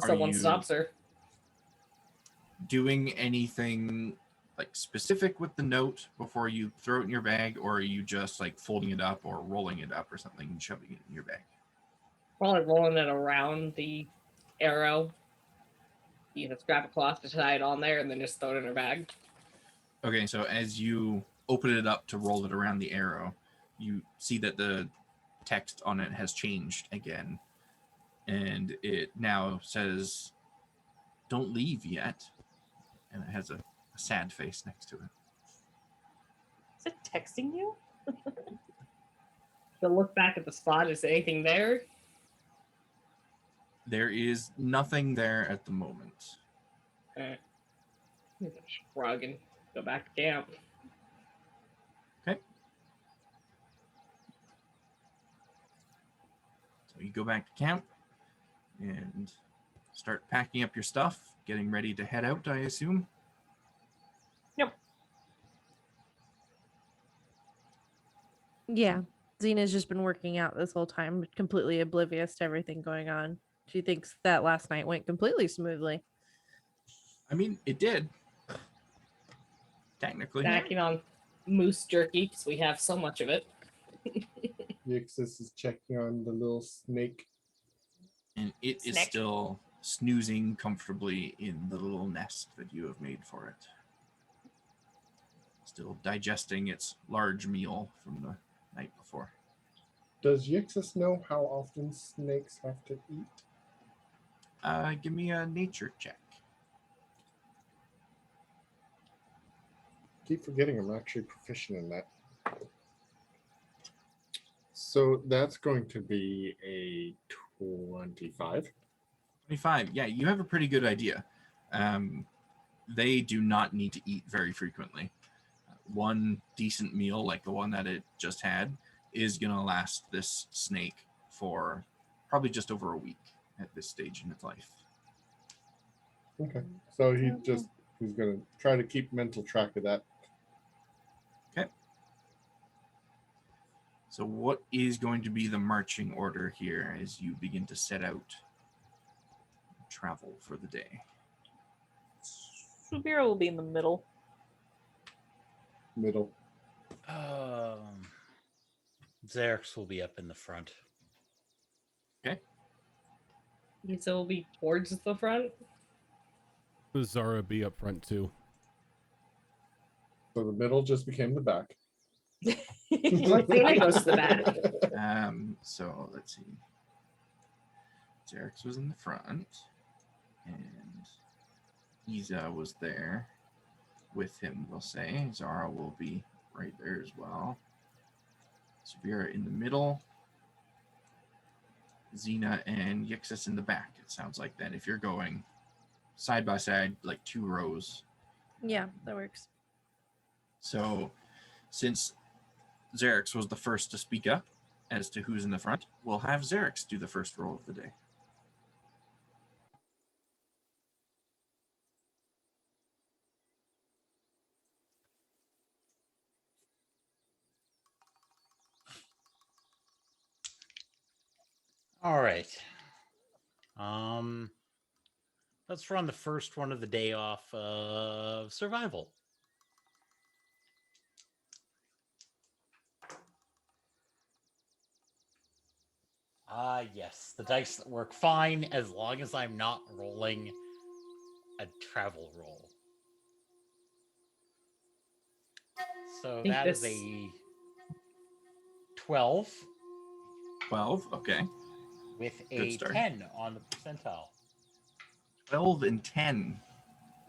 [SPEAKER 3] Are
[SPEAKER 6] someone
[SPEAKER 3] you-
[SPEAKER 6] stops her.
[SPEAKER 3] Doing anything like specific with the note before you throw it in your bag, or are you just like folding it up or rolling it up or something and shoving it in your bag?
[SPEAKER 6] Probably rolling it around the arrow. You just grab a cloth to tie it on there and then just throw it in her bag.
[SPEAKER 3] Okay, so as you open it up to roll it around the arrow, you see that the text on it has changed again. And it now says, "Don't leave yet." And it has a sad face next to it.
[SPEAKER 8] Is it texting you?
[SPEAKER 6] She'll look back at the spot. Is anything there?
[SPEAKER 3] There is nothing there at the moment.
[SPEAKER 6] Okay. Shrug and go back to camp.
[SPEAKER 3] Okay. So you go back to camp and start packing up your stuff, getting ready to head out, I assume.
[SPEAKER 4] Yeah. Xena's just been working out this whole time, completely oblivious to everything going on. She thinks that last night went completely smoothly.
[SPEAKER 3] I mean, it did. Technically.
[SPEAKER 6] Snacking on moose jerky because we have so much of it.
[SPEAKER 7] Yixis is checking on the little snake.
[SPEAKER 3] And it is
[SPEAKER 8] Snack.
[SPEAKER 3] still snoozing comfortably in the little nest that you have made for it. Still digesting its large meal from the night before.
[SPEAKER 7] Does Yixis know how often snakes have to eat?
[SPEAKER 3] Give me a nature check.
[SPEAKER 7] Keep forgetting I'm actually proficient in that. So that's going to be a 25.
[SPEAKER 3] 25. Yeah, you have a pretty good idea. They do not need to eat very frequently. One decent meal, like the one that it just had, is going to last this snake for probably just over a week at this stage in its life.
[SPEAKER 7] Okay. So he's going to try to keep mental track of that.
[SPEAKER 3] Okay. So what is going to be the marching order here as you begin to set out and travel for the day?
[SPEAKER 8] Subira will be in the middle.
[SPEAKER 7] Middle.
[SPEAKER 2] Xerx will be up in the front.
[SPEAKER 6] So we'll be towards the front.
[SPEAKER 1] Zara be up front too.
[SPEAKER 7] So the middle just became the back.
[SPEAKER 6] Like Xena goes to the back.
[SPEAKER 3] So let's see. Xerx was in the front, and Iza was there with him, we'll say. Zara will be right there as well. Subira in the middle. Xena and Yixis in the back. It sounds like then if you're going side by side, like 2 rows.
[SPEAKER 4] Yeah, that works.
[SPEAKER 3] So since Xerx was the first to speak up as to who's in the front, we'll have Xerx do the first roll of the day.
[SPEAKER 2] All right. Let's run the first one of the day off of survival. Yes, the dice work fine as long as I'm not rolling a travel roll. So
[SPEAKER 6] Think
[SPEAKER 2] that is
[SPEAKER 6] this-
[SPEAKER 2] a 12
[SPEAKER 3] 12, okay.
[SPEAKER 2] with
[SPEAKER 3] Good
[SPEAKER 2] a
[SPEAKER 3] start.
[SPEAKER 2] 10 on the percentile.
[SPEAKER 3] 12 and 10.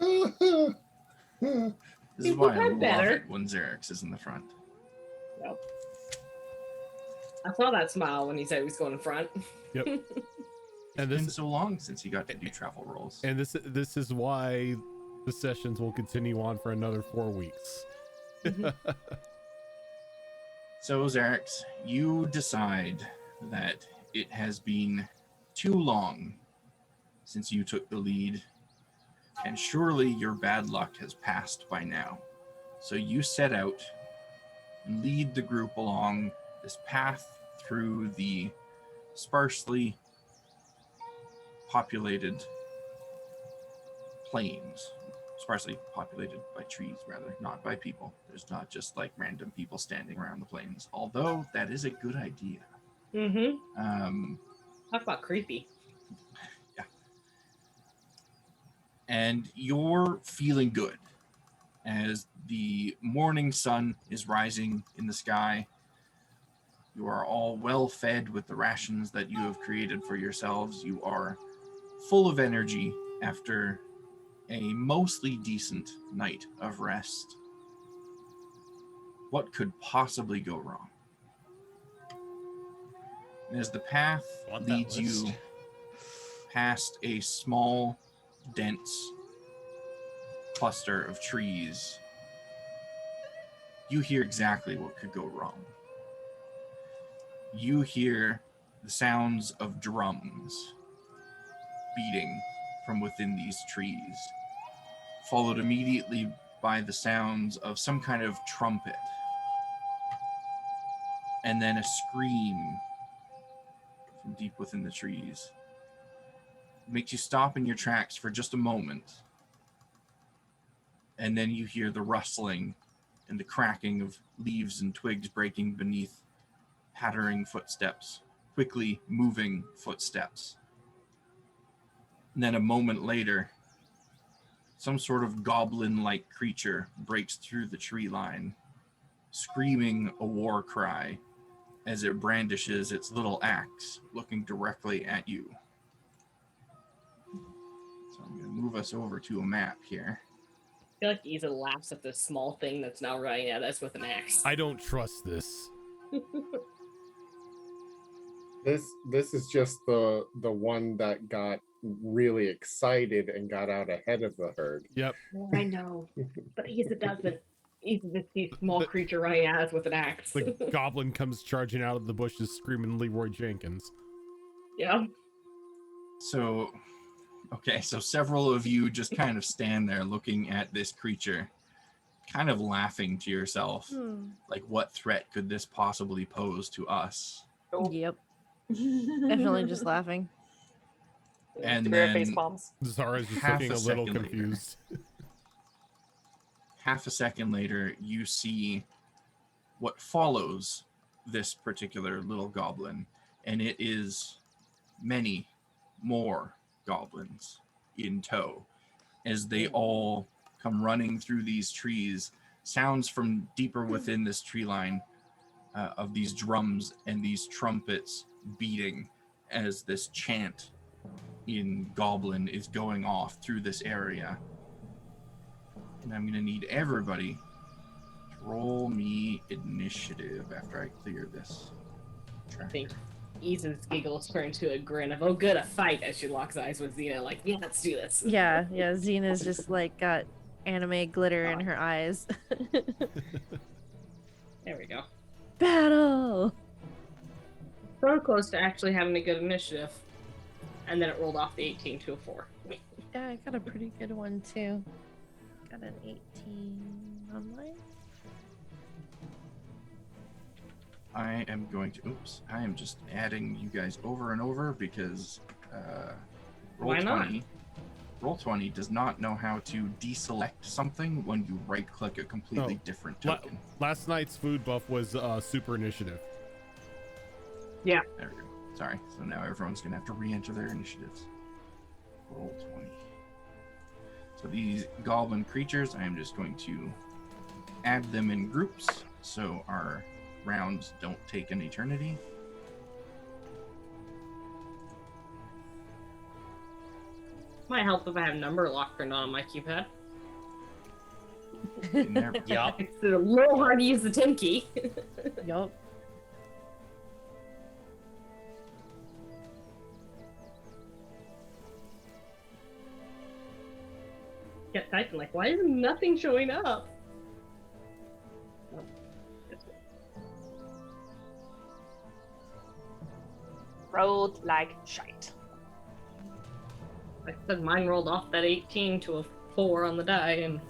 [SPEAKER 7] Yep.
[SPEAKER 3] This is
[SPEAKER 6] People
[SPEAKER 3] why I
[SPEAKER 6] had
[SPEAKER 3] love
[SPEAKER 6] better.
[SPEAKER 3] it when Xerx is in the front.
[SPEAKER 6] I saw that smile when he said he was going in front.
[SPEAKER 1] Yep.
[SPEAKER 3] It's been so long since he got to do travel rolls.
[SPEAKER 1] And this is why the sessions will continue on for another 4 weeks.
[SPEAKER 3] So, Xerix, you decide that it has been too long since you took the lead, and surely your bad luck has passed by now. So you set out and lead the group along this path through the sparsely populated plains. Sparsely populated by trees, rather, not by people. There's not just like random people standing around the plains, although that is a good idea.
[SPEAKER 6] Talk about creepy.
[SPEAKER 3] Yeah. And you're feeling good as the morning sun is rising in the sky. You are all well fed with the rations that you have created for yourselves. You are full of energy after a mostly decent night of rest. What could possibly go wrong? And as the path leads you past a small, dense cluster of trees, you hear exactly what could go wrong. You hear the sounds of drums beating from within these trees, followed immediately by the sounds of some kind of trumpet, and then a scream from deep within the trees. It makes you stop in your tracks for just a moment, and then you hear the rustling and the cracking of leaves and twigs breaking beneath pattering footsteps, quickly moving footsteps. And then a moment later, some sort of goblin-like creature breaks through the tree line, screaming a war cry as it brandishes its little axe, looking directly at you. So I'm going to move us over to a map here.
[SPEAKER 6] I feel like Isa laughs at this small thing that's now running at us with an axe.
[SPEAKER 1] I don't trust this.
[SPEAKER 7] This is just the one that got really excited and got out ahead of the herd.
[SPEAKER 1] Yep.
[SPEAKER 6] I know, but Isa doesn't. Isa just sees small creature running at us with an axe.
[SPEAKER 1] The goblin comes charging out of the bushes screaming Leroy Jenkins.
[SPEAKER 6] Yeah.
[SPEAKER 3] So several of you just kind of stand there looking at this creature, kind of laughing to yourself. Like, what threat could this possibly pose to us?
[SPEAKER 4] Yep. Definitely just laughing.
[SPEAKER 3] And
[SPEAKER 5] Rare
[SPEAKER 3] then
[SPEAKER 5] face palms.
[SPEAKER 1] Zara's just
[SPEAKER 3] half
[SPEAKER 1] looking
[SPEAKER 3] a
[SPEAKER 1] a little
[SPEAKER 3] second later.
[SPEAKER 1] confused.
[SPEAKER 3] Half a second later, you see what follows this particular little goblin, and it is many more goblins in tow as they all come running through these trees. Sounds from deeper within this tree line of these drums and these trumpets beating as this chant in Goblin is going off through this area. And I'm going to need everybody to roll me initiative after I clear this track.
[SPEAKER 6] I think Isa's giggles turn to a grin of, oh good, a fight, as she locks eyes with Xena, like, yeah, let's do this.
[SPEAKER 4] Yeah, Xena's just like got anime glitter in her eyes.
[SPEAKER 6] There we go.
[SPEAKER 4] Battle!
[SPEAKER 6] So close to actually having a good initiative. And then it rolled off the 18 to a 4.
[SPEAKER 4] Yeah, I got a pretty good one too. Got an 18 on mine.
[SPEAKER 3] I am going to, I am just adding you guys over and over because
[SPEAKER 6] Why not?
[SPEAKER 3] Roll20 does not know how to deselect something when you right click a completely different token.
[SPEAKER 1] Last night's food buff was super initiative.
[SPEAKER 6] Yeah.
[SPEAKER 3] There we go. Sorry. So now everyone's going to have to re-enter their initiatives. Roll20. So these goblin creatures, I am just going to add them in groups so our rounds don't take an eternity.
[SPEAKER 6] Might help if I have number lock turned on my keypad.
[SPEAKER 2] Yup.
[SPEAKER 6] It's a little hard to use the 10 key.
[SPEAKER 4] Yup.
[SPEAKER 6] kept typing, like, why is nothing showing up? Oh, that's good.
[SPEAKER 5] Rolled like shite.
[SPEAKER 6] Like I said, mine rolled off that 18 to a 4 on the die, and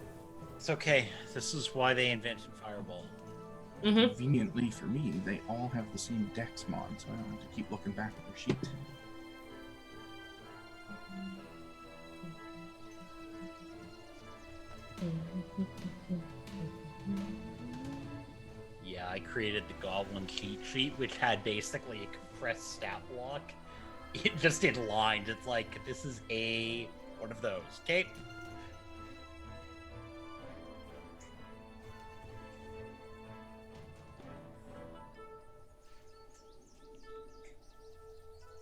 [SPEAKER 2] It's okay. This is why they invented Fireball.
[SPEAKER 3] Conveniently for me, they all have the same dex mod, so I don't have to keep looking back at their sheet.
[SPEAKER 2] Yeah, I created the Goblin cheat sheet, which had basically a compressed stat block. It just in lines. It's like, this is one of those. Okay.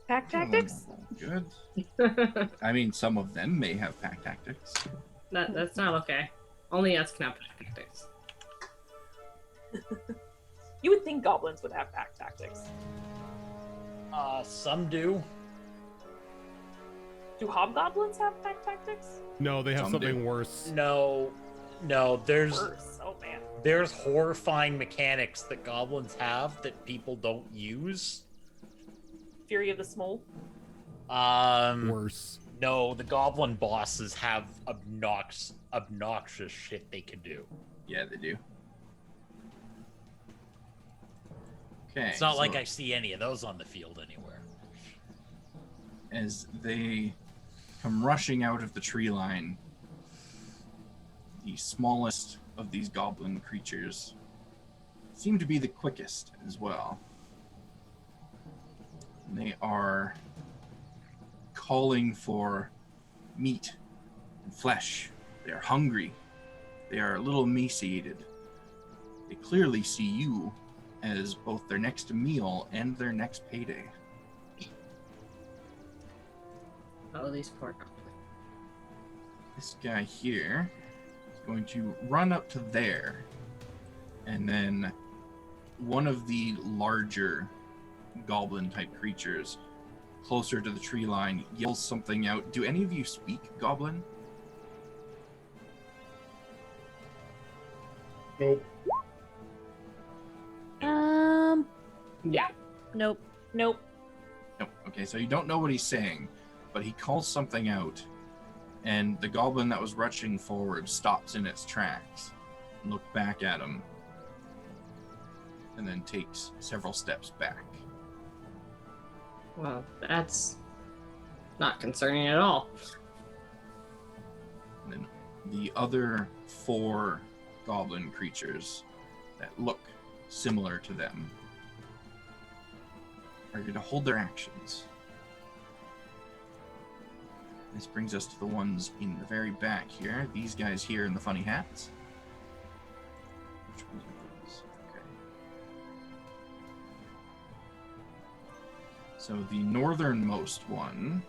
[SPEAKER 5] Pack tactics?
[SPEAKER 3] Good. I mean, some of them may have pack tactics.
[SPEAKER 6] that's not okay. Only us can have tactics.
[SPEAKER 5] You would think goblins would have pack tactics.
[SPEAKER 2] Some do.
[SPEAKER 5] Do hobgoblins have pack tactics?
[SPEAKER 1] No, they have
[SPEAKER 3] Some
[SPEAKER 1] something
[SPEAKER 3] do.
[SPEAKER 1] worse.
[SPEAKER 2] No, there's
[SPEAKER 5] Worse. Oh man.
[SPEAKER 2] there's horrifying mechanics that goblins have that people don't use.
[SPEAKER 5] Fury of the Smole.
[SPEAKER 1] Worse.
[SPEAKER 2] No, the goblin bosses have obnoxious shit they can do.
[SPEAKER 3] Yeah, they do. Okay.
[SPEAKER 2] It's not like
[SPEAKER 3] so
[SPEAKER 2] I see any of those on the field anywhere.
[SPEAKER 3] as they come rushing out of the tree line, the smallest of these goblin creatures seem to be the quickest as well. They are calling for meat and flesh. They are hungry. They are a little emaciated. They clearly see you as both their next meal and their next payday.
[SPEAKER 6] Oh, these poor goblins.
[SPEAKER 3] This guy here is going to run up to there, and then one of the larger goblin type creatures closer to the tree line yells something out. Do any of you speak Goblin?
[SPEAKER 7] Nope.
[SPEAKER 6] Yeah.
[SPEAKER 5] Nope. Nope.
[SPEAKER 3] No. Okay, so you don't know what he's saying, but he calls something out, and the goblin that was rushing forward stops in its tracks and looks back at him, and then takes several steps back.
[SPEAKER 6] Well, that's not concerning at all.
[SPEAKER 3] And then the other 4 goblin creatures that look similar to them are going to hold their actions. This brings us to the ones in the very back here. These guys here in the funny hats. Which ones are those? Okay. So the northernmost one,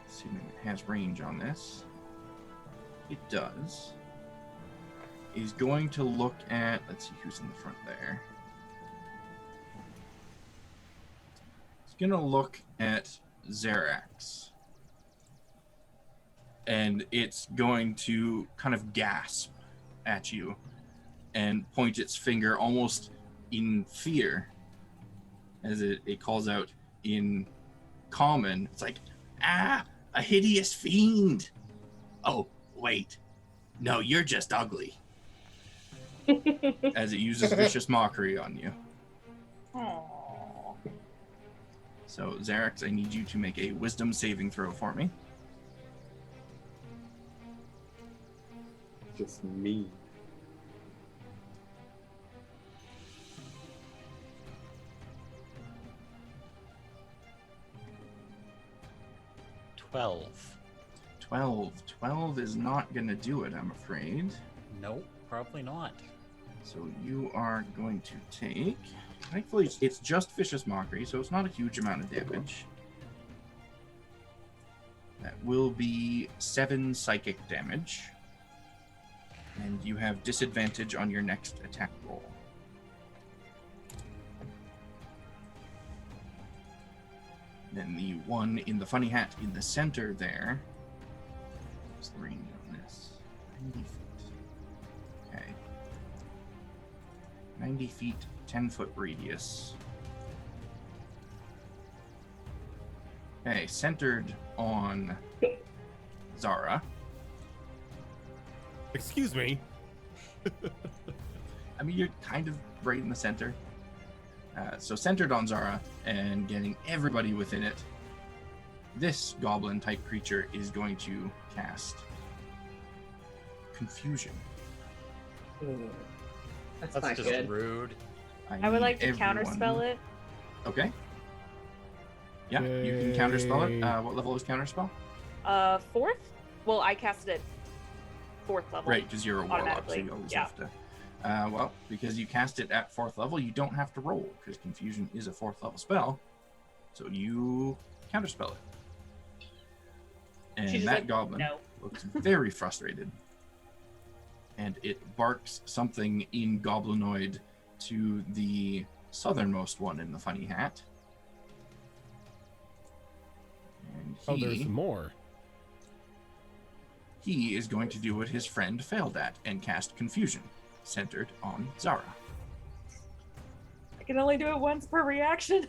[SPEAKER 3] assuming it has range on this, it does, is going to look at, let's see who's in the front there. It's going to look at Xerax. And it's going to kind of gasp at you and point its finger almost in fear as it calls out in common. It's like, ah, a hideous fiend. Oh, wait. No, you're just ugly. As it uses vicious mockery on you.
[SPEAKER 5] Aww.
[SPEAKER 3] So, Xerax, I need you to make a wisdom saving throw for me.
[SPEAKER 7] Just me.
[SPEAKER 2] Twelve.
[SPEAKER 3] 12 is not going to do it, I'm afraid.
[SPEAKER 2] Nope, probably not.
[SPEAKER 3] So you are going to take... Thankfully, it's just vicious mockery, so it's not a huge amount of damage. That will be 7 psychic damage. And you have disadvantage on your next attack roll. Then the one in the funny hat in the center there 90 feet, 10-foot radius. Okay, centered on Zara.
[SPEAKER 1] Excuse me.
[SPEAKER 3] I mean, you're kind of right in the center. So centered on Zara and getting everybody within it, this goblin-type creature is going to cast Confusion.
[SPEAKER 6] Ooh, that's
[SPEAKER 2] That's
[SPEAKER 6] not
[SPEAKER 2] just
[SPEAKER 6] good.
[SPEAKER 2] rude.
[SPEAKER 8] I would
[SPEAKER 3] need
[SPEAKER 8] like to
[SPEAKER 3] everyone-
[SPEAKER 8] counterspell it.
[SPEAKER 3] Okay. Yeah, you can counterspell it. What level is counterspell?
[SPEAKER 8] 4th? Well, I casted it 4th level.
[SPEAKER 3] Right, because you're a warlock, so
[SPEAKER 8] Automatically,
[SPEAKER 3] you always
[SPEAKER 8] yeah.
[SPEAKER 3] have to. Well, because you cast it at 4th level, you don't have to roll, because Confusion is a 4th level spell. So you counterspell it. And
[SPEAKER 8] She's just
[SPEAKER 3] that
[SPEAKER 8] like,
[SPEAKER 3] goblin
[SPEAKER 8] no.
[SPEAKER 3] looks very frustrated. And it barks something in Goblinoid to the southernmost one in the funny hat. And
[SPEAKER 1] Oh, there's more.
[SPEAKER 3] he is going to do what his friend failed at and cast Confusion, centered on Zara.
[SPEAKER 8] I can only do it once per reaction.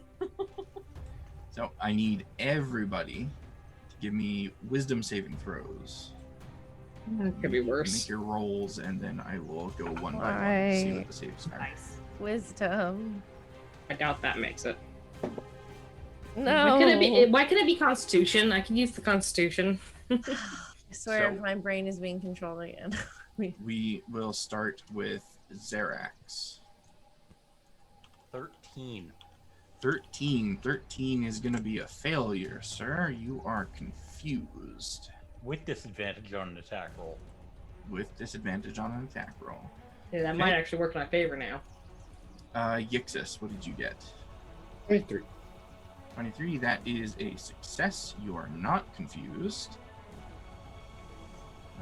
[SPEAKER 3] So I need everybody to give me wisdom saving throws.
[SPEAKER 6] That could be
[SPEAKER 3] Make
[SPEAKER 6] worse.
[SPEAKER 3] your rolls, and then I will go one by one to see what the saves are.
[SPEAKER 8] Nice.
[SPEAKER 4] Wisdom.
[SPEAKER 6] I doubt that makes it.
[SPEAKER 4] No.
[SPEAKER 6] Why couldn't it be Constitution? I can use the Constitution.
[SPEAKER 4] I swear
[SPEAKER 3] So-
[SPEAKER 4] my brain is being controlled again.
[SPEAKER 3] We will start with Zerax.
[SPEAKER 2] 13.
[SPEAKER 3] 13 is going to be a failure, sir. You are confused.
[SPEAKER 2] With disadvantage on an attack roll.
[SPEAKER 3] With disadvantage on an attack roll.
[SPEAKER 6] Yeah, that might actually work in my favor now.
[SPEAKER 3] Yixis, what did you get?
[SPEAKER 7] 23.
[SPEAKER 3] 23, that is a success. You are not confused.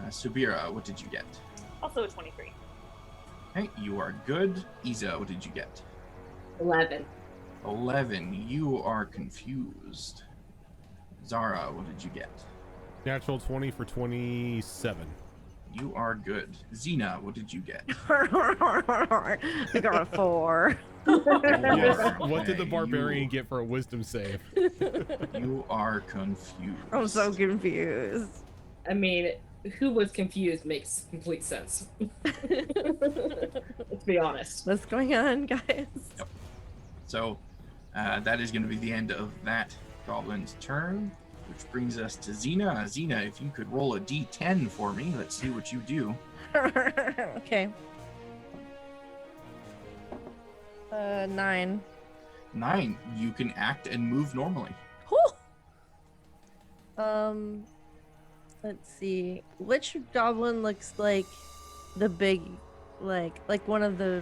[SPEAKER 3] Subira, what did you get?
[SPEAKER 8] Also a 23.
[SPEAKER 3] Okay, you are good. Iza, what did you get?
[SPEAKER 6] 11.
[SPEAKER 3] 11, you are confused. Zara, what did you get?
[SPEAKER 1] Natural 20 for 27.
[SPEAKER 3] You are good. Xena, what did you get?
[SPEAKER 4] I got a 4.
[SPEAKER 1] What did the
[SPEAKER 3] Okay,
[SPEAKER 1] barbarian get for a wisdom save?
[SPEAKER 3] You are confused.
[SPEAKER 4] I'm so confused.
[SPEAKER 6] I mean, who was confused makes complete sense. Let's be honest.
[SPEAKER 4] What's going on, guys?
[SPEAKER 3] So, that is going to be the end of that goblin's turn, which brings us to Xena. Xena, if you could roll a d10 for me, let's see what you do.
[SPEAKER 4] Okay. 9.
[SPEAKER 3] 9, you can act and move normally.
[SPEAKER 4] Whew. Let's see. Which goblin looks like the big, like one of the?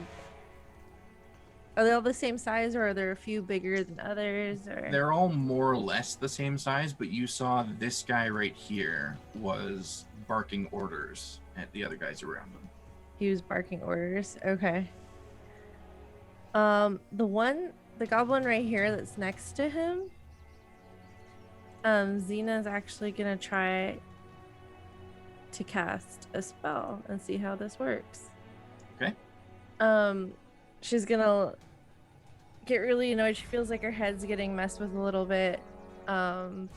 [SPEAKER 4] Are they all the same size, or are there a few bigger than others? Or
[SPEAKER 3] They're all more or less the same size, but you saw this guy right here was barking orders at the other guys around him.
[SPEAKER 4] he was barking orders. Okay. The goblin right here that's next to him. Xena's actually gonna try to cast a spell and see how this works.
[SPEAKER 3] Okay.
[SPEAKER 4] She's gonna get really annoyed. She feels like her head's getting messed with a little bit. Oh,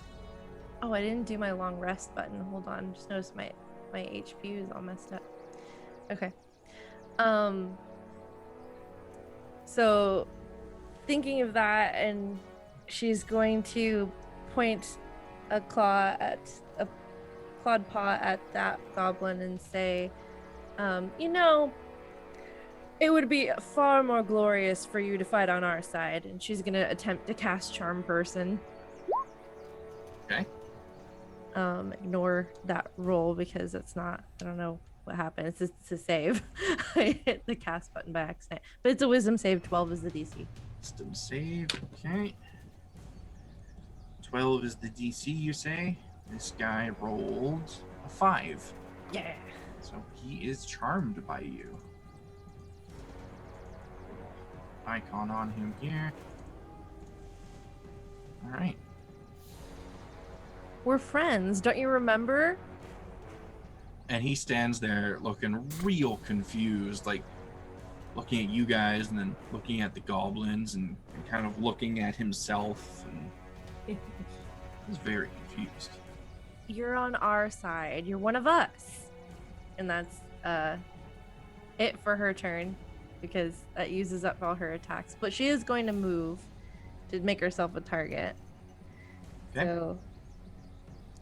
[SPEAKER 4] I didn't do my long rest button. Hold on. Just noticed my HP is all messed up. Okay. So thinking of that, and she's going to point a clawed paw at that goblin and say, it would be far more glorious for you to fight on our side. And she's going to attempt to cast Charm Person.
[SPEAKER 3] Okay.
[SPEAKER 4] Ignore that roll because it's not, I don't know what happened. It's a save. I hit the cast button by accident. But it's a wisdom save. 12 is the DC.
[SPEAKER 3] Wisdom save, okay. 12 is the DC, you say? This guy rolled a 5.
[SPEAKER 4] Yeah.
[SPEAKER 3] So he is charmed by you. Icon on him here. Alright.
[SPEAKER 4] We're friends. Don't you remember?
[SPEAKER 3] And he stands there looking real confused, like looking at you guys and then looking at the goblins and kind of looking at himself, and he's very confused.
[SPEAKER 4] You're on our side. You're one of us. And that's it for her turn, because that uses up all her attacks. But she is going to move to make herself a target.
[SPEAKER 3] Okay.
[SPEAKER 4] So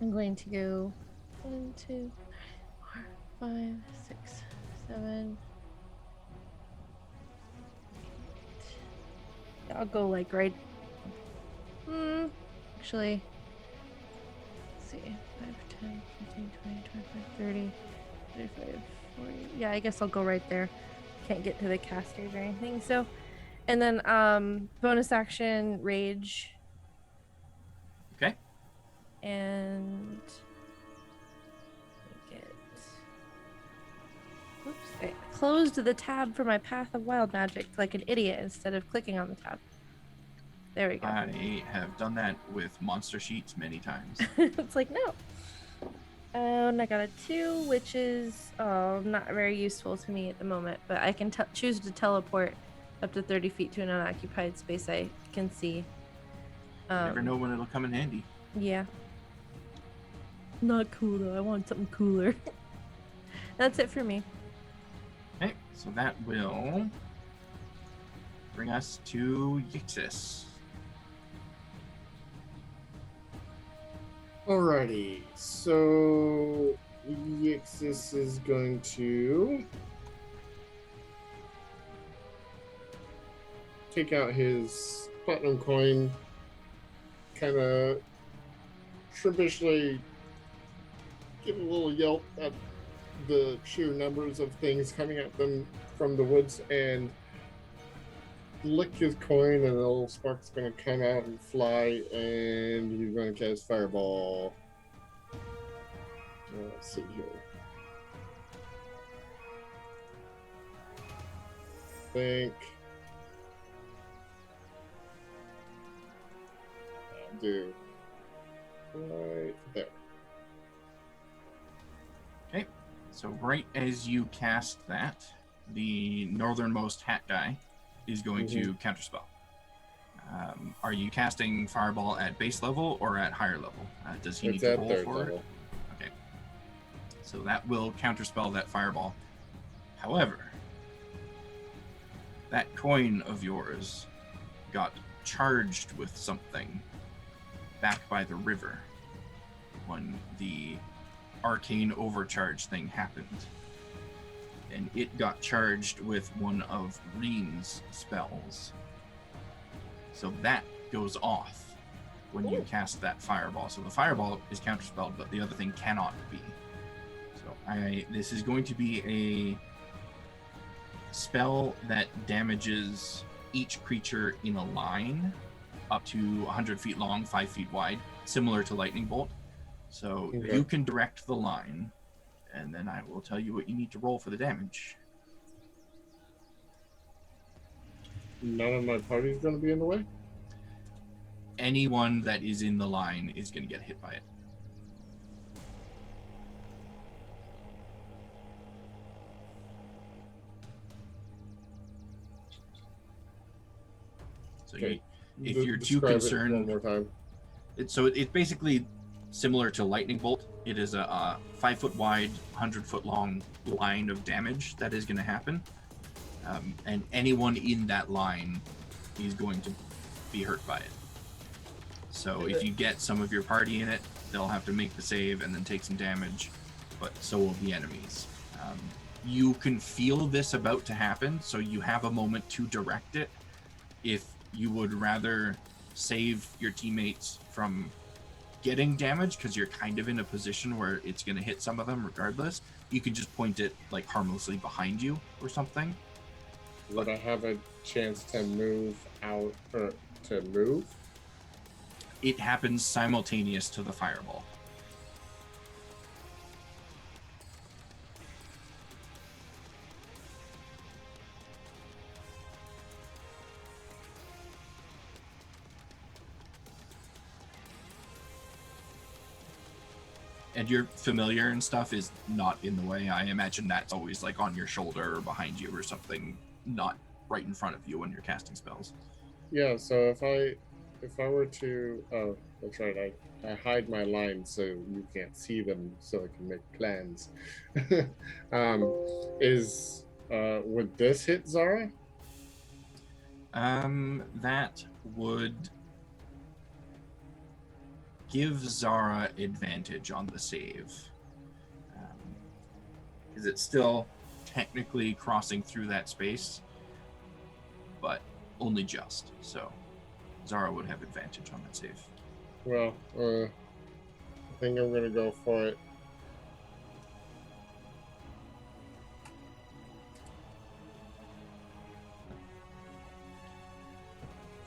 [SPEAKER 4] I'm going to go 1, 2, 4, 5, 6, 7. I'll go like right. Actually, let's see. 5, 10, 15, 20, 25, 30, 35, 40. Yeah, I guess I'll go right there. Can't get to the casters or anything. So, and then bonus action rage.
[SPEAKER 3] Okay.
[SPEAKER 4] And get. Oops! I closed the tab for my Path of Wild Magic like an idiot instead of clicking on the tab. There we go.
[SPEAKER 3] I have done that with monster sheets many times.
[SPEAKER 4] It's like, no. And I got a 2, which is not very useful to me at the moment, but I can choose to teleport up to 30 feet to an unoccupied space I can see.
[SPEAKER 3] Never know when it'll come in handy.
[SPEAKER 4] Yeah. Not cool though. I want something cooler. That's it for me.
[SPEAKER 3] Okay, so that will bring us to Yixis.
[SPEAKER 7] Alrighty, so Yixis is going to take out his platinum coin, kind of sheepishly give a little yelp at the sheer numbers of things coming at them from the woods, and lick his coin, and a little spark's going to come out and fly, and he's going to cast Fireball. Let's see here. Think. I'll do right there.
[SPEAKER 3] Okay, so right as you cast that, the northernmost hat guy is going to counterspell. Are you casting Fireball at base level or at higher level? Does he need to roll for it? Okay. So that will counterspell that Fireball. However, that coin of yours got charged with something back by the river when the arcane overcharge thing happened. And it got charged with one of Reen's spells. So that goes off when you cast that Fireball. So the Fireball is counterspelled, but the other thing cannot be. So this is going to be a spell that damages each creature in a line up to 100 feet long, 5 feet wide, similar to Lightning Bolt. So you can direct the line, and then I will tell you what you need to roll for the damage.
[SPEAKER 7] None of my party's going to be in the way?
[SPEAKER 3] Anyone that is in the line is going to get hit by it. So
[SPEAKER 7] Okay.
[SPEAKER 3] if you're too
[SPEAKER 7] Describe it
[SPEAKER 3] concerned,
[SPEAKER 7] one more time.
[SPEAKER 3] it's basically similar to Lightning Bolt. It is a 5 foot wide, 100 foot long line of damage that is going to happen. And anyone in that line is going to be hurt by it. So if you get some of your party in it, they'll have to make the save and then take some damage, but so will the enemies. You can feel this about to happen, so you have a moment to direct it. If you would rather save your teammates from getting damage, because you're kind of in a position where it's going to hit some of them regardless, you can just point it like harmlessly behind you or something.
[SPEAKER 7] Would I have a chance to move out, or to move?
[SPEAKER 3] It happens simultaneous to the Fireball. And your familiar and stuff is not in the way. I imagine that's always like on your shoulder or behind you or something not right in front of you when you're casting spells.
[SPEAKER 7] Yeah, so if I were to, oh, that's right, I hide my lines so you can't see them, so I can make plans. Would this hit Zara?
[SPEAKER 3] That would give Zara advantage on the save, because it's still technically crossing through that space, but only just. So Zara would have advantage on that save.
[SPEAKER 7] Well, I think I'm gonna go for it.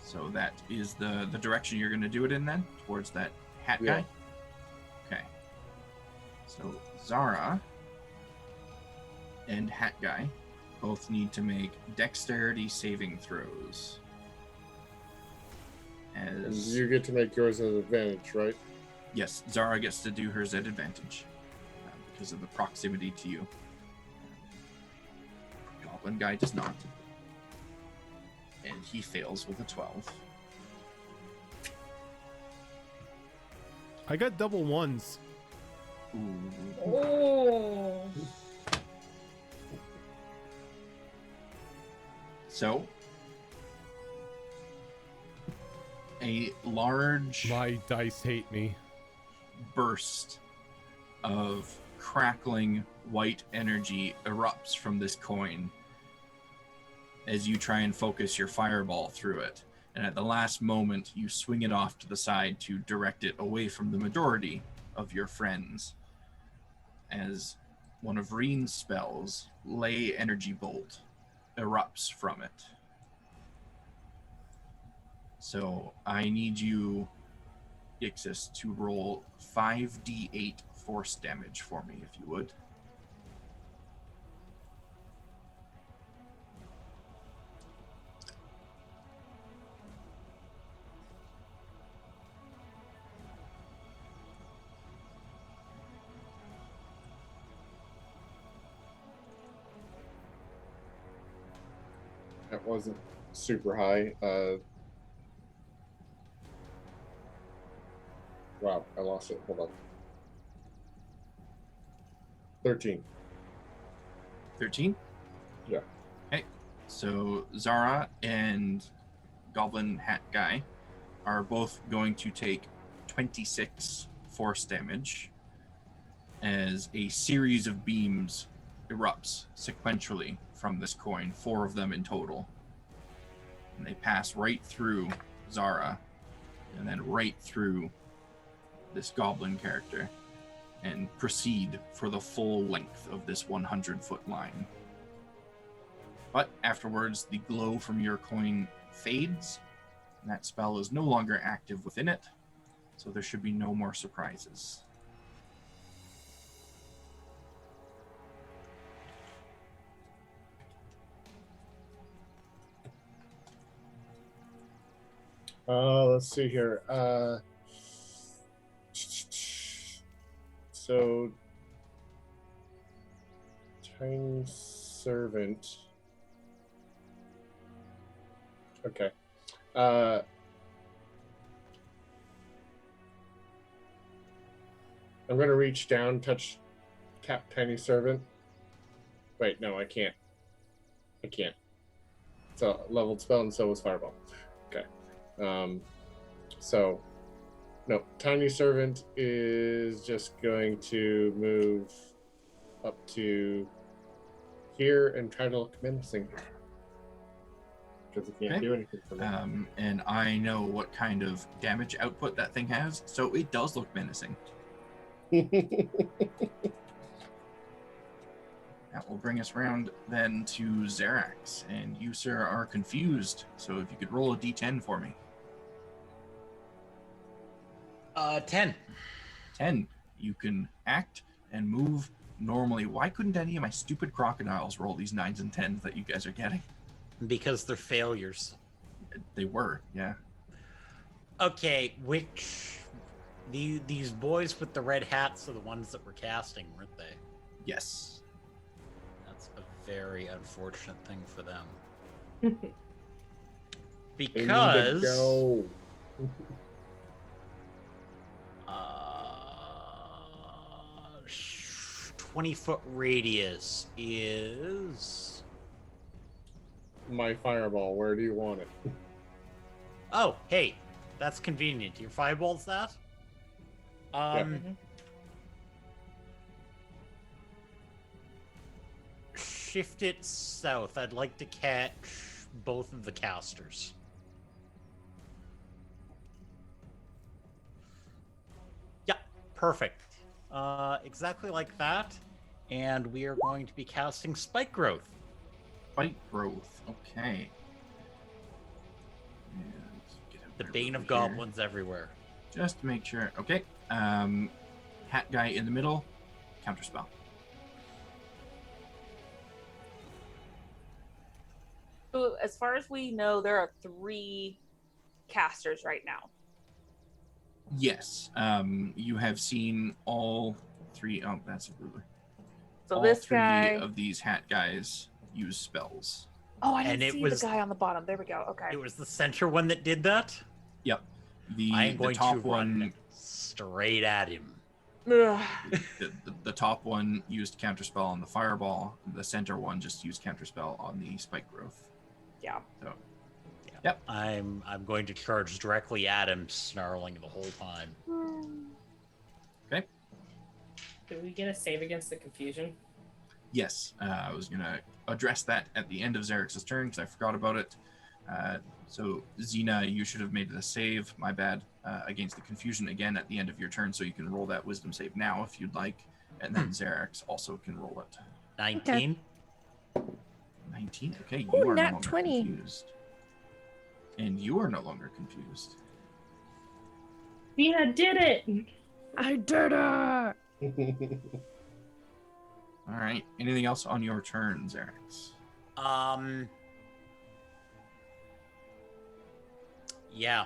[SPEAKER 3] So that is the direction you're going to do it in then, towards that hat
[SPEAKER 7] Yeah.
[SPEAKER 3] guy? Okay. So Zara and hat guy both need to make dexterity saving throws.
[SPEAKER 7] And
[SPEAKER 3] As
[SPEAKER 7] you get to make yours an advantage, right?
[SPEAKER 3] yes, Zara gets to do hers at advantage because of the proximity to you. Goblin guy does not. And he fails with a 12.
[SPEAKER 1] I got double ones.
[SPEAKER 3] Ooh.
[SPEAKER 6] Oh.
[SPEAKER 3] So, a large
[SPEAKER 1] My dice hate me.
[SPEAKER 3] burst of crackling white energy erupts from this coin as you try and focus your fireball through it. And at the last moment, you swing it off to the side to direct it away from the majority of your friends. As one of Reen's spells, Lay Energy Bolt, erupts from it. So I need you, Ixis, to roll 5d8 force damage for me, if you would.
[SPEAKER 7] That wasn't super high. Wow, I lost it. Hold on. 13.
[SPEAKER 3] 13?
[SPEAKER 7] Yeah.
[SPEAKER 3] Okay. So Zara and Goblin Hat Guy are both going to take 26 force damage as a series of beams erupts sequentially from this coin, 4 of them in total. And they pass right through Zara and then right through this goblin character and proceed for the full length of this 100-foot line. But afterwards, the glow from your coin fades, and that spell is no longer active within it, so there should be no more surprises.
[SPEAKER 7] Let's see here. So, tiny servant. Okay. I'm gonna reach down, tap tiny servant. Wait, no, I can't. I can't. It's a leveled spell, and so was fireball. Okay. So, no, tiny servant is just going to move up to here and try to look menacing because it can't
[SPEAKER 3] Okay.
[SPEAKER 7] do anything for me.
[SPEAKER 3] And I know what kind of damage output that thing has, so it does look menacing. That will bring us round then to Xerax, and you, sir, are confused, so if you could roll a d10 for me.
[SPEAKER 2] 10.
[SPEAKER 3] 10. You can act and move normally. Why couldn't any of my stupid crocodiles roll these 9s and 10s that you guys are getting?
[SPEAKER 2] Because they're failures.
[SPEAKER 3] They were, yeah.
[SPEAKER 2] Okay, these boys with the red hats are the ones that were casting, weren't they?
[SPEAKER 3] Yes.
[SPEAKER 2] That's a very unfortunate thing for them. Because
[SPEAKER 7] Go.
[SPEAKER 2] 20-foot radius is.
[SPEAKER 7] My fireball. Where do you want it?
[SPEAKER 2] Oh, hey, that's convenient. Your fireball's that. Shift it south. I'd like to catch both of the casters. Yeah, perfect. Exactly like that. And we are going to be casting Spike Growth.
[SPEAKER 3] Spike growth. Okay. And get out
[SPEAKER 2] The
[SPEAKER 3] there
[SPEAKER 2] bane
[SPEAKER 3] over
[SPEAKER 2] of
[SPEAKER 3] here.
[SPEAKER 2] goblins everywhere.
[SPEAKER 3] Just to make sure. Okay. Hat guy in the middle. Counterspell.
[SPEAKER 8] So as far as we know, there are 3 casters right now.
[SPEAKER 3] Yes. You have seen all 3. Oh, that's a ruler.
[SPEAKER 8] So
[SPEAKER 3] all
[SPEAKER 8] this
[SPEAKER 3] 3
[SPEAKER 8] guy.
[SPEAKER 3] of these hat guys use spells.
[SPEAKER 8] Oh, I
[SPEAKER 2] And
[SPEAKER 8] didn't
[SPEAKER 2] it
[SPEAKER 8] see
[SPEAKER 2] was-
[SPEAKER 8] the guy on the bottom. There we go. Okay.
[SPEAKER 2] It was the center one that did that.
[SPEAKER 3] Yep.
[SPEAKER 2] I am
[SPEAKER 3] The
[SPEAKER 2] going
[SPEAKER 3] top
[SPEAKER 2] to
[SPEAKER 3] one.
[SPEAKER 2] run straight at him.
[SPEAKER 8] Ugh.
[SPEAKER 3] The top one used counterspell on the fireball. The center one just used counterspell on the spike growth.
[SPEAKER 8] Yeah.
[SPEAKER 3] So
[SPEAKER 2] Yeah. I'm going to charge directly at him, snarling the whole time.
[SPEAKER 3] okay.
[SPEAKER 6] Did we get a save against the confusion?
[SPEAKER 3] Yes, I was gonna address that at the end of Xerx's turn because I forgot about it. So Xena, you should have made a save. My bad. Against the confusion again at the end of your turn, so you can roll that wisdom save now if you'd like, and then Xerx also can roll it.
[SPEAKER 2] 19.
[SPEAKER 3] 19. Okay, you
[SPEAKER 4] Ooh,
[SPEAKER 3] are no
[SPEAKER 4] nat
[SPEAKER 3] longer
[SPEAKER 4] 20.
[SPEAKER 3] confused. And you are no longer confused.
[SPEAKER 6] Tina did it!
[SPEAKER 4] I did it.
[SPEAKER 3] All right. Anything else on your turn, Xerx?
[SPEAKER 2] Yeah.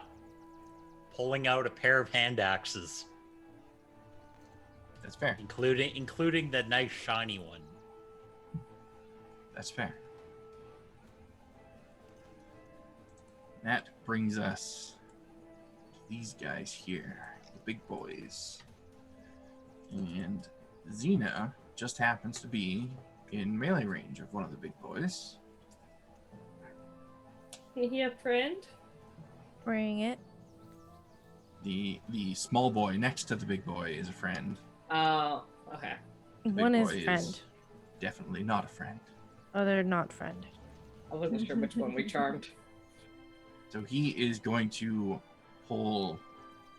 [SPEAKER 2] Pulling out a pair of hand axes,
[SPEAKER 3] That's fair.
[SPEAKER 2] including the nice shiny one.
[SPEAKER 3] That's fair. That brings us to these guys here, the big boys. And Xena just happens to be in melee range of one of the big boys.
[SPEAKER 6] Is he a friend?
[SPEAKER 4] Bring it.
[SPEAKER 3] The small boy next to the big boy is a friend.
[SPEAKER 6] Oh, okay.
[SPEAKER 3] The big
[SPEAKER 4] One is
[SPEAKER 3] boy
[SPEAKER 4] friend.
[SPEAKER 3] Definitely not a friend.
[SPEAKER 4] Oh, they're not friend.
[SPEAKER 6] I wasn't sure which one we charmed.
[SPEAKER 3] So he is going to pull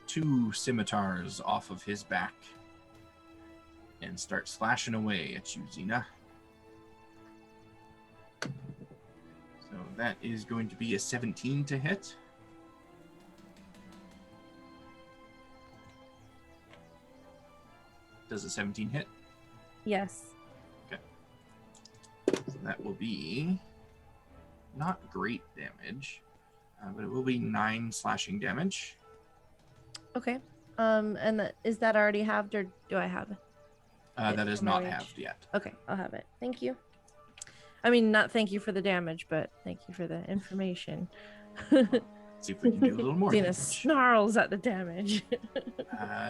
[SPEAKER 3] 2 scimitars off of his back and start slashing away at you, Xena. So that is going to be a 17 to hit. Does a 17 hit?
[SPEAKER 4] Yes.
[SPEAKER 3] So that will be not great damage, but it will be 9 slashing damage.
[SPEAKER 4] Okay. And is that already halved, or do I have it?
[SPEAKER 3] That is
[SPEAKER 4] for my
[SPEAKER 3] not
[SPEAKER 4] range?
[SPEAKER 3] halved yet.
[SPEAKER 4] Okay, I'll have it. Thank you. I mean, not thank you for the damage, but thank you for the information.
[SPEAKER 3] See if we can do a little more
[SPEAKER 4] Xena
[SPEAKER 3] damage.
[SPEAKER 4] snarls at the damage.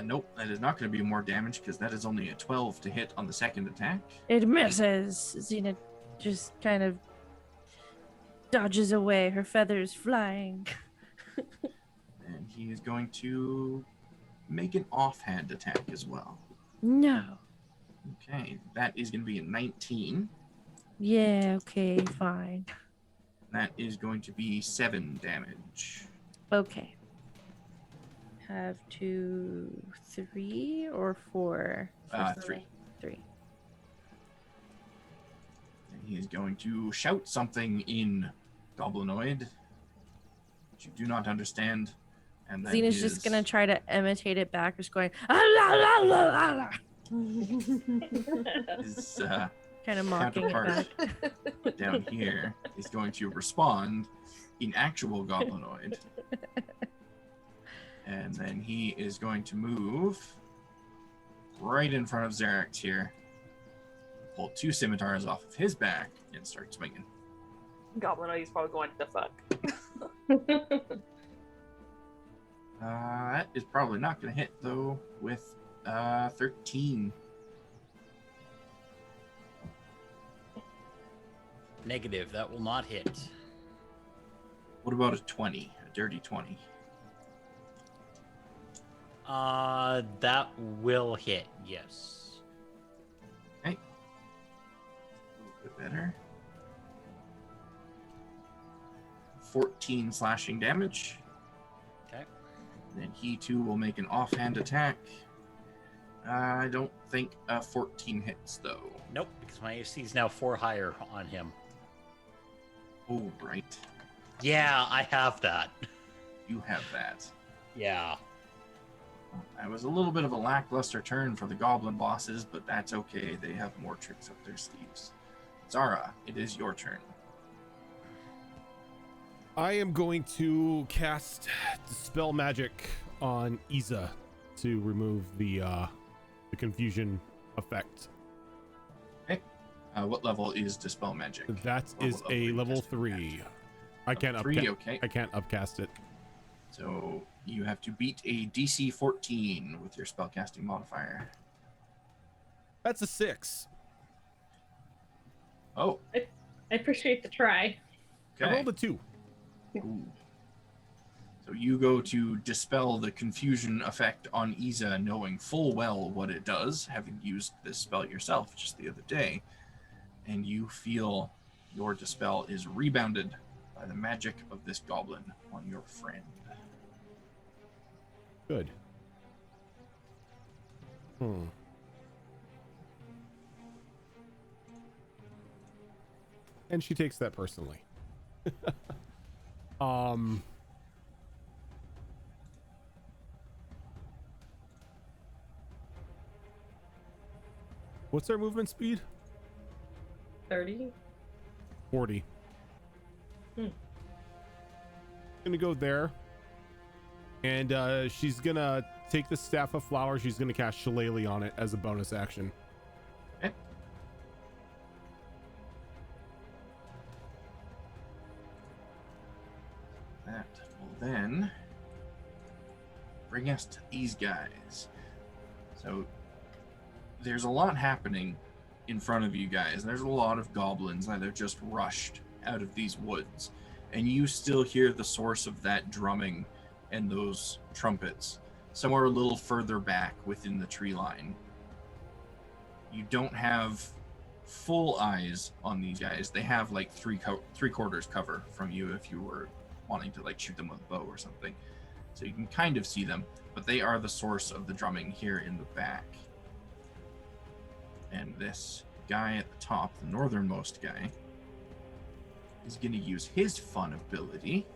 [SPEAKER 3] Nope, that is not going to be more damage because that is only a 12 to hit on the second attack.
[SPEAKER 4] It misses. Xena just kind of dodges away, her feathers flying.
[SPEAKER 3] And he is going to make an offhand attack as well.
[SPEAKER 4] No.
[SPEAKER 3] Okay, that is going to be a 19.
[SPEAKER 4] Yeah, okay, fine.
[SPEAKER 3] That is going to be 7 damage.
[SPEAKER 4] Okay. Have 2, 3, or 4?
[SPEAKER 3] 3.
[SPEAKER 4] 3.
[SPEAKER 3] And he is going to shout something in Goblinoid, which you do not understand. And then
[SPEAKER 4] Xena's just gonna try to imitate it back, just going, "Ah, la, la, la, la, la."
[SPEAKER 3] his
[SPEAKER 4] Kind of mocking it back.
[SPEAKER 3] counterpart down here is going to respond in actual Goblinoid. And then he is going to move right in front of Xerax here, pull 2 scimitars off of his back, and start swinging.
[SPEAKER 5] Goblin he's probably going to fuck.
[SPEAKER 3] That is probably not going to hit, though, with 13.
[SPEAKER 2] Negative. That will not hit.
[SPEAKER 3] What about a 20? A dirty 20?
[SPEAKER 2] That will hit. Yes.
[SPEAKER 3] Okay. A little bit better. 14 slashing damage.
[SPEAKER 2] Okay.
[SPEAKER 3] Then he too will make an offhand attack. I don't think a 14 hits, though.
[SPEAKER 2] Nope, because my AC is now 4 higher on him.
[SPEAKER 3] Oh, right.
[SPEAKER 2] Yeah, I have that.
[SPEAKER 3] You have that.
[SPEAKER 2] Yeah.
[SPEAKER 3] That was a little bit of a lackluster turn for the goblin bosses, but that's okay. They have more tricks up their sleeves. Zara, it is your turn.
[SPEAKER 1] I am going to cast Dispel Magic on Iza to remove the confusion effect.
[SPEAKER 3] Okay. What level is Dispel Magic?
[SPEAKER 1] That is a level 3. I can't
[SPEAKER 3] okay.
[SPEAKER 1] I can't upcast it.
[SPEAKER 3] So you have to beat a DC 14 with your spellcasting modifier.
[SPEAKER 1] That's a 6.
[SPEAKER 3] Oh,
[SPEAKER 6] I appreciate the try.
[SPEAKER 1] I
[SPEAKER 3] okay.
[SPEAKER 1] rolled a 2.
[SPEAKER 3] Ooh. So you go to dispel the confusion effect on Iza, knowing full well what it does, having used this spell yourself just the other day, and you feel your dispel is rebounded by the magic of this goblin on your friend.
[SPEAKER 1] Good. And she takes that personally. What's our movement speed?
[SPEAKER 6] 30.
[SPEAKER 1] 40. Gonna go there, and she's gonna take the Staff of Flower. She's gonna cast Shillelagh on it as a bonus action.
[SPEAKER 3] Okay. That will then bring us to these guys. So there's a lot happening in front of you guys. There's a lot of goblins that have just rushed out of these woods, and you still hear the source of that drumming and those trumpets somewhere a little further back within the tree line. You don't have full eyes on these guys. They have like three quarters cover from you if you were wanting to like shoot them with a bow or something. So you can kind of see them, but they are the source of the drumming here in the back. And this guy at the top, the northernmost guy, is going to use his fun ability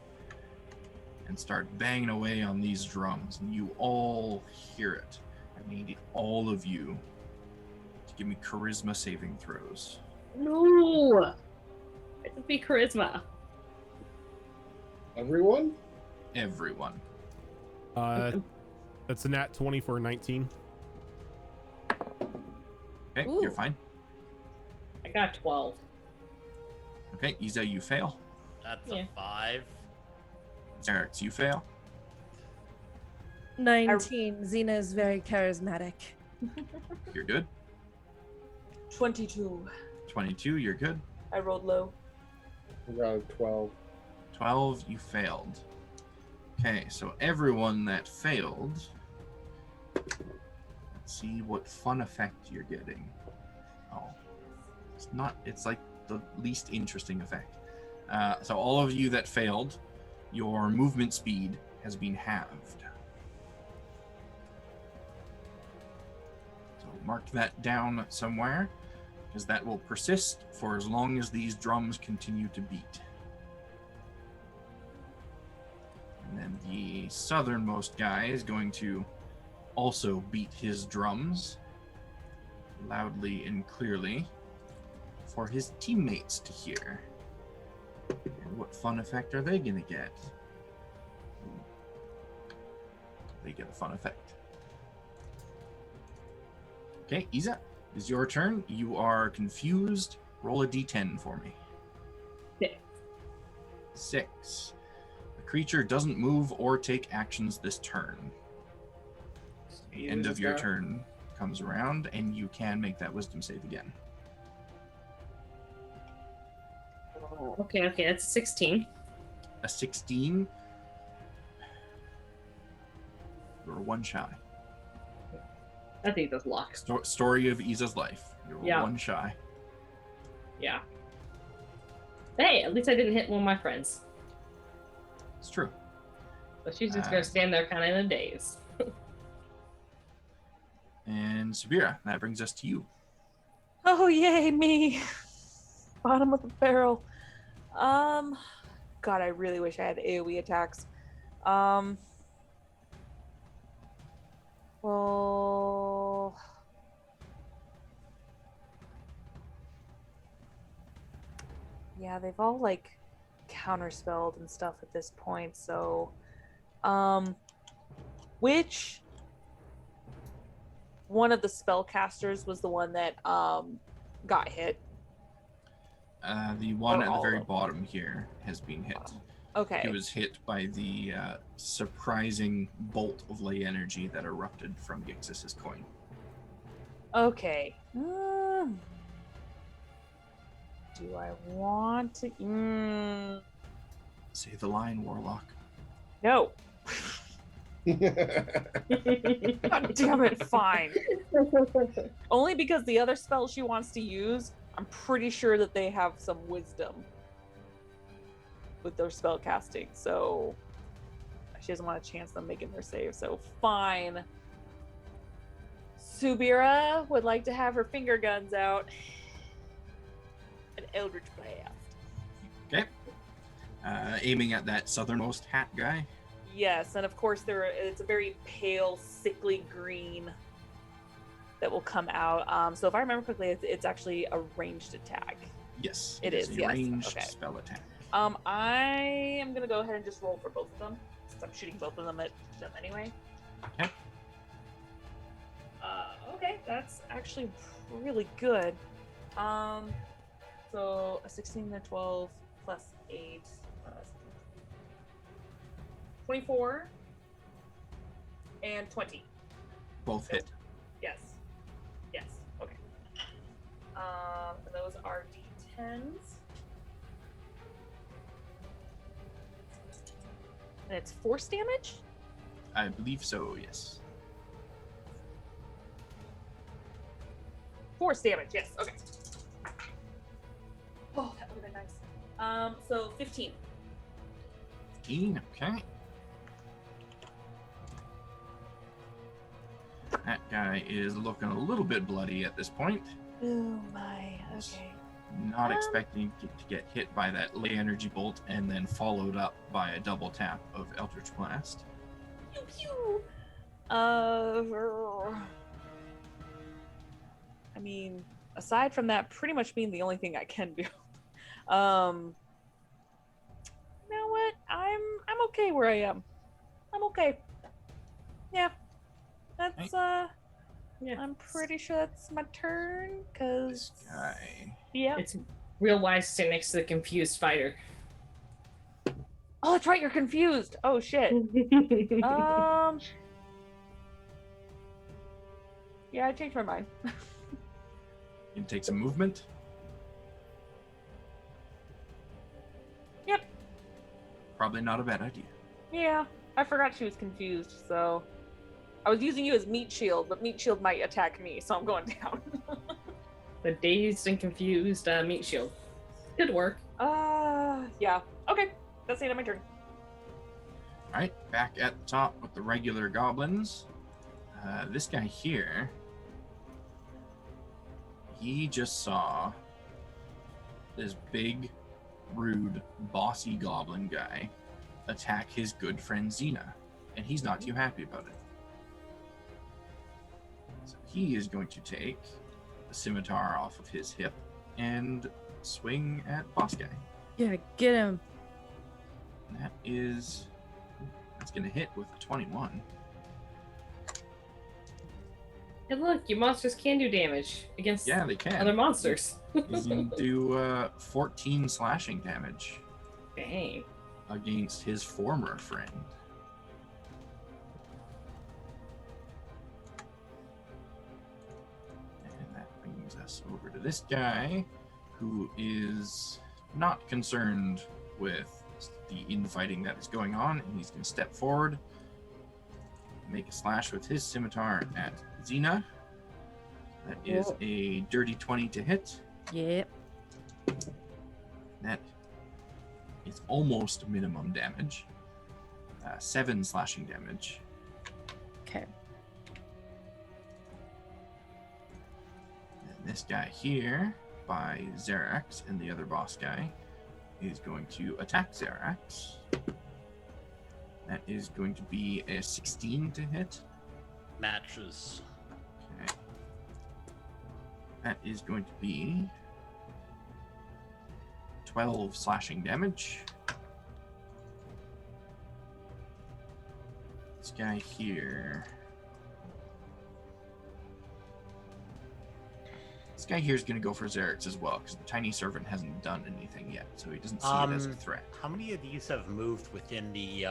[SPEAKER 3] and start banging away on these drums. And you all hear it. I need all of you to give me charisma saving throws.
[SPEAKER 6] No! It would be charisma.
[SPEAKER 7] Everyone?
[SPEAKER 3] Everyone.
[SPEAKER 1] That's a nat 20 for a 19.
[SPEAKER 3] Okay,
[SPEAKER 4] Ooh.
[SPEAKER 3] you're fine.
[SPEAKER 6] I got 12.
[SPEAKER 3] Okay, Iza, you fail.
[SPEAKER 2] That's
[SPEAKER 6] Yeah.
[SPEAKER 2] a 5.
[SPEAKER 3] Zarex, you fail.
[SPEAKER 4] 19. Xena is very charismatic.
[SPEAKER 3] You're good.
[SPEAKER 8] 22.
[SPEAKER 3] 22, you're good.
[SPEAKER 8] I rolled low.
[SPEAKER 7] We got a 12.
[SPEAKER 3] 12, you failed. Okay, so everyone that failed, let's see what fun effect you're getting. Oh, it's like the least interesting effect. So all of you that failed, your movement speed has been halved. So mark that down somewhere, because that will persist for as long as these drums continue to beat. And then the southernmost guy is going to also beat his drums loudly and clearly for his teammates to hear. And what fun effect are they going to get? They get a fun effect. Okay, Iza, it's your turn. You are confused. Roll a d10 for me. 6. The creature doesn't move or take actions this turn. The end of your turn comes around, and you can make that wisdom save again.
[SPEAKER 6] Okay, that's 16.
[SPEAKER 3] A 16. You're 1 shy.
[SPEAKER 6] I think that's luck.
[SPEAKER 3] Story of Isa's life. You're 1 shy.
[SPEAKER 6] Yeah. Hey, at least I didn't hit one of my friends.
[SPEAKER 3] It's true.
[SPEAKER 6] So she's just gonna stand there kind of in a daze.
[SPEAKER 3] And Sabira, that brings us to you.
[SPEAKER 8] Oh, yay, me. Bottom of the barrel. God, I really wish I had AoE attacks. Well, yeah, they've all like counterspelled and stuff at this point, so which one of the spellcasters was the one that got hit?
[SPEAKER 3] The one at the very bottom here has been hit.
[SPEAKER 8] Okay.
[SPEAKER 3] He was hit by the surprising bolt of ley energy that erupted from Gixis's coin.
[SPEAKER 8] Okay. Do I want to?
[SPEAKER 3] Say the line, Warlock.
[SPEAKER 8] No. God damn it, fine. Only because the other spell she wants to use, I'm pretty sure that they have some wisdom with their spell casting, so she doesn't want to chance them making their save, so fine. Subira would like to have her finger guns out. An Eldritch Blast.
[SPEAKER 3] Okay. Aiming at that southernmost hat guy.
[SPEAKER 8] Yes, and of course it's a very pale, sickly green that will come out. So if I remember correctly, it's actually a ranged attack.
[SPEAKER 3] Yes,
[SPEAKER 8] it is.
[SPEAKER 3] A ranged spell attack.
[SPEAKER 8] I am gonna go ahead and just roll for both of them, since I'm shooting both of them at them anyway.
[SPEAKER 3] Okay.
[SPEAKER 8] Okay, that's actually really good. So a 16 and a 12 plus 8 24 and 20.
[SPEAKER 3] Both hit.
[SPEAKER 8] Yes. Yes. Okay. And those are D10s. And it's force damage?
[SPEAKER 3] I believe so, yes.
[SPEAKER 8] Force damage, yes. Okay. Oh, that would have been nice. So 15.
[SPEAKER 3] 15, okay. That guy is looking a little bit bloody at this point.
[SPEAKER 8] Oh my, okay.
[SPEAKER 3] Not expecting to get hit by that ley energy bolt and then followed up by a double tap of Eldritch Blast.
[SPEAKER 8] Pew pew. I mean, aside from that, pretty much being the only thing I can do. You know what? I'm okay where I am. I'm okay. Yeah. That's
[SPEAKER 6] yeah.
[SPEAKER 8] I'm pretty sure that's my turn, cause
[SPEAKER 3] This guy.
[SPEAKER 8] yeah.
[SPEAKER 6] It's real wise to sit next to the confused fighter.
[SPEAKER 8] Oh, that's right. You're confused. Oh shit. Yeah, I changed my mind.
[SPEAKER 3] You take some movement.
[SPEAKER 8] Yep.
[SPEAKER 3] Probably not a bad idea.
[SPEAKER 8] Yeah, I forgot she was confused, so I was using you as meat shield, but meat shield might attack me, so I'm going down.
[SPEAKER 6] The dazed and confused meat shield. Good work.
[SPEAKER 8] Yeah. Okay, that's the end of my turn.
[SPEAKER 3] All right, back at the top with the regular goblins. This guy here, he just saw this big, rude, bossy goblin guy attack his good friend Xena, and he's not too happy about it. So he is going to take the scimitar off of his hip and swing at boss guy.
[SPEAKER 4] Yeah, get him.
[SPEAKER 3] And that's going to hit with a 21.
[SPEAKER 6] Hey, look, your monsters can do damage against
[SPEAKER 3] Yeah, they can.
[SPEAKER 6] other monsters.
[SPEAKER 3] He's going to do 14 slashing damage.
[SPEAKER 6] Dang.
[SPEAKER 3] against his former friend. And that brings us over to this guy, who is not concerned with the infighting that is going on, and he's going to step forward, make a slash with his scimitar at Xena. That is a dirty 20 to hit.
[SPEAKER 4] Yep.
[SPEAKER 3] That is almost minimum damage. 7 slashing damage.
[SPEAKER 4] Okay.
[SPEAKER 3] And this guy here, by Xerax and the other boss guy, is going to attack Xerax. That is going to be a 16 to hit.
[SPEAKER 2] Matches.
[SPEAKER 3] Okay. That is going to be 12 slashing damage. This guy here. This guy here is going to go for Xerax as well, because the tiny servant hasn't done anything yet, so he doesn't see it as a threat.
[SPEAKER 2] How many of these have moved within the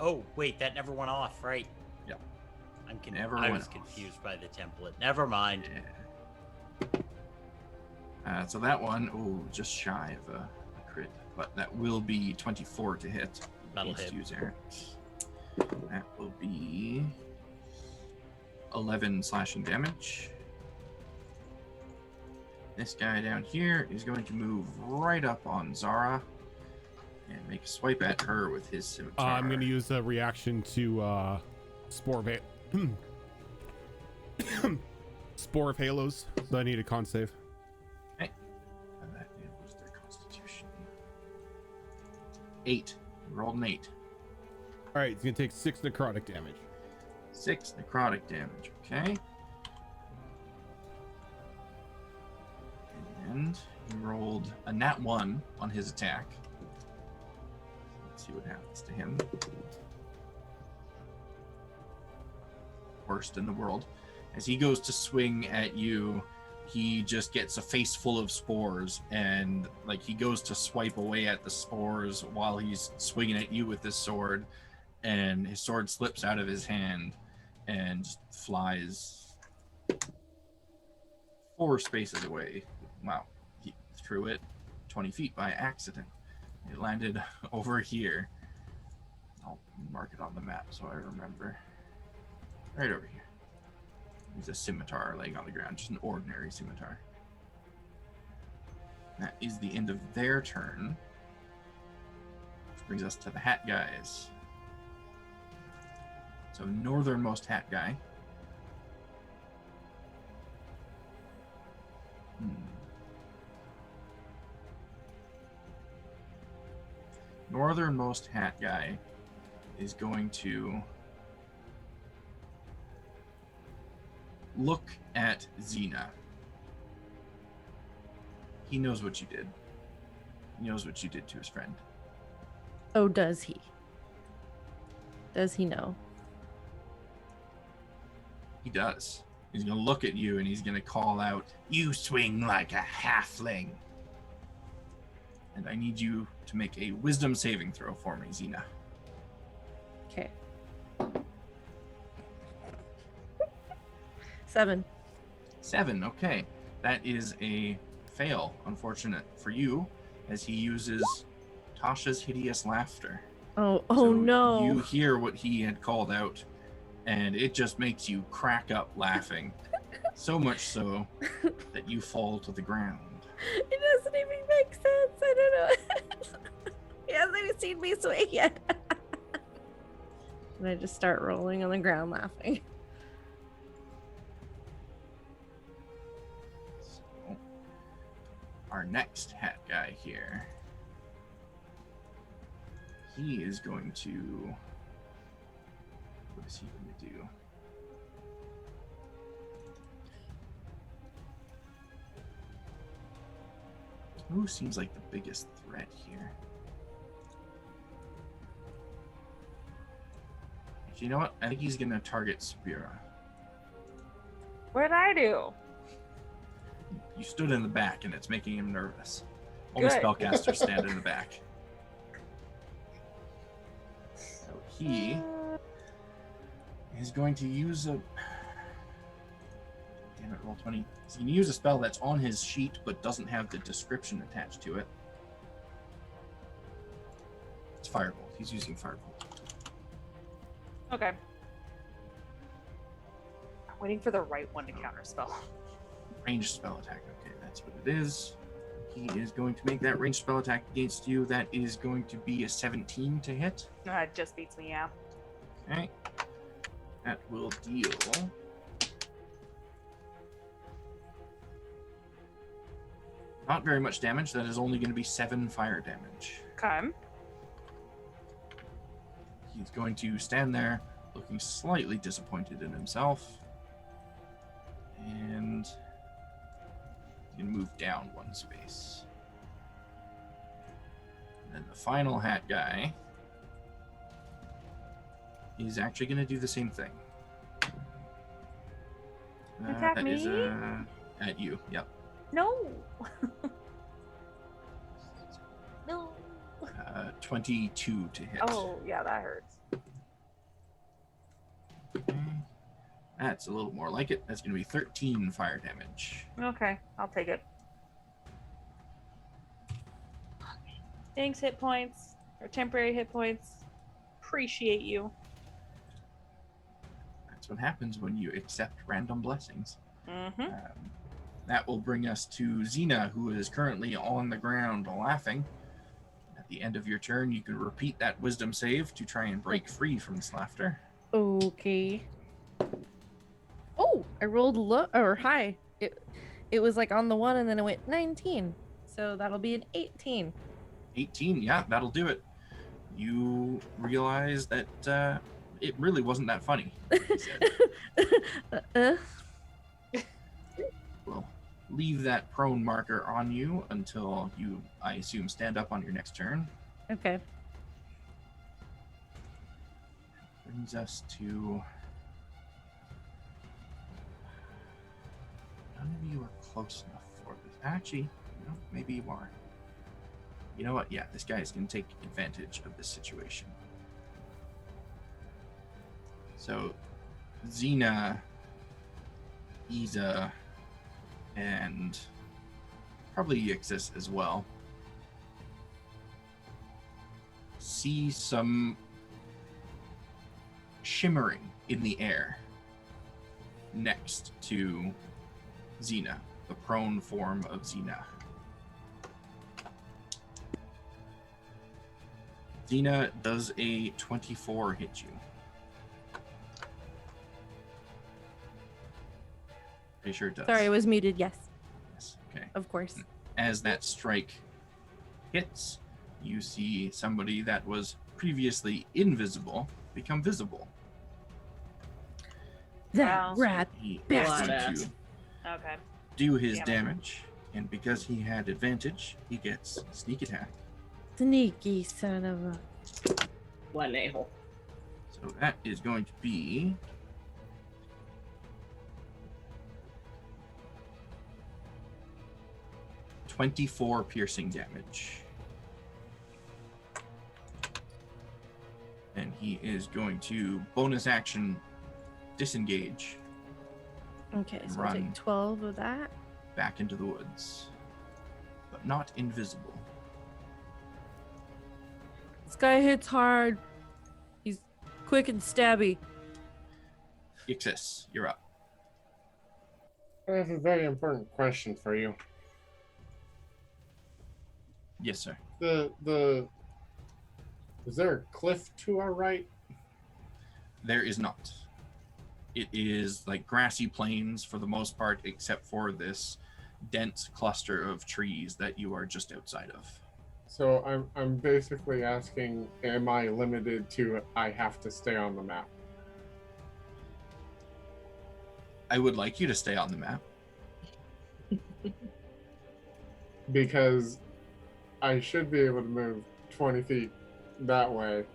[SPEAKER 2] Oh, wait, that never went off, right?
[SPEAKER 3] Yeah.
[SPEAKER 2] I was confused by the template. Never mind.
[SPEAKER 3] Yeah. So that one, just shy of a crit, but that will be 24 to hit.
[SPEAKER 2] That'll hit.
[SPEAKER 3] Use Xerax. That will be 11 slashing damage. This guy down here is going to move right up on Zara and make a swipe at her with his scimitar.
[SPEAKER 1] I'm going to use a reaction to Spore of Halos, so I need a con save.
[SPEAKER 3] Okay. And that was their constitution. 8. Rolled an 8.
[SPEAKER 1] All right, it's going to take 6 necrotic damage.
[SPEAKER 3] 6 necrotic damage, okay. And he rolled a nat 1 on his attack. Let's see what happens to him. Worst in the world. As he goes to swing at you, he just gets a face full of spores, and like he goes to swipe away at the spores while he's swinging at you with his sword, and his sword slips out of his hand and just flies 4 spaces away. Wow, he threw it 20 feet by accident. It landed over here. I'll mark it on the map so I remember. Right over here. There's a scimitar laying on the ground, just an ordinary scimitar. That is the end of their turn. Which brings us to the hat guys. So northernmost hat guy. Northernmost hat guy is going to look at Xena. He knows what you did. He knows what you did to his friend.
[SPEAKER 4] Oh, does he? Does he know?
[SPEAKER 3] He does. He's going to look at you and he's going to call out, "You swing like a halfling." And I need you to make a wisdom saving throw for me, Xena.
[SPEAKER 4] Okay. 7.
[SPEAKER 3] 7, okay. That is a fail, unfortunate for you, as he uses Tasha's hideous laughter.
[SPEAKER 4] Oh
[SPEAKER 3] So
[SPEAKER 4] no.
[SPEAKER 3] You hear what he had called out, and it just makes you crack up laughing. So much so that you fall to the ground.
[SPEAKER 4] It doesn't even make sense. I don't know. He hasn't even seen me swing yet. And I just start rolling on the ground laughing.
[SPEAKER 3] So, our next hat guy here. He is going to... What is he going to do? Who seems like the biggest threat here? Actually, you know what? I think he's going to target Spira.
[SPEAKER 5] What'd I do?
[SPEAKER 3] You stood in the back, and it's making him nervous. Only
[SPEAKER 5] Good.
[SPEAKER 3] spellcasters stand in the back. So he is going to use a... Damn it, roll 20. He's going to use a spell that's on his sheet, but doesn't have the description attached to it. It's Firebolt. He's using Firebolt.
[SPEAKER 5] Okay. I'm waiting for the right one to counterspell.
[SPEAKER 3] Ranged spell attack. Okay, that's what it is. He is going to make that ranged spell attack against you. That is going to be a 17 to hit.
[SPEAKER 5] It just beats me, yeah.
[SPEAKER 3] Okay. That will deal... not very much damage. That is only going to be 7 fire damage.
[SPEAKER 5] Okay.
[SPEAKER 3] He's going to stand there looking slightly disappointed in himself. And he's going to move down 1 space. And then the final hat guy is actually going to do the same thing.
[SPEAKER 5] Attack
[SPEAKER 3] that
[SPEAKER 5] me?
[SPEAKER 3] is at you. Yep.
[SPEAKER 5] No. No.
[SPEAKER 3] 22 to hit.
[SPEAKER 5] Oh, yeah, that hurts.
[SPEAKER 3] Okay. That's a little more like it. That's going to be 13 fire damage.
[SPEAKER 5] Okay, I'll take it. Thanks, hit points. Or temporary hit points. Appreciate you.
[SPEAKER 3] That's what happens when you accept random blessings.
[SPEAKER 5] Mm-hmm.
[SPEAKER 3] That will bring us to Xena, who is currently on the ground laughing. At the end of your turn, you can repeat that wisdom save to try and break free from this laughter.
[SPEAKER 4] Okay. Oh, I rolled low or high. It was like on the 1 and then it went 19. So that'll be an 18.
[SPEAKER 3] 18, yeah, that'll do it. You realize that it really wasn't that funny. Like you said. We'll leave that prone marker on you until you, I assume, stand up on your next turn.
[SPEAKER 4] Okay.
[SPEAKER 3] Brings us to... none of you are close enough for this. Actually, no, maybe you are. You know what? Yeah, this guy is going to take advantage of this situation. So, Xena, Isa, and probably Yixis as well, see some shimmering in the air next to Xena, the prone form of Xena. Xena, does a 24 hit you? Pretty sure it does.
[SPEAKER 4] Sorry, I was muted. Yes,
[SPEAKER 3] Yes, okay.
[SPEAKER 4] of course.
[SPEAKER 3] As that strike hits, you see somebody that was previously invisible become visible.
[SPEAKER 4] That
[SPEAKER 5] Wow.
[SPEAKER 4] rat.
[SPEAKER 3] He is
[SPEAKER 4] Bastard.
[SPEAKER 3] going to
[SPEAKER 5] Okay.
[SPEAKER 3] do his
[SPEAKER 5] Damn it.
[SPEAKER 3] damage, and because he had advantage, he gets sneak attack.
[SPEAKER 4] Sneaky son of a.
[SPEAKER 6] One a-hole.
[SPEAKER 3] So that is going to be 24 piercing damage. And he is going to bonus action disengage
[SPEAKER 4] Okay, so I'll
[SPEAKER 3] Run.
[SPEAKER 4] take 12 of that.
[SPEAKER 3] back into the woods, but not invisible.
[SPEAKER 4] This guy hits hard. He's quick and stabby.
[SPEAKER 3] Ixis, you're up.
[SPEAKER 7] I have a very important question for you.
[SPEAKER 3] Yes, sir.
[SPEAKER 7] Is there a cliff to our right?
[SPEAKER 3] There is not. It is like grassy plains for the most part, except for this dense cluster of trees that you are just outside of.
[SPEAKER 7] So I'm basically asking, am I limited to I have to stay on the map?
[SPEAKER 3] I would like you to stay on the map.
[SPEAKER 7] Because I should be able to move 20 feet that way.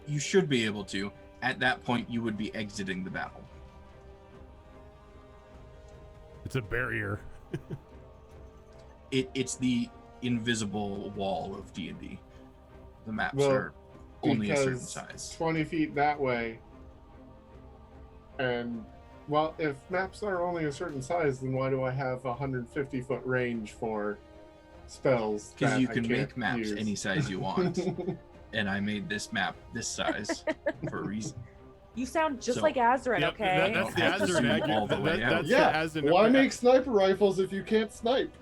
[SPEAKER 3] You should be able to. At that point, you would be exiting the battle.
[SPEAKER 1] It's a barrier.
[SPEAKER 3] It's the invisible wall of D&D. The maps
[SPEAKER 7] Well,
[SPEAKER 3] are only a certain
[SPEAKER 7] because
[SPEAKER 3] size.
[SPEAKER 7] 20 feet that way. And, well, if maps are only a certain size, then why do I have a 150-foot range for spells?
[SPEAKER 3] Because you
[SPEAKER 7] that I
[SPEAKER 3] can
[SPEAKER 7] can't
[SPEAKER 3] make maps
[SPEAKER 7] use?
[SPEAKER 3] any size you want. And I made this map this size for a reason.
[SPEAKER 8] You sound just
[SPEAKER 3] So-
[SPEAKER 8] like Azerin,
[SPEAKER 1] Yep,
[SPEAKER 8] okay?
[SPEAKER 1] that's the
[SPEAKER 3] Have to zoom
[SPEAKER 1] Azerin
[SPEAKER 3] all the way out.
[SPEAKER 1] That's
[SPEAKER 7] Yeah,
[SPEAKER 1] the Azerin.
[SPEAKER 7] why make sniper rifles if you can't snipe?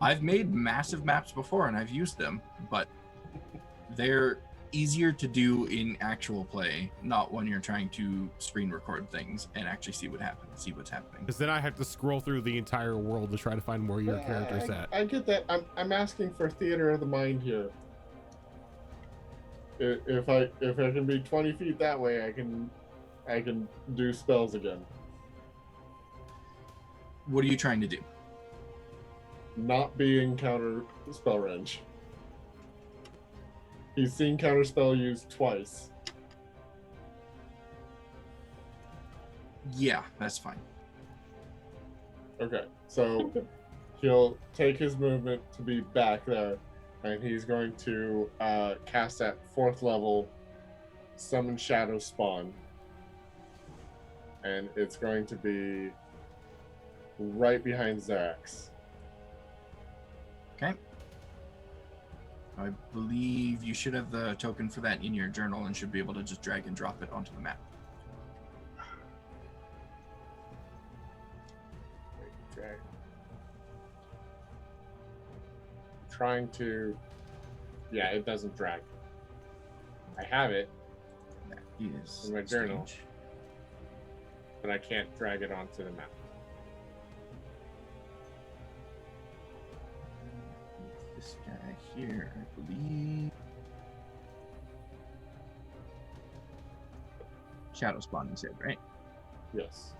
[SPEAKER 3] I've made massive maps before and I've used them, but they're easier to do in actual play, not when you're trying to screen record things and actually see what's happening.
[SPEAKER 1] Because then I have to scroll through the entire world to try to find where your character's at.
[SPEAKER 7] I get that. I'm asking for theater of the mind here. If I can be 20 feet that way, I can do spells again.
[SPEAKER 3] What are you trying to do?
[SPEAKER 7] Not being counter spell range. He's seen counter spell used twice.
[SPEAKER 3] Yeah, that's fine.
[SPEAKER 7] Okay, so he'll take his movement to be back there, and he's going to cast at 4th level, summon Shadow Spawn, and it's going to be right behind Zax.
[SPEAKER 3] Okay. I believe you should have the token for that in your journal and should be able to just drag and drop it onto the map.
[SPEAKER 7] Okay. Trying to. Yeah, it doesn't drag. I have it,
[SPEAKER 3] That is
[SPEAKER 7] In my journal.
[SPEAKER 3] strange.
[SPEAKER 7] but I can't drag it onto the map.
[SPEAKER 3] This guy here, I believe. Shadow Spawn, you said, right?
[SPEAKER 7] Yes.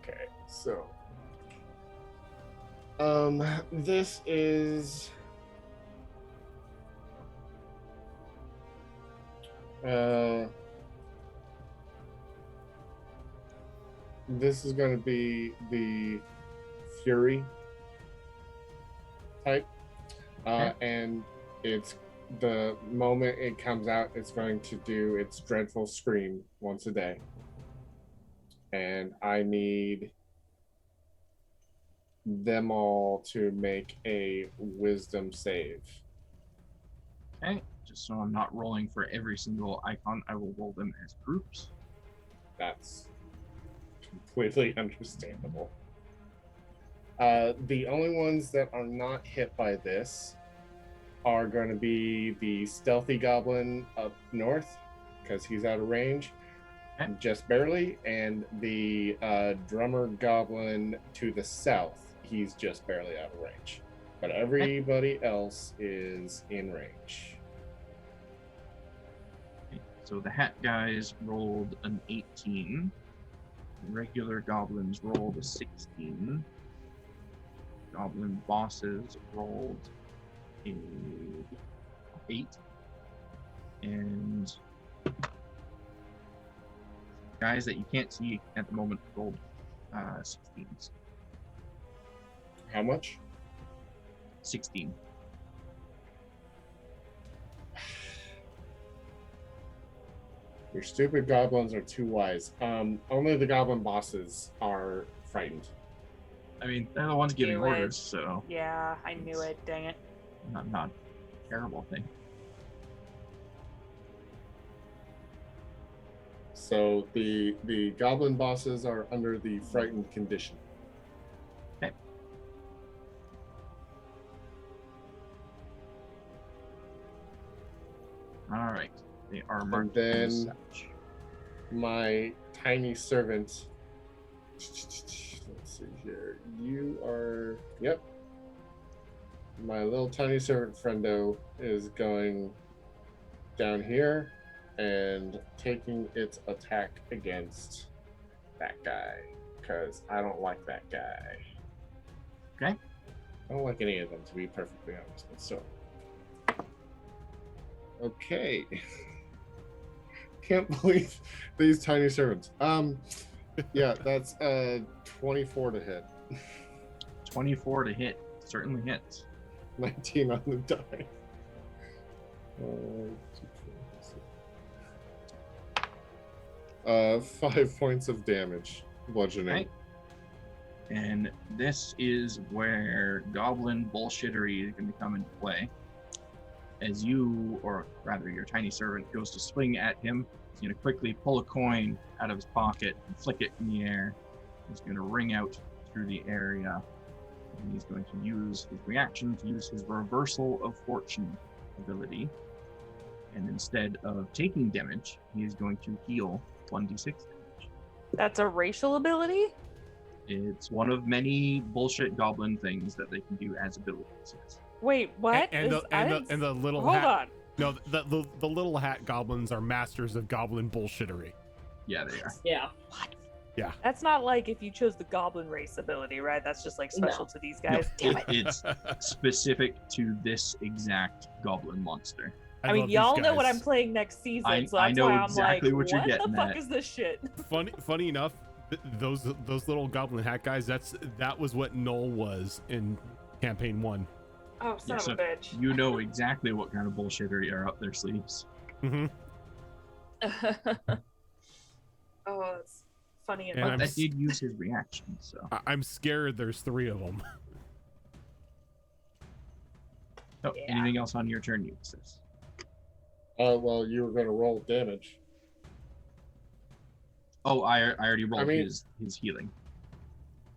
[SPEAKER 7] Okay, so this is this is going to be the Fury type, and it's the moment it comes out, it's going to do its dreadful scream once a day. And I need them all to make a wisdom save.
[SPEAKER 3] Okay, just so I'm not rolling for every single icon, I will roll them as groups.
[SPEAKER 7] That's completely understandable. The only ones that are not hit by this are going to be the stealthy goblin up north, because he's out of range.
[SPEAKER 3] Okay.
[SPEAKER 7] Just barely, and the drummer goblin to the south, he's just barely out of range. But everybody else is in range.
[SPEAKER 3] Okay, so the hat guys rolled an 18. The regular goblins rolled a 16. Goblin bosses rolled a 8. And guys that you can't see at the moment rolled 16s.
[SPEAKER 7] How much?
[SPEAKER 3] 16.
[SPEAKER 7] Your stupid goblins are too wise. Only the goblin bosses are frightened.
[SPEAKER 3] I mean, they're the ones giving
[SPEAKER 8] Knew it.
[SPEAKER 3] orders, so
[SPEAKER 8] Yeah, I knew it. Dang it.
[SPEAKER 3] not a terrible thing.
[SPEAKER 7] So the goblin bosses are under the frightened condition.
[SPEAKER 3] Okay. All right. They are
[SPEAKER 7] And
[SPEAKER 3] marked
[SPEAKER 7] then
[SPEAKER 3] as such.
[SPEAKER 7] my tiny servant. Let's see here. You are. Yep. My little tiny servant friendo is going down here and taking its attack against that guy because I don't like that guy.
[SPEAKER 3] Okay.
[SPEAKER 7] I don't like any of them, to be perfectly honest. But so, okay. Can't believe these tiny servants. Yeah, that's 24 to hit.
[SPEAKER 3] 24 to hit. Certainly hits.
[SPEAKER 7] 19 on the die. 5 points of damage, bludgeoning.
[SPEAKER 3] Right. And this is where goblin bullshittery is going to come into play. As you, or rather your tiny servant, goes to swing at him, he's going to quickly pull a coin out of his pocket and flick it in the air. He's going to ring out through the area. And he's going to use his reaction to use his Reversal of Fortune ability. And instead of taking damage, he is going to heal 1d6 damage.
[SPEAKER 5] That's a racial ability?
[SPEAKER 3] It's one of many bullshit goblin things that they can do as abilities. Yes.
[SPEAKER 5] Wait, what?
[SPEAKER 1] And the little
[SPEAKER 5] Hold
[SPEAKER 1] hat.
[SPEAKER 5] on.
[SPEAKER 1] No, the little hat goblins are masters of goblin bullshittery.
[SPEAKER 3] Yeah, they are.
[SPEAKER 6] Yeah.
[SPEAKER 5] That's not like if you chose the goblin race ability, right? That's just like special to these guys. Damn it.
[SPEAKER 3] It's specific to this exact goblin monster.
[SPEAKER 5] I mean,
[SPEAKER 1] love these
[SPEAKER 5] y'all know what
[SPEAKER 1] guys.
[SPEAKER 5] I'm playing next season, so
[SPEAKER 3] I
[SPEAKER 5] that's
[SPEAKER 3] know
[SPEAKER 5] why I'm
[SPEAKER 3] exactly
[SPEAKER 5] like,
[SPEAKER 3] what you're
[SPEAKER 5] the
[SPEAKER 3] getting
[SPEAKER 5] fuck
[SPEAKER 3] at.
[SPEAKER 5] is this shit?
[SPEAKER 1] Funny enough, those little goblin hat guys. That was what Gnoll was in campaign 1.
[SPEAKER 5] Oh, son
[SPEAKER 3] Yeah,
[SPEAKER 5] of a bitch.
[SPEAKER 3] You know exactly what kind of bullshittery are up their sleeves.
[SPEAKER 1] Mm-hmm.
[SPEAKER 5] Oh, it's funny
[SPEAKER 1] And
[SPEAKER 5] enough.
[SPEAKER 3] But
[SPEAKER 1] I'm
[SPEAKER 3] that did use his reaction, so.
[SPEAKER 1] I'm scared. There's 3 of them.
[SPEAKER 3] Oh,
[SPEAKER 5] Yeah.
[SPEAKER 3] anything else on your turn, Eustace?
[SPEAKER 7] Well, you were going to roll damage.
[SPEAKER 3] Oh, I already rolled
[SPEAKER 7] mean-
[SPEAKER 3] his healing.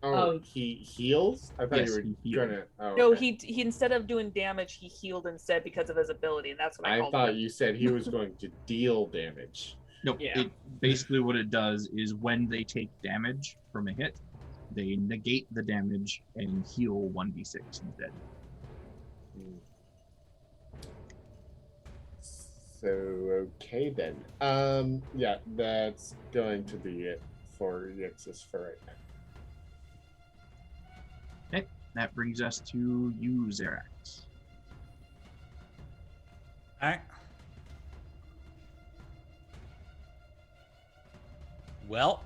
[SPEAKER 7] Oh, he heals? I thought
[SPEAKER 3] Yes,
[SPEAKER 7] you
[SPEAKER 3] he
[SPEAKER 7] were
[SPEAKER 3] healed.
[SPEAKER 7] going to. Oh,
[SPEAKER 5] No,
[SPEAKER 7] okay.
[SPEAKER 5] he instead of doing damage, he healed instead because of his ability, and that's what I
[SPEAKER 7] I
[SPEAKER 5] called
[SPEAKER 7] thought
[SPEAKER 5] it.
[SPEAKER 7] you said he was going to deal damage.
[SPEAKER 3] No,
[SPEAKER 6] Yeah.
[SPEAKER 3] it basically what it does is when they take damage from a hit, they negate the damage and heal 1d6 instead.
[SPEAKER 7] Hmm. So okay then. Yeah, that's going to be it for Yixis for right now.
[SPEAKER 3] Okay, that brings us to you, Xerax.
[SPEAKER 2] All right. Well,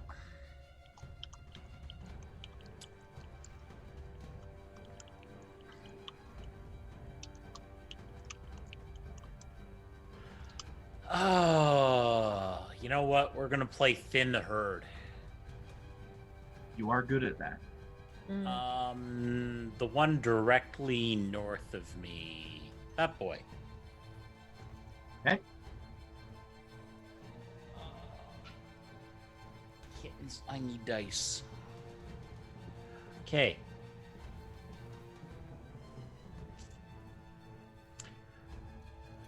[SPEAKER 2] you know what? We're gonna play Thin Herd.
[SPEAKER 3] You are good at that.
[SPEAKER 5] Mm.
[SPEAKER 2] The one directly north of me. That boy.
[SPEAKER 3] Okay.
[SPEAKER 2] Kittens, I need dice. Okay.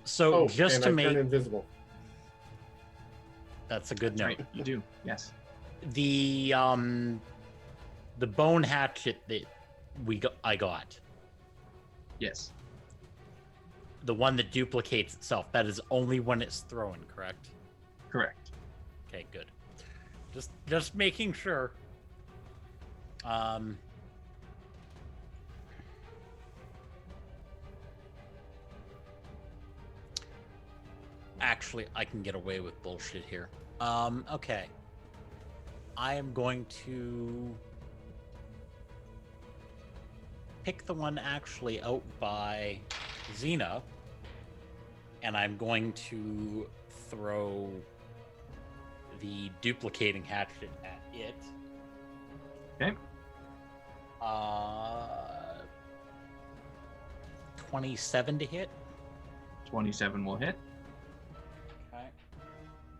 [SPEAKER 2] So
[SPEAKER 7] Oh,
[SPEAKER 2] just
[SPEAKER 7] and
[SPEAKER 2] to
[SPEAKER 7] I
[SPEAKER 2] make
[SPEAKER 7] turn invisible.
[SPEAKER 2] that's a good
[SPEAKER 3] That's
[SPEAKER 2] note.
[SPEAKER 3] right, you do. Yes.
[SPEAKER 2] The bone hatchet that I got,
[SPEAKER 3] Yes.
[SPEAKER 2] the one that duplicates itself, that is only when it's thrown, correct?
[SPEAKER 3] Correct.
[SPEAKER 2] Okay, good. Just making sure. Actually, I can get away with bullshit here. Okay. I am going to pick the one actually out by Xena, and I'm going to throw the duplicating hatchet at it.
[SPEAKER 3] Okay.
[SPEAKER 2] 27 to hit.
[SPEAKER 3] 27 will hit.
[SPEAKER 2] Okay.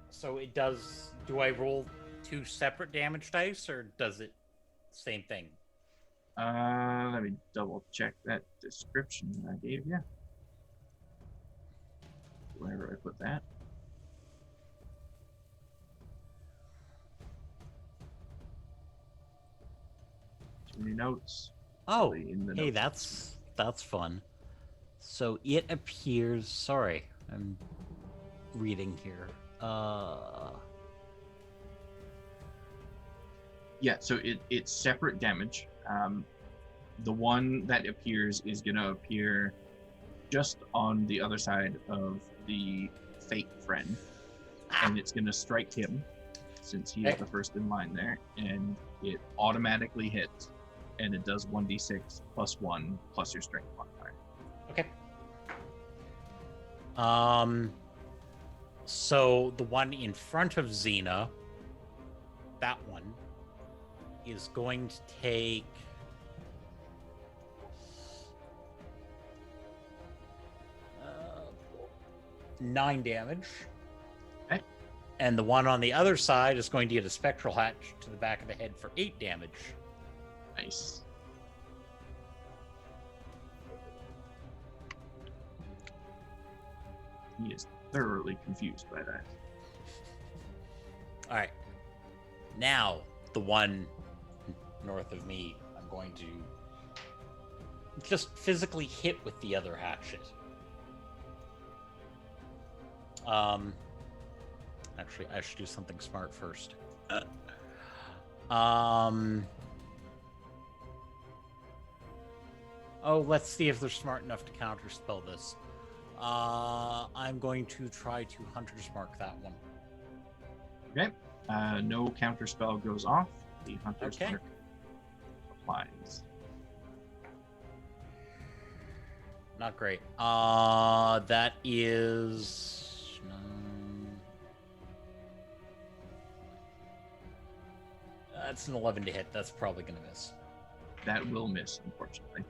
[SPEAKER 2] So it does. Do I roll 2 separate damage dice, or does it same thing?
[SPEAKER 3] Let me double check that description that I gave you. wherever I put that. Too many notes.
[SPEAKER 2] Oh,
[SPEAKER 3] Really in the
[SPEAKER 2] hey,
[SPEAKER 3] notes.
[SPEAKER 2] that's fun. So it appears. Sorry, I'm reading here.
[SPEAKER 3] Yeah, so it's separate damage. The one that appears is going to appear just on the other side of the fake friend, and it's going to strike him since he is the first in line there, and it automatically hits, and it does 1d6 plus 1 plus your strength modifier.
[SPEAKER 2] Okay. So the one in front of Xena, that one, is going to take 9 damage.
[SPEAKER 3] Okay.
[SPEAKER 2] And the one on the other side is going to get a spectral hatch to the back of the head for 8 damage.
[SPEAKER 3] Nice. He is thoroughly confused by that.
[SPEAKER 2] All right. Now, the one north of me, I'm going to just physically hit with the other hatchet. Actually, I should do something smart first. Oh, let's see if they're smart enough to counterspell this. I'm going to try to Hunter's Mark that one.
[SPEAKER 3] Okay. No counterspell goes off. The Hunter's
[SPEAKER 2] Okay.
[SPEAKER 3] Mark applies.
[SPEAKER 2] Not great. That is... That's an 11 to hit. That's probably going to miss.
[SPEAKER 3] That will miss, unfortunately.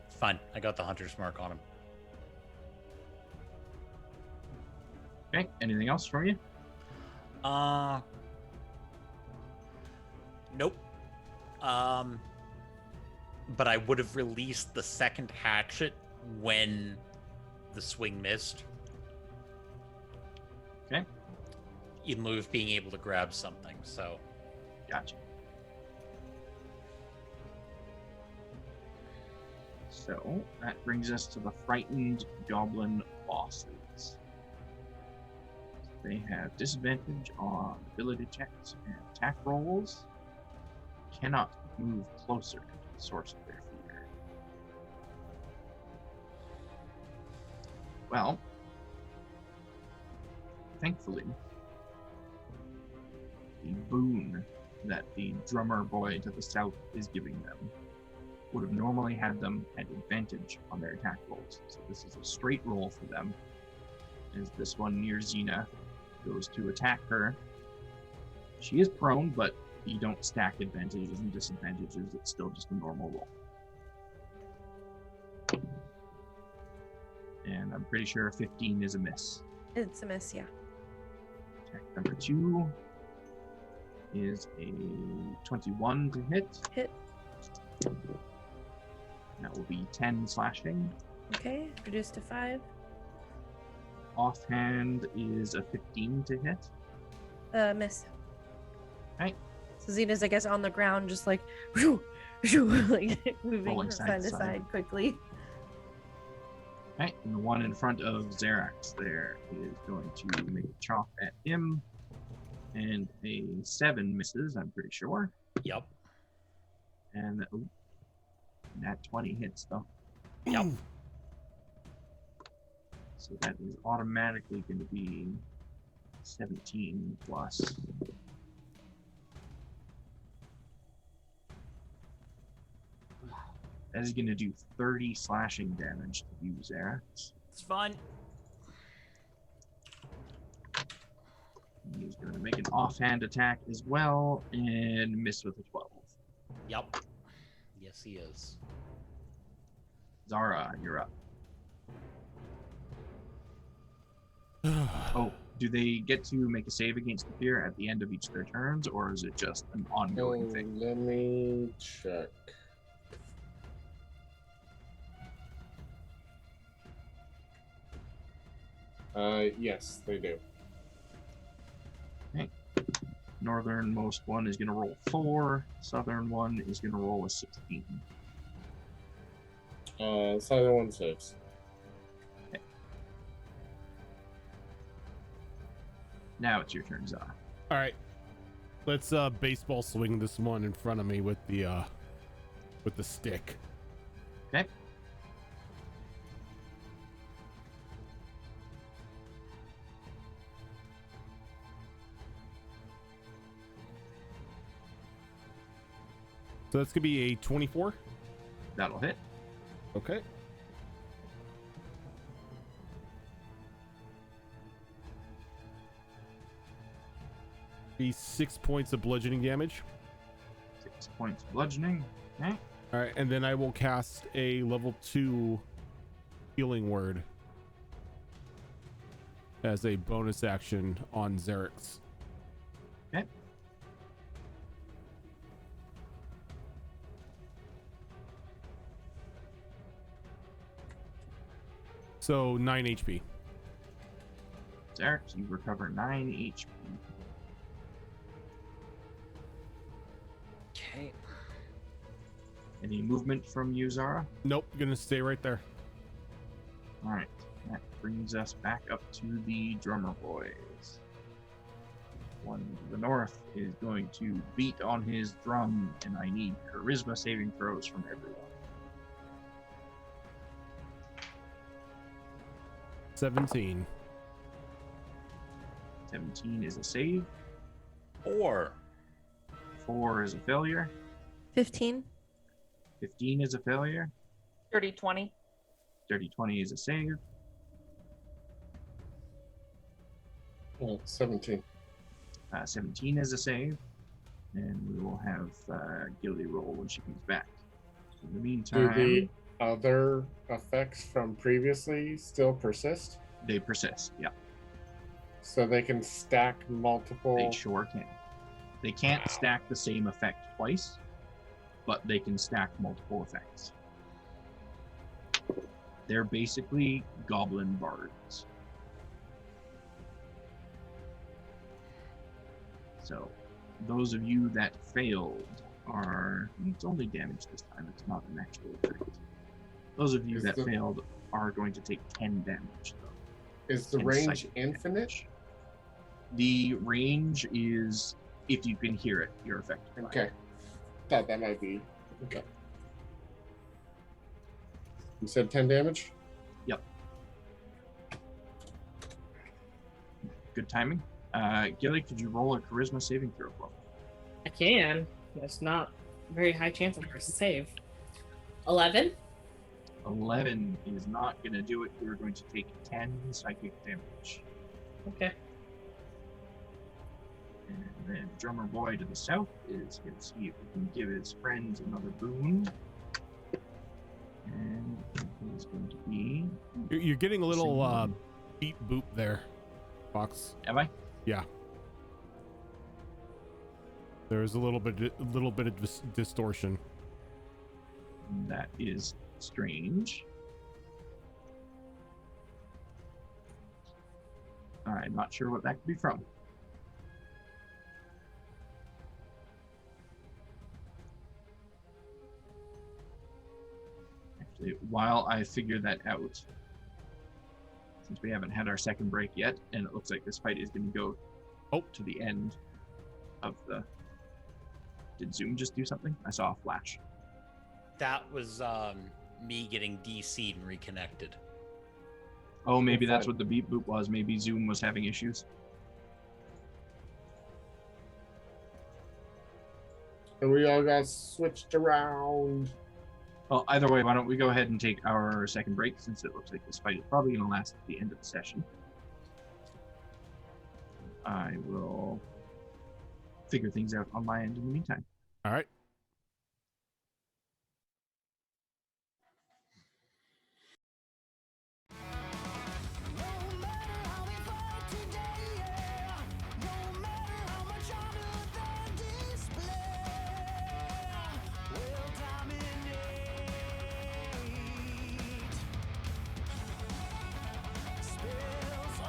[SPEAKER 2] Fine. I got the Hunter's Mark on him.
[SPEAKER 3] Okay. Anything else from you?
[SPEAKER 2] Nope. But I would have released the second hatchet when the swing missed.
[SPEAKER 3] Okay.
[SPEAKER 2] In lieu of being able to grab something, so...
[SPEAKER 3] Gotcha. So, that brings us to the frightened goblin bosses. They have disadvantage on ability checks and attack rolls. Cannot move closer to the source of their fear. Well, thankfully, the boon that the drummer boy to the south is giving them would have normally had them at advantage on their attack rolls. So this is a straight roll for them, as this one near Xena goes to attack her. She is prone, but you don't stack advantages and disadvantages. It's still just a normal roll. And I'm pretty sure 15 is a miss.
[SPEAKER 4] It's a miss, yeah.
[SPEAKER 3] Attack number 2 is a 21 to hit.
[SPEAKER 4] Hit.
[SPEAKER 3] That will be 10 slashing.
[SPEAKER 4] Okay, reduced to 5.
[SPEAKER 3] Offhand is a 15 to hit.
[SPEAKER 4] Miss.
[SPEAKER 3] Okay.
[SPEAKER 4] So Xena's, I guess, on the ground, just like, whoo, whoo, like moving
[SPEAKER 3] Rolling
[SPEAKER 4] from
[SPEAKER 3] side
[SPEAKER 4] side
[SPEAKER 3] to
[SPEAKER 4] to
[SPEAKER 3] side.
[SPEAKER 4] side quickly.
[SPEAKER 3] Okay, and the one in front of Xerax there is going to make a chop at him. And a 7 misses, I'm pretty sure.
[SPEAKER 2] Yep.
[SPEAKER 3] And that 20 hits, though.
[SPEAKER 2] Yep.
[SPEAKER 3] So that is automatically going to be 17 plus. That is going to do 30 slashing damage to you, Xerax.
[SPEAKER 2] It's fun.
[SPEAKER 3] He's going to make an offhand attack as well and miss with a 12.
[SPEAKER 2] Yep. Yes, he is.
[SPEAKER 3] Zara, you're up. Oh, do they get to make a save against the fear at the end of each of their turns, or is it just an ongoing thing?
[SPEAKER 9] Let me check.
[SPEAKER 7] Yes, they do.
[SPEAKER 3] Northernmost one is going to roll 4. Southern one is going to roll a 16.
[SPEAKER 7] Southern one saves.
[SPEAKER 3] Okay. Now it's your turn, Zara.
[SPEAKER 1] All right, let's baseball swing this one in front of me with the stick.
[SPEAKER 3] Okay.
[SPEAKER 1] So that's gonna be a 24.
[SPEAKER 3] That'll hit.
[SPEAKER 1] Okay. Be 6 points of bludgeoning damage.
[SPEAKER 3] 6 points bludgeoning. Okay.
[SPEAKER 1] All right, and then I will cast a level 2 healing word as a bonus action on Xerix.
[SPEAKER 3] Okay.
[SPEAKER 1] So 9 HP.
[SPEAKER 3] Xerix, you recover 9 HP.
[SPEAKER 10] Okay.
[SPEAKER 3] Any movement from you, Zara?
[SPEAKER 1] Nope, gonna stay right there.
[SPEAKER 3] All right. That brings us back up to the drummer boys. One to the north is going to beat on his drum, and I need charisma saving throws from everyone.
[SPEAKER 1] 17.
[SPEAKER 3] 17 is a save.
[SPEAKER 2] 4.
[SPEAKER 3] 4 is a failure.
[SPEAKER 4] 15.
[SPEAKER 3] 15 is a failure.
[SPEAKER 5] Dirty 20.
[SPEAKER 3] Dirty 20 is a save.
[SPEAKER 7] 17.
[SPEAKER 3] 17 is a save. And we will have Gilly roll when she comes back. In the
[SPEAKER 7] Do
[SPEAKER 3] meantime,
[SPEAKER 7] the other effects from previously still persist?
[SPEAKER 3] they persist. Yeah,
[SPEAKER 7] So they can stack multiple.
[SPEAKER 3] they sure can. They can't
[SPEAKER 7] Wow.
[SPEAKER 3] stack the same effect twice, but they can stack multiple effects. They're basically goblin bards. So, those of you that failed are... It's only damage this time, it's not an actual effect. Those of you
[SPEAKER 7] Is
[SPEAKER 3] that
[SPEAKER 7] the-
[SPEAKER 3] failed are going to take 10 damage, though.
[SPEAKER 7] Is the
[SPEAKER 3] 10
[SPEAKER 7] range
[SPEAKER 3] psychic
[SPEAKER 7] infinite?
[SPEAKER 3] damage. The range is, if you can hear it, you're affected by it.
[SPEAKER 7] Okay. Thought that might be. Okay. You said 10 damage?
[SPEAKER 3] Yep. Good timing. Gilly, could you roll a charisma saving throw for me?
[SPEAKER 6] I can. That's not a very high chance of her to save. 11.
[SPEAKER 3] 11 is not going to do it. You're going to take 10 psychic damage.
[SPEAKER 6] Okay.
[SPEAKER 3] And then drummer boy to the south is going to see if he can give his friends another boon. And it is going to be...
[SPEAKER 1] You're getting a little beat boop there, Fox.
[SPEAKER 3] Am I?
[SPEAKER 1] Yeah. There's a little bit of distortion.
[SPEAKER 3] That is strange. I'm not sure what that could be from. Actually, while I figure that out, since we haven't had our second break yet, and it looks like this fight is going to go to the end of the... Did Zoom just do something? I saw a flash.
[SPEAKER 2] That was me getting DC'd and reconnected.
[SPEAKER 3] Oh, maybe that's what the beep boop was. Maybe Zoom was having issues.
[SPEAKER 7] And we all got switched around.
[SPEAKER 3] Well, either way, why don't we go ahead and take our second break, since it looks like this fight is probably going to last at the end of the session. I will figure things out on my end in the meantime.
[SPEAKER 1] All right.
[SPEAKER 11] Spells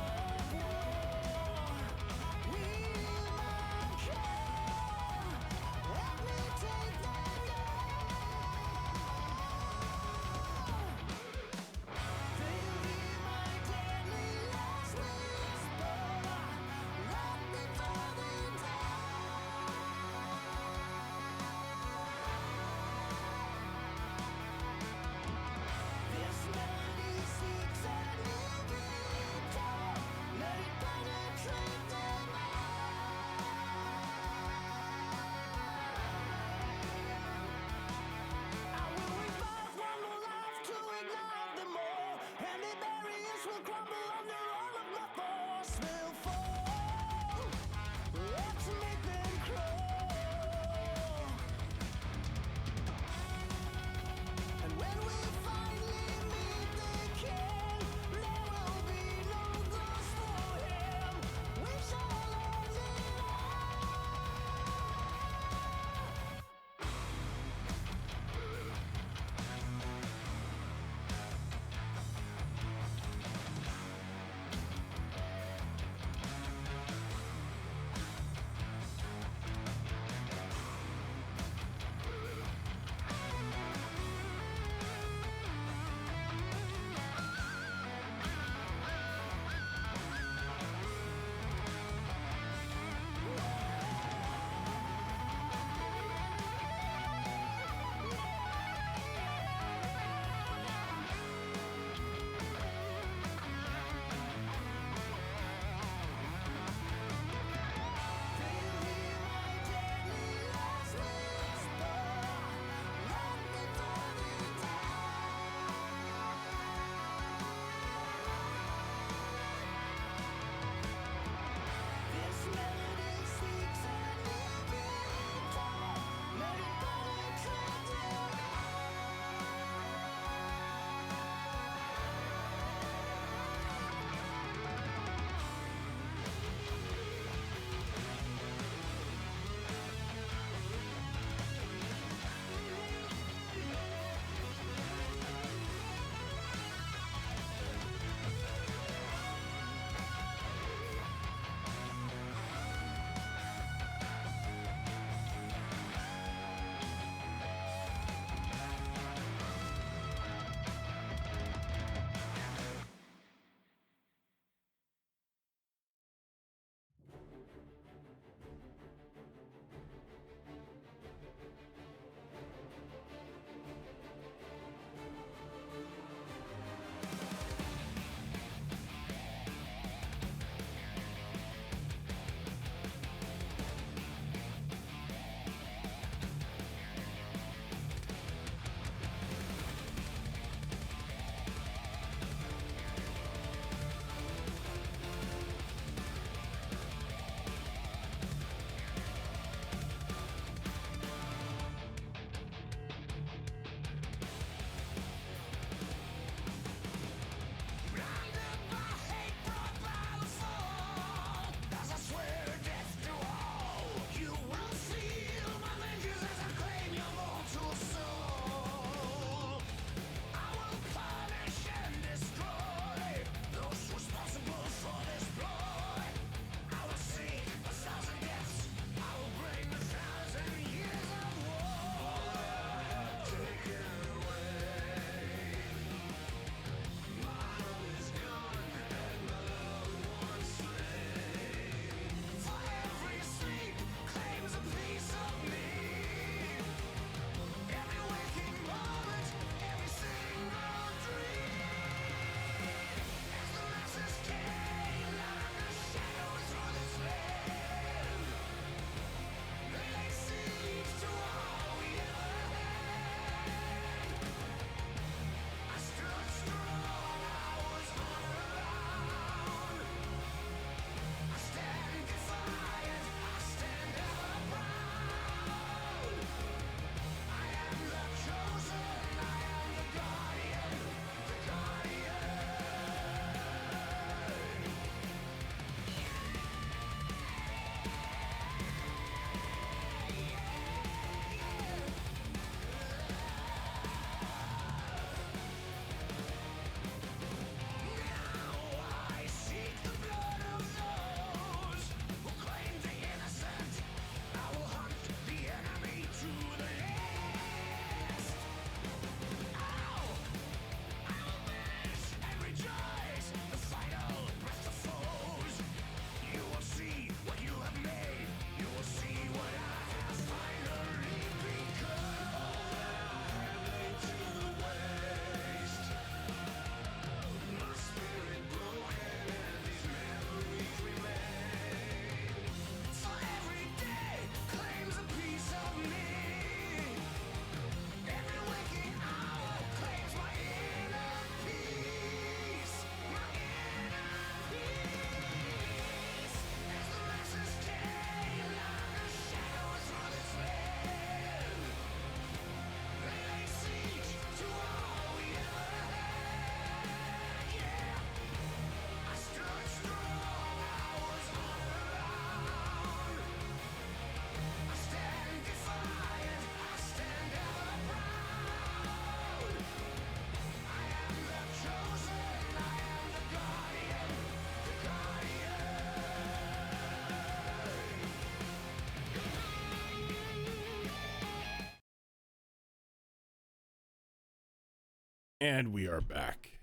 [SPEAKER 1] And we are back.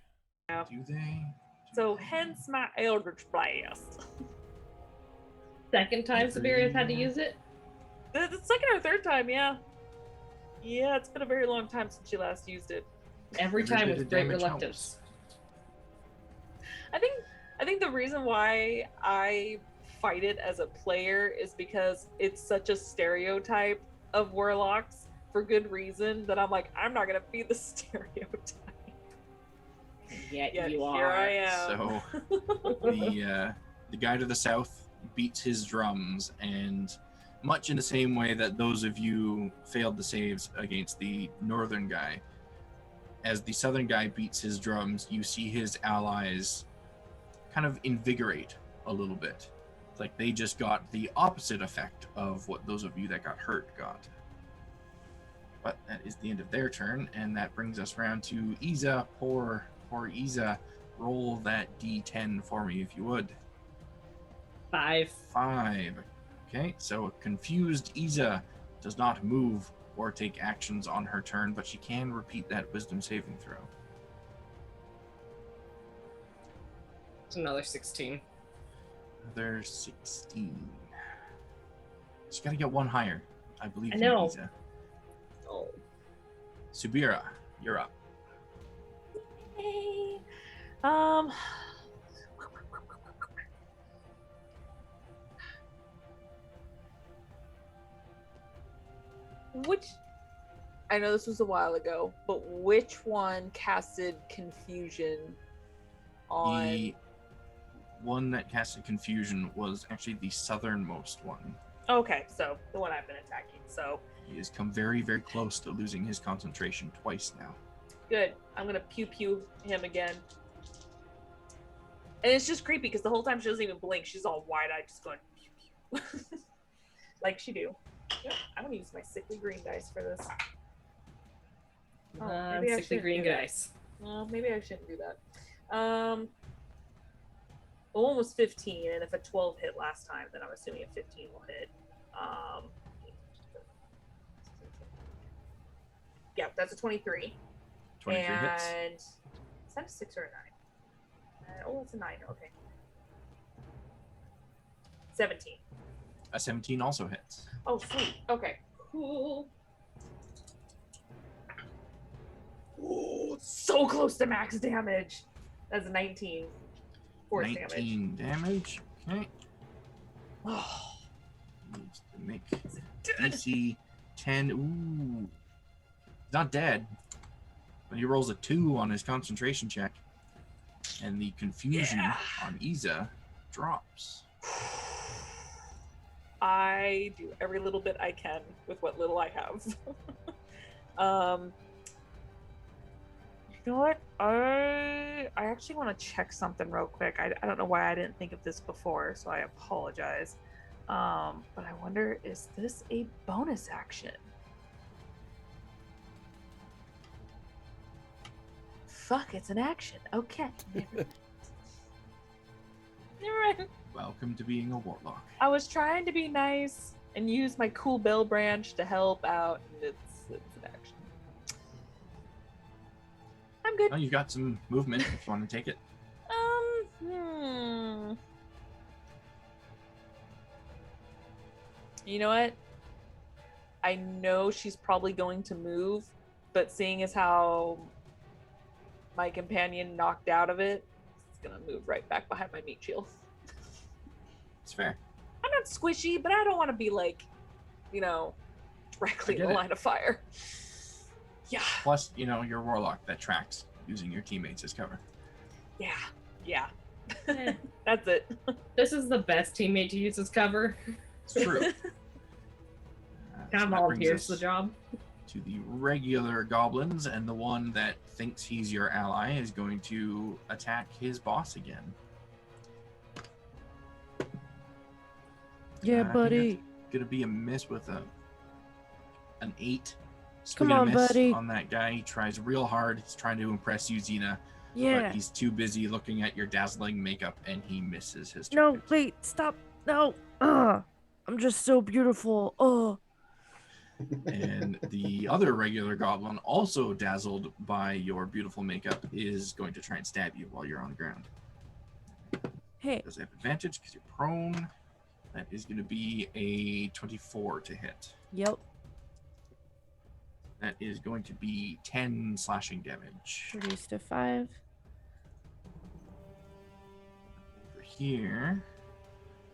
[SPEAKER 3] Do they?
[SPEAKER 5] So hence my Eldritch Blast.
[SPEAKER 6] Second time Siberia's had to use it?
[SPEAKER 5] The second or third time, yeah. Yeah, it's been a very long time since she last used it.
[SPEAKER 6] Every
[SPEAKER 3] Every
[SPEAKER 6] time
[SPEAKER 3] bit
[SPEAKER 6] with
[SPEAKER 3] of
[SPEAKER 6] great
[SPEAKER 3] damage
[SPEAKER 6] reluctance.
[SPEAKER 5] I think the reason why I fight it as a player is because it's such a stereotype of warlocks for good reason that I'm like, I'm not gonna be the stereotype.
[SPEAKER 6] Yet
[SPEAKER 5] Yet
[SPEAKER 6] you
[SPEAKER 5] here
[SPEAKER 6] are.
[SPEAKER 5] I am.
[SPEAKER 3] So the guy to the south beats his drums, and much in the same way that those of you failed the saves against the northern guy, as the southern guy beats his drums, you see his allies kind of invigorate a little bit. It's like they just got the opposite effect of what those of you that got hurt got. But that is the end of their turn, and that brings us around to Isa. Poor Isa. Roll that d10 for me, if you would.
[SPEAKER 6] 5.
[SPEAKER 3] 5. Okay, so a confused Isa does not move or take actions on her turn, but she can repeat that wisdom saving throw.
[SPEAKER 6] It's another 16.
[SPEAKER 3] Another 16. She's got to get one higher. I believe
[SPEAKER 6] I
[SPEAKER 3] in
[SPEAKER 6] know.
[SPEAKER 3] Isa.
[SPEAKER 6] Oh.
[SPEAKER 3] Subira, you're up.
[SPEAKER 5] Hey. Which I know this was a while ago, but which one casted confusion on?
[SPEAKER 3] The one that casted confusion was actually the southernmost one.
[SPEAKER 5] Okay, so the one I've been attacking. So
[SPEAKER 3] He has come very, very close to losing his concentration twice now.
[SPEAKER 5] good. I'm gonna pew pew him again. And it's just creepy because the whole time she doesn't even blink. She's all wide-eyed, just going pew pew, like she do. Yep, I'm gonna use my sickly green dice for this. Oh, maybe I
[SPEAKER 6] Sickly
[SPEAKER 5] shouldn't
[SPEAKER 6] green
[SPEAKER 5] do that.
[SPEAKER 6] dice.
[SPEAKER 5] Well, maybe I shouldn't do that. The one was 15, and if a 12 hit last time, then I'm assuming a 15 will hit. Yeah, that's a 23.
[SPEAKER 3] 23
[SPEAKER 5] and
[SPEAKER 3] hits.
[SPEAKER 5] Is that a 6 or a 9? Oh, it's a 9. Okay. 17.
[SPEAKER 3] A 17 also hits.
[SPEAKER 5] Oh, sweet. Okay. Cool. Ooh, so close to max damage. That's a 19. Force
[SPEAKER 3] 19 damage. Okay.
[SPEAKER 5] Oh,
[SPEAKER 3] Needs to make DC 10. Ooh. He's not dead. But he rolls a 2 on his concentration check. And the confusion on Isa drops.
[SPEAKER 5] I do every little bit I can with what little I have. You know what? I actually want to check something real quick. I don't know why I didn't think of this before, so I apologize. But I wonder, is this a bonus action? Fuck, it's an action. Okay. Never mind.
[SPEAKER 3] Welcome to being a warlock.
[SPEAKER 5] I was trying to be nice and use my cool bell branch to help out, and it's an action. I'm good.
[SPEAKER 3] Oh, you've got some movement if you want to take it.
[SPEAKER 5] You know what? I know she's probably going to move, but seeing as how my companion knocked out of it, it's gonna move right back behind my meat shield.
[SPEAKER 3] It's fair.
[SPEAKER 5] I'm not squishy, but I don't want to be like, directly in the line of fire. Yeah.
[SPEAKER 3] Plus, you're a warlock that tracks using your teammates as cover.
[SPEAKER 5] Yeah. That's it.
[SPEAKER 6] This is the best teammate to use as cover.
[SPEAKER 3] It's true.
[SPEAKER 6] Kind of volunteers the job.
[SPEAKER 3] To the regular goblins, and the one that thinks he's your ally is going to attack his boss again.
[SPEAKER 4] Yeah,
[SPEAKER 3] I think
[SPEAKER 4] buddy.
[SPEAKER 3] that's gonna be a miss with an 8.
[SPEAKER 4] Come
[SPEAKER 3] Swing and a
[SPEAKER 4] on,
[SPEAKER 3] miss
[SPEAKER 4] buddy.
[SPEAKER 3] on that guy. He tries real hard. He's trying to impress you, Xena.
[SPEAKER 4] Yeah.
[SPEAKER 3] But he's too busy looking at your dazzling makeup, and he misses his
[SPEAKER 4] No,
[SPEAKER 3] target.
[SPEAKER 4] wait, stop. No. I'm just so beautiful. Oh.
[SPEAKER 3] And the other regular goblin, also dazzled by your beautiful makeup, is going to try and stab you while you're on the ground.
[SPEAKER 4] Hey,
[SPEAKER 3] Does it have advantage because you're prone? That is going to be a 24 to hit.
[SPEAKER 4] yep.
[SPEAKER 3] That is going to be 10 slashing damage.
[SPEAKER 4] Reduced to 5.
[SPEAKER 3] Over here,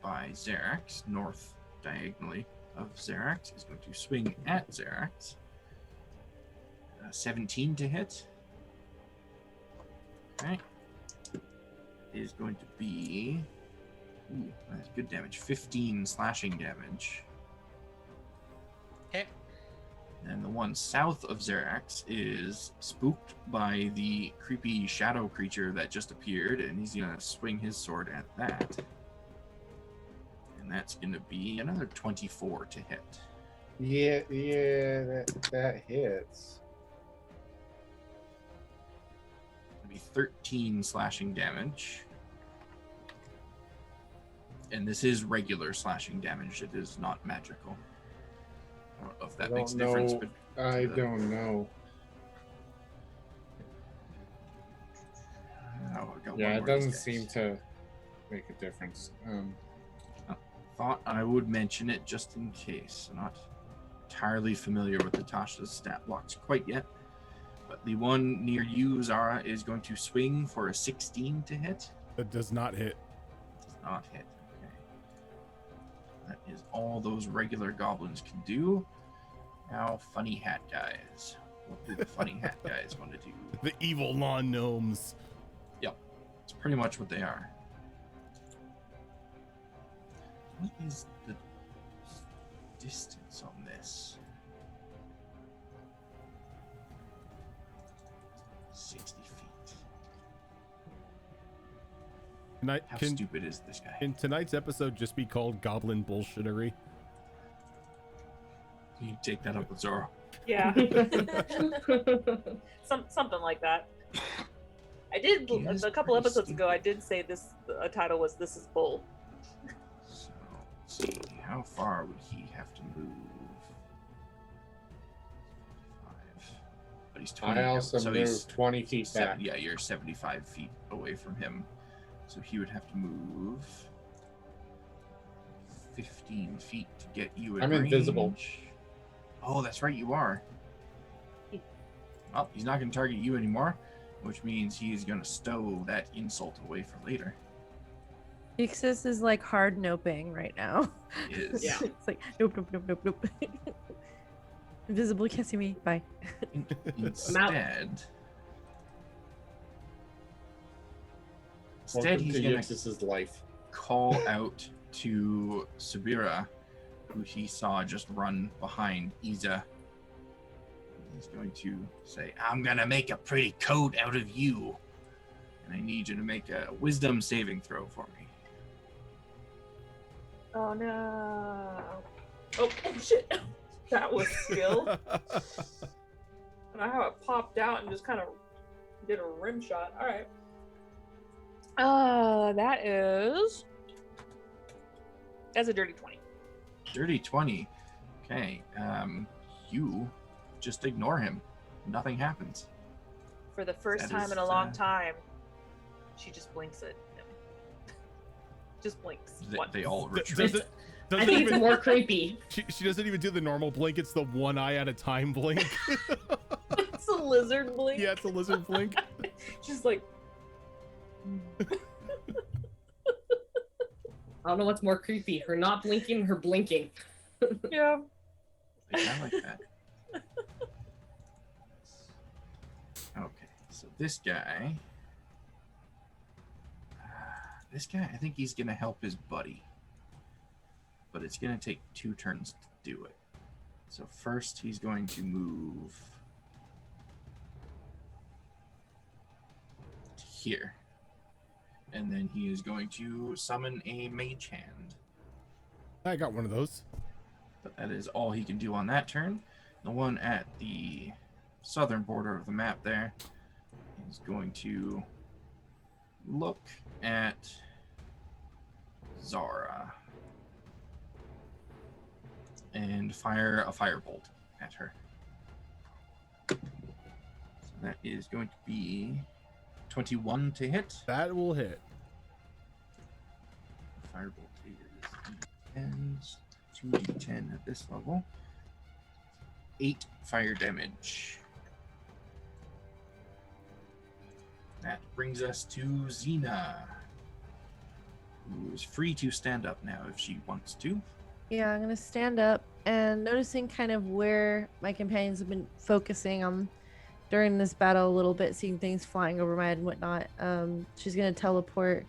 [SPEAKER 3] by Xerax, north diagonally of Xerax, is going to swing at Xerax. 17 to hit. Okay. Is going to be... Ooh, that's good damage. 15 slashing damage.
[SPEAKER 2] Okay.
[SPEAKER 3] And the one south of Xerax is spooked by the creepy shadow creature that just appeared, and he's going to swing his sword at that. And that's going to be another 24 to hit.
[SPEAKER 9] Yeah, that hits.
[SPEAKER 3] It'll be 13 slashing damage. And this is regular slashing damage. It is not magical. I don't know if that makes a difference. But
[SPEAKER 9] I don't know.
[SPEAKER 3] Oh, I got
[SPEAKER 9] Yeah,
[SPEAKER 3] one
[SPEAKER 9] it
[SPEAKER 3] more of these
[SPEAKER 9] doesn't
[SPEAKER 3] guys.
[SPEAKER 9] seem to make a difference.
[SPEAKER 3] Thought I would mention it just in case. I'm not entirely familiar with Natasha's stat blocks quite yet. But the one near you, Zara, is going to swing for a 16 to hit.
[SPEAKER 1] That does not hit.
[SPEAKER 3] Does not hit. Okay. That is all those regular goblins can do. Now, funny hat guys. What do the funny hat guys want to do?
[SPEAKER 1] The evil lawn gnomes.
[SPEAKER 3] It's pretty much what they are. What is the distance on this? 60 feet.
[SPEAKER 1] Tonight,
[SPEAKER 3] How
[SPEAKER 1] can
[SPEAKER 3] stupid is this guy?
[SPEAKER 1] can tonight's episode just be called Goblin Bullshittery?
[SPEAKER 3] You take that up with Zoro.
[SPEAKER 5] Yeah. Something like that. I did
[SPEAKER 3] He is
[SPEAKER 5] a couple
[SPEAKER 3] pretty
[SPEAKER 5] episodes ago. I
[SPEAKER 3] stupid.
[SPEAKER 5] did say this. A title was "This is Bull."
[SPEAKER 3] So, let's see. How far would he have to move? 5. But he's 20.
[SPEAKER 9] I also
[SPEAKER 3] so
[SPEAKER 9] moved
[SPEAKER 3] he's
[SPEAKER 9] 20 feet back.
[SPEAKER 3] Yeah, you're 75 feet away from him. So he would have to move 15 feet to get you in
[SPEAKER 9] I'm invisible.
[SPEAKER 3] range. Oh, that's right, you are. Well, he's not going to target you anymore, which means he's going to stow that insult away for later.
[SPEAKER 4] Ixis is like hard noping right now.
[SPEAKER 3] He is.
[SPEAKER 6] Yeah.
[SPEAKER 4] It's like nope, nope, nope, nope, nope. Invisible, you can't see me. Bye.
[SPEAKER 3] Instead,
[SPEAKER 9] Welcome
[SPEAKER 3] he's
[SPEAKER 9] to
[SPEAKER 3] going to
[SPEAKER 9] Yixis's life.
[SPEAKER 3] call out to Sabira, who he saw just run behind Iza. He's going to say, I'm going to make a pretty coat out of you. And I need you to make a wisdom saving throw for me.
[SPEAKER 5] Oh no! Oh shit! That was skill. And I how it popped out and just kind of did a rim shot. All right. That is. That's a dirty 20.
[SPEAKER 3] Dirty 20. Okay. You just ignore him. Nothing happens.
[SPEAKER 5] For the first
[SPEAKER 3] That
[SPEAKER 5] time
[SPEAKER 3] is,
[SPEAKER 5] in a long time, she just blinks at him. Just blinks. Once.
[SPEAKER 3] They all
[SPEAKER 1] Does
[SPEAKER 3] retreat.
[SPEAKER 1] it,
[SPEAKER 6] I
[SPEAKER 1] doesn't
[SPEAKER 6] think it's
[SPEAKER 1] even,
[SPEAKER 6] more creepy.
[SPEAKER 1] she doesn't even do the normal blink. It's the one eye at a time blink.
[SPEAKER 5] It's a lizard blink.
[SPEAKER 1] Yeah, it's a lizard blink.
[SPEAKER 5] Just like.
[SPEAKER 6] I don't know what's more creepy, her not blinking, her blinking.
[SPEAKER 5] Yeah.
[SPEAKER 3] I like that. Okay, so this guy, I think he's gonna help his buddy, but it's gonna take 2 turns to do it. So first, he's going to move to here, and then he is going to summon a mage hand.
[SPEAKER 1] I got one of those.
[SPEAKER 3] But that is all he can do on that turn. The one at the southern border of the map there is going to look at Zara and fire a firebolt at her. So that is going to be 21 to hit.
[SPEAKER 1] That will hit.
[SPEAKER 3] Firebolt is 2d10 at this level. 8 fire damage. That brings us to Xena, who is free to stand up now if she wants to.
[SPEAKER 4] Yeah, I'm gonna stand up and noticing kind of where my companions have been focusing on during this battle a little bit, seeing things flying over my head and whatnot. She's gonna teleport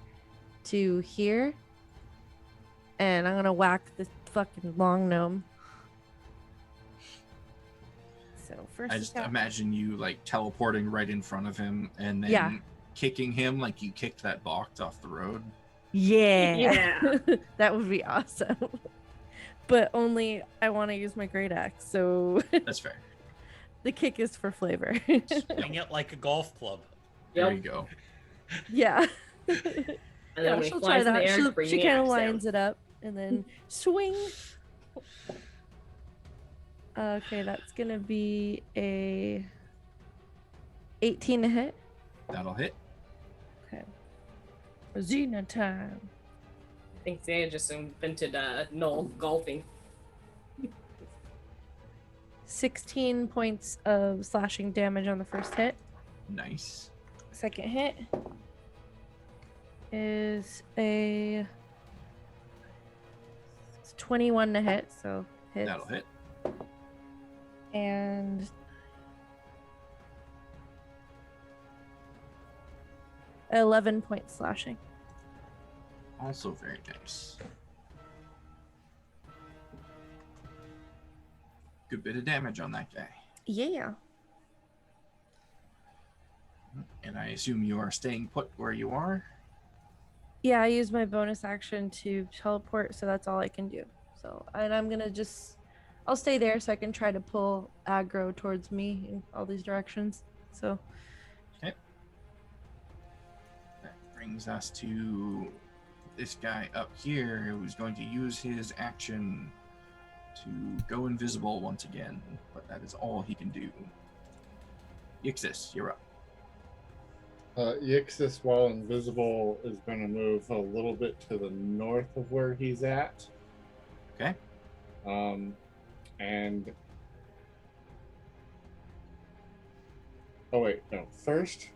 [SPEAKER 4] to here, and I'm gonna whack this fucking long gnome. So first,
[SPEAKER 3] I just imagine you like teleporting right in front of him and then
[SPEAKER 4] Yeah.
[SPEAKER 3] kicking him like you kicked that box off the road.
[SPEAKER 4] Yeah, that would be awesome. But only I want to use my great axe, so
[SPEAKER 3] That's fair.
[SPEAKER 4] the kick is for flavor.
[SPEAKER 2] Swing it like a golf club.
[SPEAKER 3] There you go.
[SPEAKER 4] Yeah.
[SPEAKER 6] And
[SPEAKER 4] Yeah,
[SPEAKER 6] then when he
[SPEAKER 4] she'll
[SPEAKER 6] flies
[SPEAKER 4] try
[SPEAKER 6] in the
[SPEAKER 4] that.
[SPEAKER 6] air, bring
[SPEAKER 4] She
[SPEAKER 6] the
[SPEAKER 4] kind of
[SPEAKER 6] axe down.
[SPEAKER 4] lines it up and then swing. Okay, that's gonna be a 18 to hit.
[SPEAKER 3] That'll hit.
[SPEAKER 4] Okay. Xena time.
[SPEAKER 6] I think Zaya just invented Gnoll golfing.
[SPEAKER 4] 16 points of slashing damage on the first hit.
[SPEAKER 3] Nice.
[SPEAKER 4] Second hit is a 21 to hit, so hits.
[SPEAKER 3] That'll hit.
[SPEAKER 4] And 11 points slashing.
[SPEAKER 3] Also very nice. Good bit of damage on that guy.
[SPEAKER 4] Yeah.
[SPEAKER 3] And I assume you are staying put where you are.
[SPEAKER 4] Yeah, I used my bonus action to teleport, so that's all I can do. So, and I'm gonna I'll stay there so I can try to pull aggro towards me in all these directions. So,
[SPEAKER 3] Okay. That brings us to this guy up here who's going to use his action to go invisible once again, but that is all he can do. Yixis, you're up.
[SPEAKER 7] Yixis, while invisible, is going to move a little bit to the north of where he's at.
[SPEAKER 3] Okay.
[SPEAKER 7] And oh wait, no. First,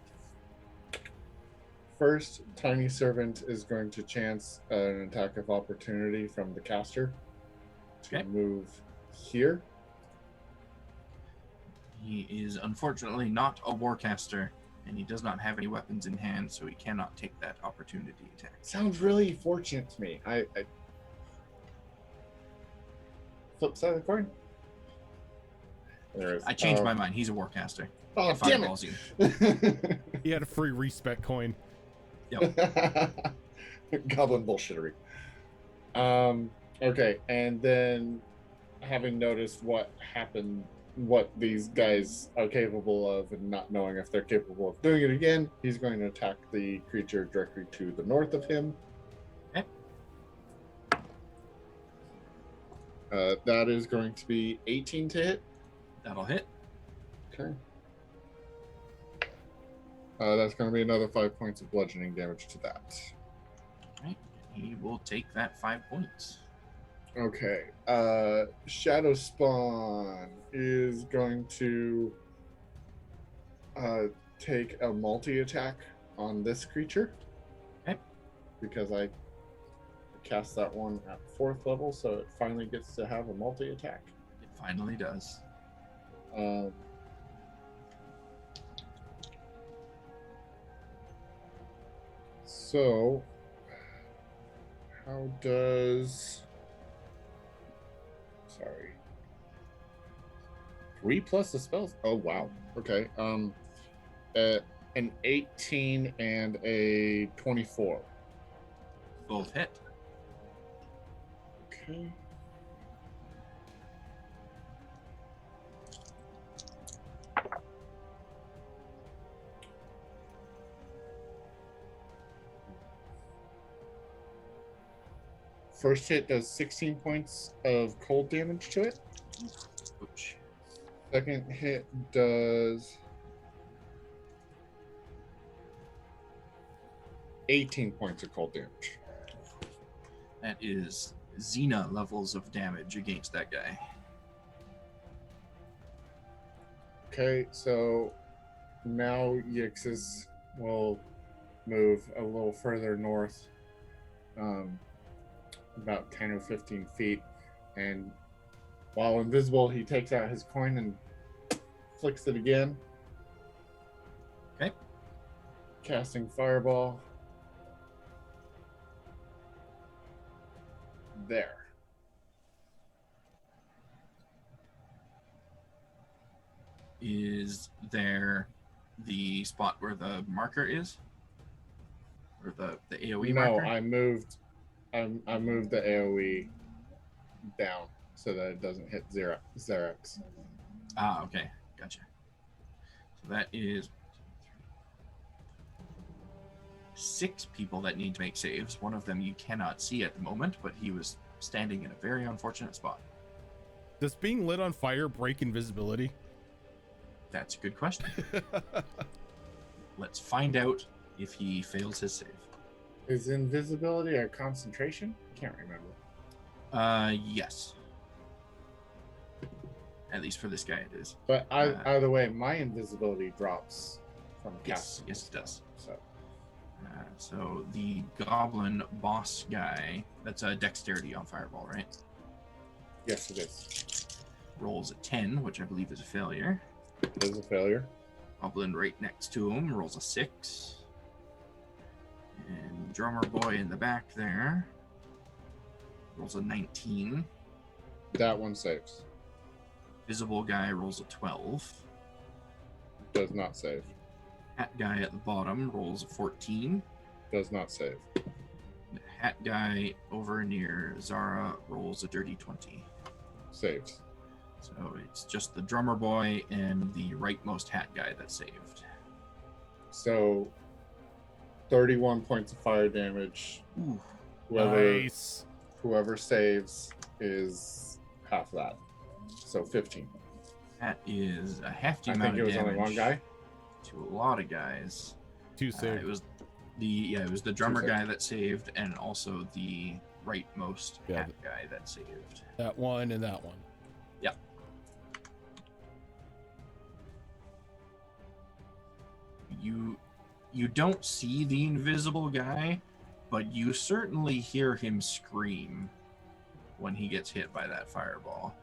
[SPEAKER 7] Tiny Servant is going to chance an attack of opportunity from the caster to
[SPEAKER 3] Okay.
[SPEAKER 7] move here.
[SPEAKER 3] He is unfortunately not a warcaster, and he does not have any weapons in hand, so he cannot take that opportunity attack.
[SPEAKER 7] Sounds really fortunate to me. I flip side of the coin. There it is.
[SPEAKER 3] I changed my mind. He's a warcaster.
[SPEAKER 7] Oh,
[SPEAKER 3] It
[SPEAKER 7] damn
[SPEAKER 3] fireballs you.
[SPEAKER 7] it!
[SPEAKER 1] He had a free respec coin.
[SPEAKER 7] Goblin bullshittery. Okay, and then having noticed what happened, what these guys are capable of, and not knowing if they're capable of doing it again, he's going to attack the creature directly to the north of him.
[SPEAKER 3] Okay.
[SPEAKER 7] That is going to be 18 to hit.
[SPEAKER 3] That'll hit.
[SPEAKER 7] Okay. That's going to be another 5 points of bludgeoning damage to that.
[SPEAKER 3] Right. He will take that 5 points.
[SPEAKER 7] Okay. Shadow Spawn is going to take a multi-attack on this creature.
[SPEAKER 3] Okay.
[SPEAKER 7] Because I cast that one at 4th level, so it finally gets to have a multi-attack.
[SPEAKER 3] It finally does.
[SPEAKER 7] So, how does... Sorry. 3 plus the spells? Oh, wow. Okay. An 18 and a 24.
[SPEAKER 3] Both hit.
[SPEAKER 7] Okay. First hit does 16 points of cold damage to it.
[SPEAKER 3] Ouch.
[SPEAKER 7] Second hit does 18 points of cold damage.
[SPEAKER 3] That is Xena levels of damage against that guy.
[SPEAKER 7] Okay, so now Yixis will move a little further north, about 10 or 15 feet, and while invisible, he takes out his coin and flicks it again.
[SPEAKER 3] Okay.
[SPEAKER 7] Casting Fireball. There.
[SPEAKER 3] Is there the spot where the marker is? Or the AoE
[SPEAKER 7] No,
[SPEAKER 3] marker?
[SPEAKER 7] I moved the AoE down so that it doesn't hit Xerax.
[SPEAKER 3] Ah, okay. Gotcha. So that is 6 people that need to make saves. One of them you cannot see at the moment, but he was standing in a very unfortunate spot.
[SPEAKER 1] Does being lit on fire break invisibility?
[SPEAKER 3] That's a good question. Let's find out if he fails his save.
[SPEAKER 7] Is invisibility or concentration? Can't remember.
[SPEAKER 3] Yes. At least for this guy it is.
[SPEAKER 7] But either way, my invisibility drops from casting.
[SPEAKER 3] Yes, it does.
[SPEAKER 7] So
[SPEAKER 3] So the goblin boss guy, that's a dexterity on fireball, right?
[SPEAKER 7] yes, it is.
[SPEAKER 3] Rolls a 10, which I believe is a failure.
[SPEAKER 7] It is a failure.
[SPEAKER 3] Goblin right next to him rolls a 6. And drummer boy in the back there rolls a 19.
[SPEAKER 7] That one saves.
[SPEAKER 3] Visible guy rolls a 12.
[SPEAKER 7] Does not save.
[SPEAKER 3] Hat guy at the bottom rolls a 14.
[SPEAKER 7] Does not save.
[SPEAKER 3] The hat guy over near Zara rolls a dirty 20.
[SPEAKER 7] Saves.
[SPEAKER 3] So it's just the drummer boy and the rightmost hat guy that saved.
[SPEAKER 7] So 31 points of fire damage.
[SPEAKER 3] Ooh.
[SPEAKER 1] Nice.
[SPEAKER 7] Whoever saves is half that. So 15.
[SPEAKER 3] That is a hefty
[SPEAKER 7] I
[SPEAKER 3] amount
[SPEAKER 7] think it
[SPEAKER 3] of
[SPEAKER 7] was
[SPEAKER 3] damage
[SPEAKER 7] only one guy.
[SPEAKER 3] to a lot of guys.
[SPEAKER 1] 2 save.
[SPEAKER 3] It was the drummer
[SPEAKER 7] Two
[SPEAKER 3] guy
[SPEAKER 7] saved.
[SPEAKER 3] that saved, and also the rightmost
[SPEAKER 1] Yeah.
[SPEAKER 3] hat guy that saved.
[SPEAKER 1] That one and that one.
[SPEAKER 3] Yep. You don't see the invisible guy, but you certainly hear him scream when he gets hit by that fireball.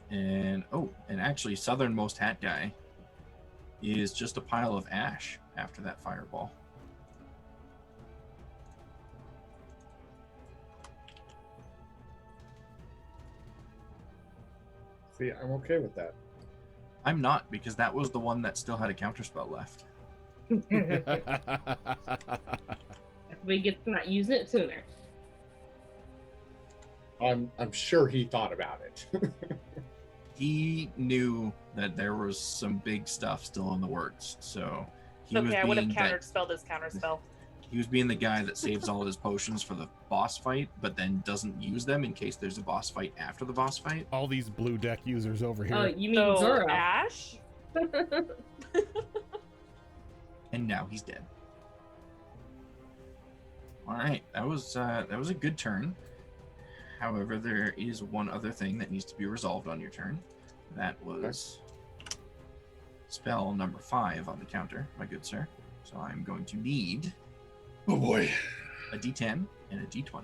[SPEAKER 3] And actually southernmost hat guy is just a pile of ash after that fireball.
[SPEAKER 7] See, I'm okay with that.
[SPEAKER 3] I'm not, because that was the one that still had a counterspell left.
[SPEAKER 6] We get to not using it sooner.
[SPEAKER 7] I'm sure he thought about it.
[SPEAKER 3] He knew that there was some big stuff still in the works, so he
[SPEAKER 5] Okay, I would have
[SPEAKER 3] being
[SPEAKER 5] counterspelled his counterspell.
[SPEAKER 3] he was being the guy that saves all his potions for the boss fight, but then doesn't use them in case there's a boss fight after the boss fight.
[SPEAKER 1] All these blue deck users over here.
[SPEAKER 6] Oh, you mean
[SPEAKER 5] So
[SPEAKER 6] Zora?
[SPEAKER 5] Ash?
[SPEAKER 3] And now he's dead. All right, that was a good turn. However, there is one other thing that needs to be resolved on your turn. That was spell number 5 on the counter, my good sir. So I'm going to need
[SPEAKER 7] Oh boy.
[SPEAKER 3] a D10 and a D20.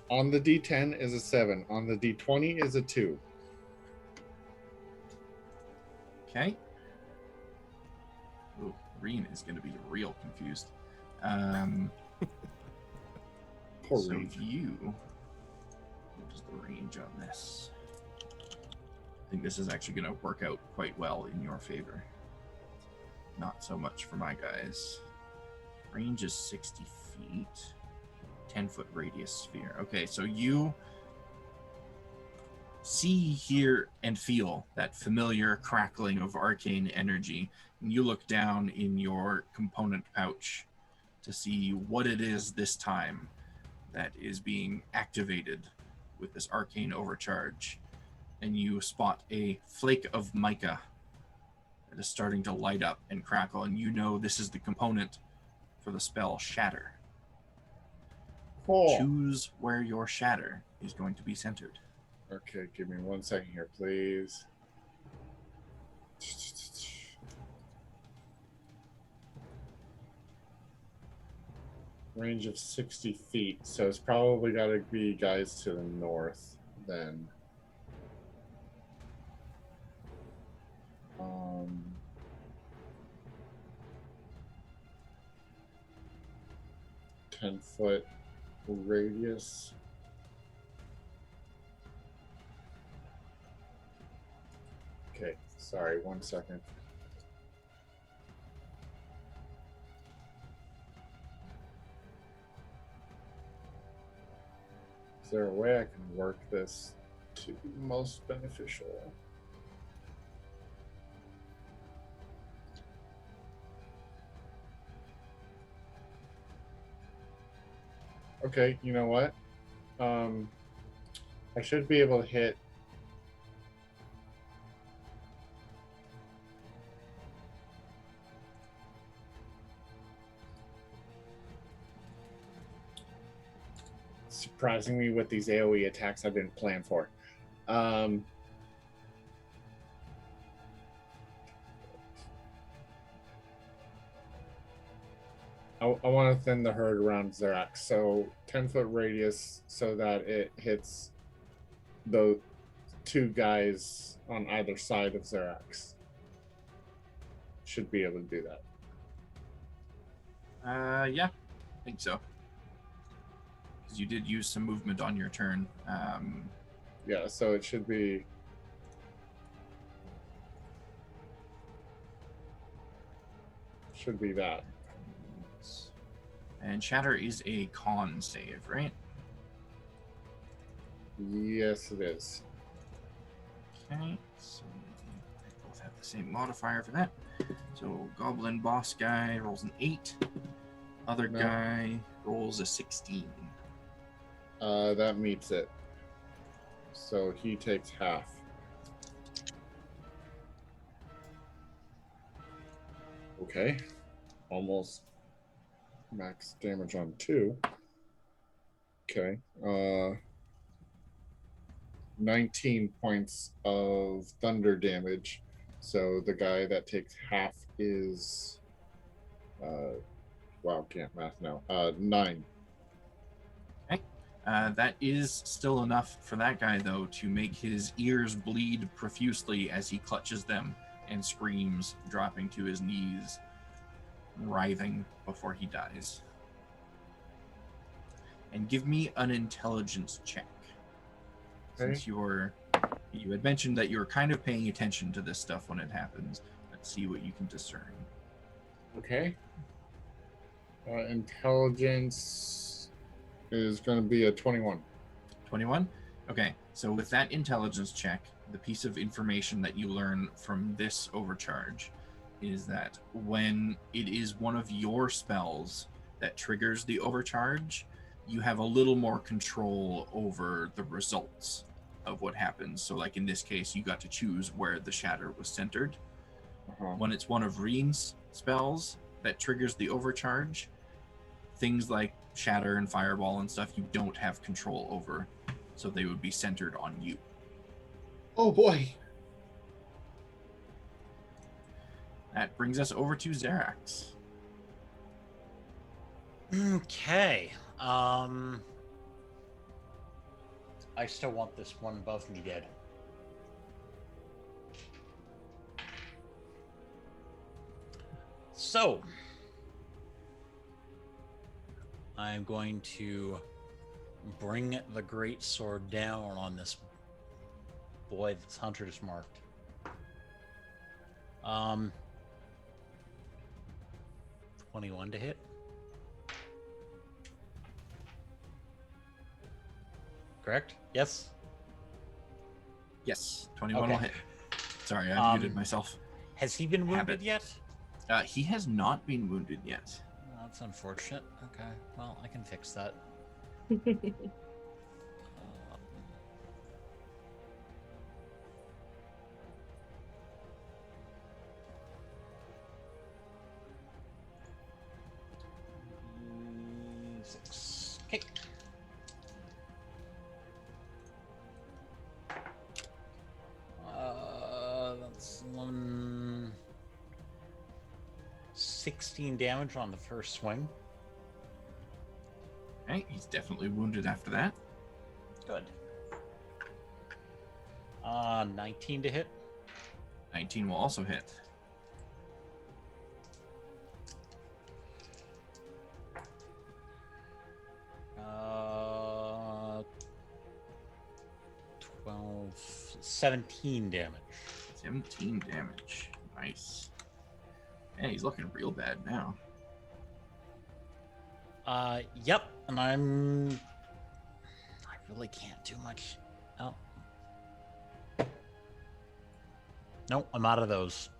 [SPEAKER 7] On the D10 is a 7. On the D20 is a 2.
[SPEAKER 3] Okay. Oh, Reen is going to be real confused.
[SPEAKER 7] Poor
[SPEAKER 3] So
[SPEAKER 7] Reed.
[SPEAKER 3] what is the range on this? I think this is actually going to work out quite well in your favor. Not so much for my guys. Range is 60 feet. 10-foot radius sphere. Okay, so you see, hear, and feel that familiar crackling of arcane energy. And you look down in your component pouch to see what it is this time that is being activated with this arcane overcharge. And you spot a flake of mica that is starting to light up and crackle, and you know this is the component for the spell Shatter.
[SPEAKER 7] Cool.
[SPEAKER 3] Choose where your shatter is going to be centered.
[SPEAKER 7] Okay, give me 1 second here, please. Range of 60 feet, so it's probably got to be guys to the north then. 10-foot radius. Okay, sorry, 1 second. Is there a way I can work this to be most beneficial? Okay, you know what? I should be able to hit. Surprising me with these AoE attacks I didn't plan for. I want to thin the herd around Xerax, so 10-foot radius so that it hits the 2 guys on either side of Xerax. Should be able to do that.
[SPEAKER 3] Yeah, I think so. Because you did use some movement on your turn.
[SPEAKER 7] Yeah, so it should be. Should be that.
[SPEAKER 3] And Shatter is a con save, right?
[SPEAKER 7] Yes, it is.
[SPEAKER 3] Okay, so they both have the same modifier for that. So Goblin boss guy rolls an 8. Other
[SPEAKER 7] No.
[SPEAKER 3] guy rolls a 16.
[SPEAKER 7] That meets it. So he takes half. Okay. Almost max damage on 2. Okay. 19 points of thunder damage. So the guy that takes half is wow, can't math now. 9.
[SPEAKER 3] Okay. That is still enough for that guy, though, to make his ears bleed profusely as he clutches them and screams, dropping to his knees, writhing before he dies. And give me an intelligence check.
[SPEAKER 7] Okay.
[SPEAKER 3] Since you had mentioned that you were kind of paying attention to this stuff when it happens. Let's see what you can discern.
[SPEAKER 7] Okay. Intelligence is going to be a 21.
[SPEAKER 3] 21? Okay, so with that intelligence check, the piece of information that you learn from this overcharge is that when it is one of your spells that triggers the overcharge, you have a little more control over the results of what happens. So like in this case, you got to choose where the shatter was centered. When it's one of Reen's spells that triggers the overcharge, things like shatter and fireball and stuff you don't have control over, so they would be centered on you.
[SPEAKER 7] Oh boy.
[SPEAKER 3] That brings us over to Xerax.
[SPEAKER 2] Okay. I still want this one above me dead. So, I'm going to bring the great sword down on this boy that's Hunter's marked. 21 to hit. Correct? Yes.
[SPEAKER 3] Yes, 21 will
[SPEAKER 2] Okay.
[SPEAKER 3] hit. Sorry, I muted
[SPEAKER 2] Um,
[SPEAKER 3] myself.
[SPEAKER 2] Has he been wounded
[SPEAKER 3] Habit.
[SPEAKER 2] yet?
[SPEAKER 3] He has not been wounded yet.
[SPEAKER 2] That's unfortunate. Okay, well, I can fix that. Six. Okay. That's 16 damage on the first swing.
[SPEAKER 3] Okay, he's definitely wounded after that.
[SPEAKER 2] Good. 19 to hit.
[SPEAKER 3] 19 will also hit.
[SPEAKER 2] Uh, 12, 17 damage.
[SPEAKER 3] 17 damage. Nice. Yeah, he's looking real bad now.
[SPEAKER 2] Yep, and I really can't do much. Oh. Nope, I'm out of those.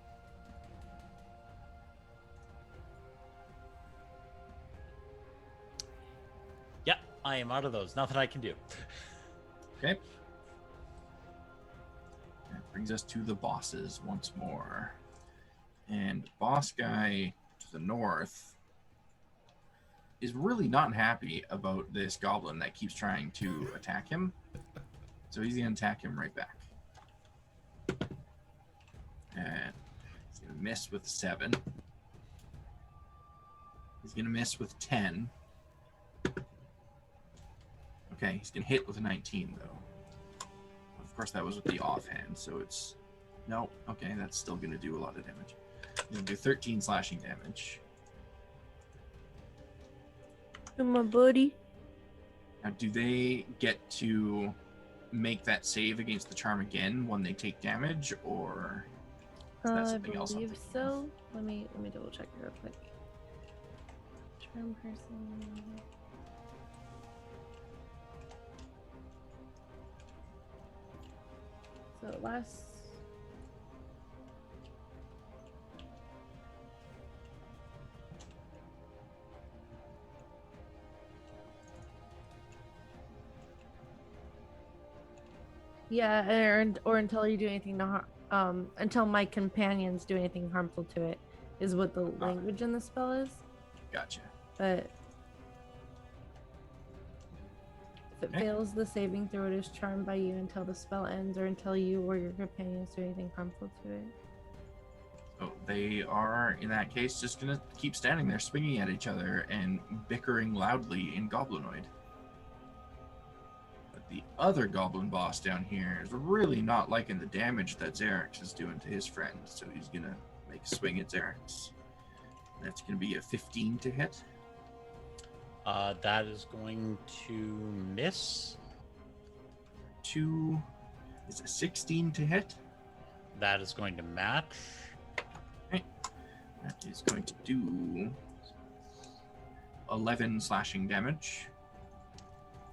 [SPEAKER 2] Yep, I am out of those. Nothing I can do.
[SPEAKER 3] Okay. That brings us to the bosses once more. And boss guy to the north is really not happy about this goblin that keeps trying to attack him. So he's going to attack him right back. And he's going to miss with 7. He's going to miss with 10. Okay, he's going to hit with a 19, though. Of course, that was with the offhand, so it's... No, okay, that's still going to do a lot of damage. He's going to do 13 slashing damage.
[SPEAKER 4] My buddy.
[SPEAKER 3] Now, do they get to make that save against the charm again when they take damage, or is that
[SPEAKER 4] I
[SPEAKER 3] something else? I'm
[SPEAKER 4] believe
[SPEAKER 3] thinking
[SPEAKER 4] so. Let me double check real quick. Charm person. So last. Yeah, or until you do anything to until my companions do anything harmful to it, is what the language in the spell is.
[SPEAKER 3] Gotcha.
[SPEAKER 4] But if it
[SPEAKER 3] Okay.
[SPEAKER 4] fails the saving throw, it is charmed by you until the spell ends, or until you or your companions do anything harmful to it.
[SPEAKER 3] So they are, in that case, just going to keep standing there swinging at each other and bickering loudly in Goblinoid. But the other goblin boss down here is really not liking the damage that Xerix is doing to his friend, so he's going to make a swing at Xerix. That's going to be a 15 to hit.
[SPEAKER 2] That is going to miss.
[SPEAKER 3] 2 is a 16 to hit.
[SPEAKER 2] That is going to match.
[SPEAKER 3] Okay. That is going to do 11 slashing damage.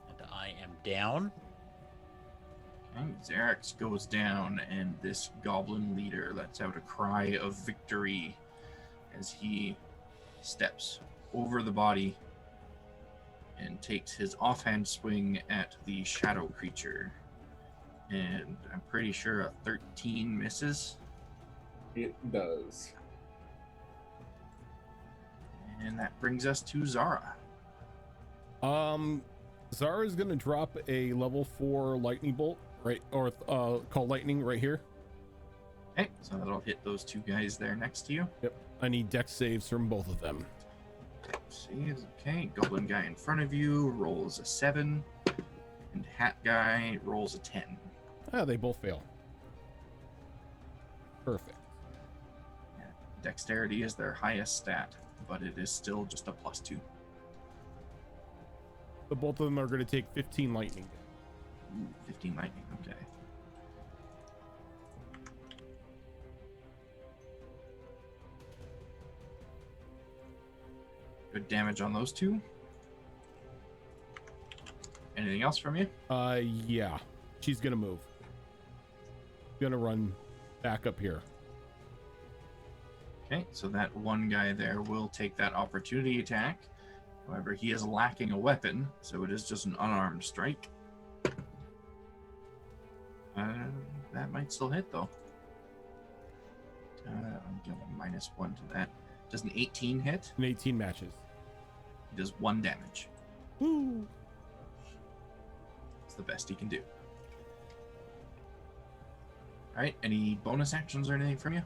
[SPEAKER 2] And I am down.
[SPEAKER 3] Okay, Xerix goes down, and this goblin leader lets out a cry of victory as he steps over the body and takes his offhand swing at the shadow creature. And I'm pretty sure a 13 misses.
[SPEAKER 9] It does.
[SPEAKER 3] And that brings us to Zara.
[SPEAKER 1] Zara's gonna drop a level 4 lightning bolt, right, or call lightning right here.
[SPEAKER 3] Okay, so that'll hit those two guys there next to you.
[SPEAKER 1] Yep, I need dex saves from both of them.
[SPEAKER 3] Saves, okay. Goblin guy in front of you rolls a 7, and hat guy rolls a 10.
[SPEAKER 1] Ah, they both fail. Perfect.
[SPEAKER 3] Yeah, dexterity is their highest stat, but it is still just a +2.
[SPEAKER 1] So both of them are going to take 15 lightning.
[SPEAKER 3] Ooh, 15 lightning, okay. Good damage on those two. Anything else from you?
[SPEAKER 1] Yeah, she's going to move. gonna run back up here.
[SPEAKER 3] Okay, so that one guy there will take that opportunity attack. However, he is lacking a weapon, so it is just an unarmed strike. That might still hit, though. I'm giving -1 to that. Does an 18 hit?
[SPEAKER 1] An 18 matches.
[SPEAKER 3] He does 1 damage.
[SPEAKER 1] Woo!
[SPEAKER 3] It's the best he can do. Alright, any bonus actions or anything from you?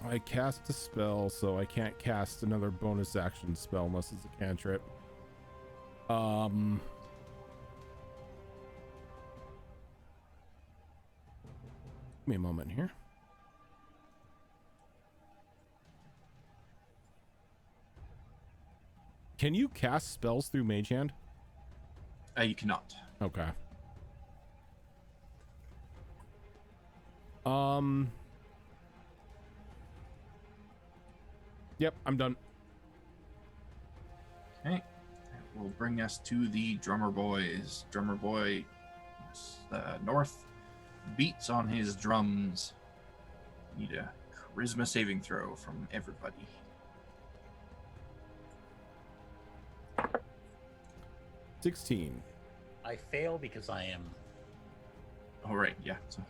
[SPEAKER 1] I cast a spell, so I can't cast another bonus action spell unless it's a cantrip. Give me a moment here. Can you cast spells through Mage Hand?
[SPEAKER 3] You cannot.
[SPEAKER 1] Okay. Yep, I'm done.
[SPEAKER 3] Okay. That will bring us to the drummer boys. Drummer boy, north, beats on his drums. Need a charisma saving throw from everybody.
[SPEAKER 1] $16.
[SPEAKER 2] I fail because I am.
[SPEAKER 3] All right, yeah. So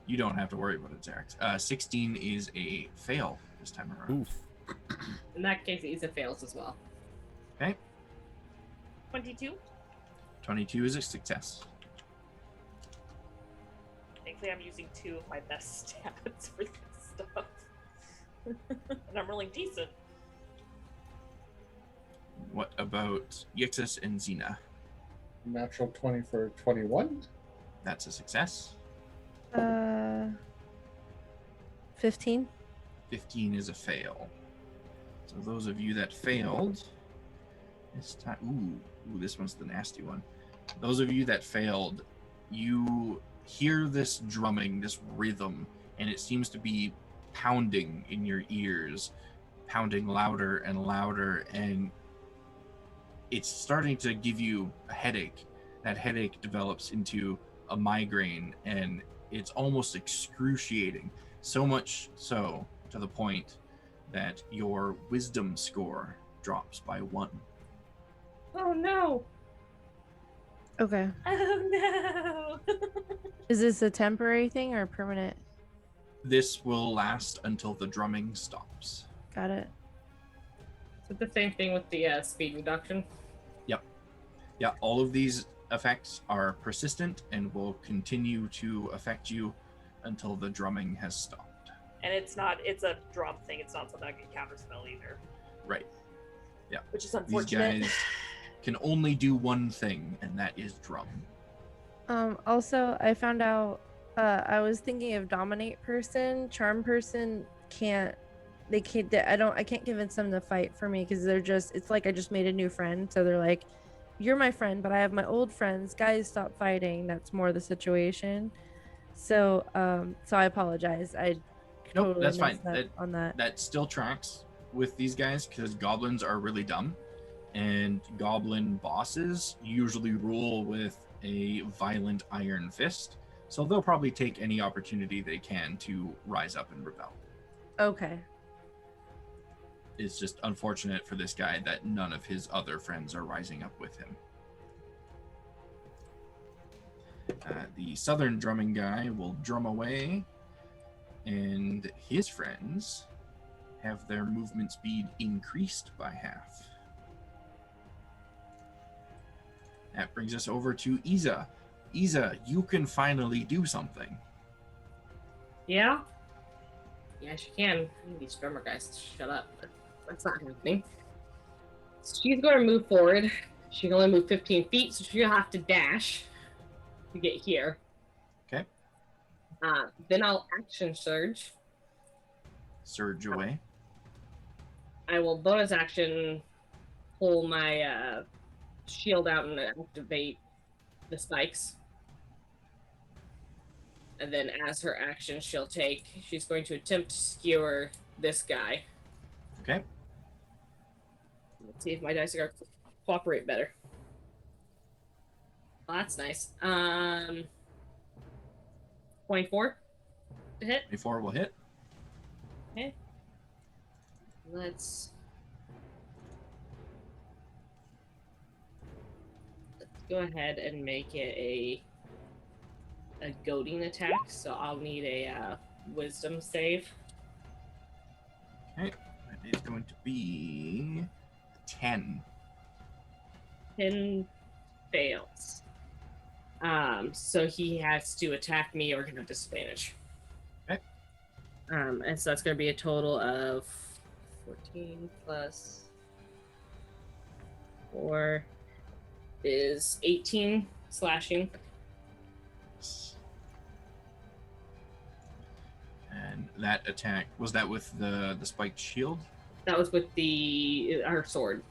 [SPEAKER 3] you don't have to worry about it, Zarex. 16 is a fail this time around.
[SPEAKER 1] Oof.
[SPEAKER 6] In that case, it is a fails as well.
[SPEAKER 3] Okay.
[SPEAKER 5] 22.
[SPEAKER 3] 22 is a success.
[SPEAKER 5] Thankfully, I'm using 2 of my best stats for this stuff. And I'm rolling decent.
[SPEAKER 3] What about Yixis and Xena?
[SPEAKER 7] Natural 20 for 21.
[SPEAKER 3] That's a success.
[SPEAKER 4] 15.
[SPEAKER 3] 15 is a fail. So those of you that failed, this time, ooh, this one's the nasty one. Those of you that failed, you hear this drumming, this rhythm, and it seems to be pounding in your ears, pounding louder and louder, and it's starting to give you a headache. That headache develops into a migraine, and it's almost excruciating. So much so to the point that your wisdom score drops by 1.
[SPEAKER 5] Oh no!
[SPEAKER 4] Okay.
[SPEAKER 5] Oh no!
[SPEAKER 4] Is this a temporary thing or permanent?
[SPEAKER 3] This will last until the drumming stops.
[SPEAKER 4] Got it.
[SPEAKER 6] So the same thing with the speed reduction.
[SPEAKER 3] Yeah, all of these effects are persistent and will continue to affect you until the drumming has stopped.
[SPEAKER 5] And it's a drum thing, it's not something I can counterspell either.
[SPEAKER 3] Right. Yeah.
[SPEAKER 5] Which is
[SPEAKER 3] These
[SPEAKER 5] unfortunate.
[SPEAKER 3] guys can only do one thing, and that is drum.
[SPEAKER 4] Also, I found out I was thinking of dominate person, charm person can't I can't convince them to fight for me because it's like I just made a new friend, so they're like, you're my friend, but I have my old friends. Guys, stop fighting. That's more the situation. So I apologize. I
[SPEAKER 3] Nope,
[SPEAKER 4] totally
[SPEAKER 3] that's fine.
[SPEAKER 4] messed up on that.
[SPEAKER 3] That still tracks with these guys because goblins are really dumb, and goblin bosses usually rule with a violent iron fist, so they'll probably take any opportunity they can to rise up and rebel.
[SPEAKER 4] Okay.
[SPEAKER 3] It's just unfortunate for this guy that none of his other friends are rising up with him. The southern drumming guy will drum away, and his friends have their movement speed increased by half. That brings us over to Iza. Iza, you can finally do something.
[SPEAKER 6] Yeah? Yeah, she can. I need these drummer guys to shut up, but that's not happening. She's going to move forward. She can only move 15 feet, so she'll have to dash to get here.
[SPEAKER 3] Okay.
[SPEAKER 6] Then I'll action surge.
[SPEAKER 3] Surge away.
[SPEAKER 6] I will bonus action pull my shield out and activate the spikes. And then as her action she's going to attempt to skewer this guy.
[SPEAKER 3] Okay.
[SPEAKER 6] Let's see if my dice are going to cooperate better. Well, that's nice. 24 to hit.
[SPEAKER 3] 24 will hit.
[SPEAKER 6] Okay. Let's go ahead and make it a goading attack. So I'll need a wisdom save.
[SPEAKER 3] Okay, that is going to be 10.
[SPEAKER 6] 10 fails. So he has to attack me or get a disadvantage.
[SPEAKER 3] Okay.
[SPEAKER 6] And so that's going to be a total of 14 plus 4 is 18 slashing.
[SPEAKER 3] And that attack, was that with the spiked shield?
[SPEAKER 6] That was with her sword.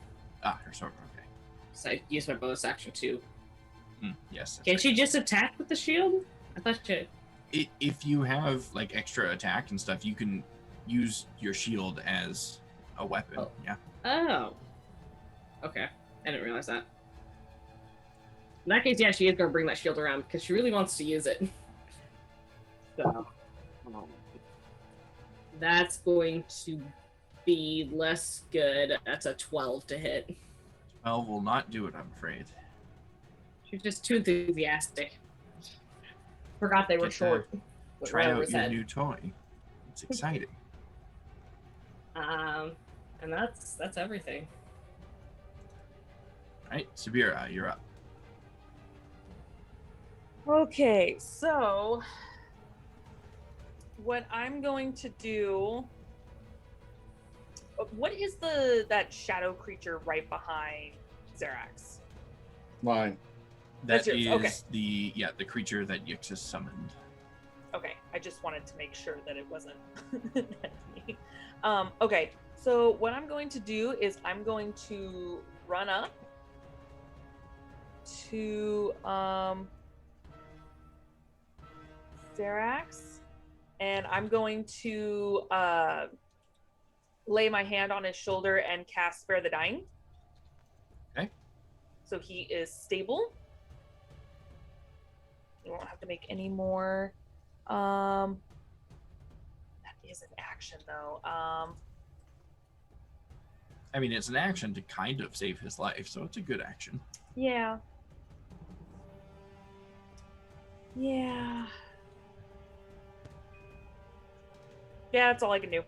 [SPEAKER 3] Ah, her sword, okay.
[SPEAKER 6] So I used my bonus action too.
[SPEAKER 3] Yes.
[SPEAKER 6] Can she just attack with the shield? I thought she...
[SPEAKER 3] If you have like extra attack and stuff, you can use your shield as a weapon.
[SPEAKER 6] Oh.
[SPEAKER 3] Yeah.
[SPEAKER 6] Oh. Okay. I didn't realize that. In that case, yeah, she is going to bring that shield around because she really wants to use it. So... that's going to be less good. That's a 12 to hit.
[SPEAKER 3] 12 will not do it, I'm afraid.
[SPEAKER 6] She's just too enthusiastic. Forgot they were
[SPEAKER 3] Get to
[SPEAKER 6] short.
[SPEAKER 3] Try out your new toy. It's exciting.
[SPEAKER 6] And that's everything.
[SPEAKER 3] All right, Sabira, you're up.
[SPEAKER 8] Okay, so what I'm going to do. What is that shadow creature right behind Xerax?
[SPEAKER 7] Mine.
[SPEAKER 3] That
[SPEAKER 8] That's yours, okay.
[SPEAKER 3] is the creature that Yix summoned.
[SPEAKER 8] Okay, I just wanted to make sure that it wasn't me. Okay, so what I'm going to do is I'm going to run up to Xerax, and I'm going to lay my hand on his shoulder and cast Spare the Dying.
[SPEAKER 3] Okay.
[SPEAKER 8] So he is stable. You won't have to make any more. That is an action, though.
[SPEAKER 3] I mean, it's an action to kind of save his life, so it's a good action.
[SPEAKER 8] Yeah. Yeah. Yeah, that's all I can do.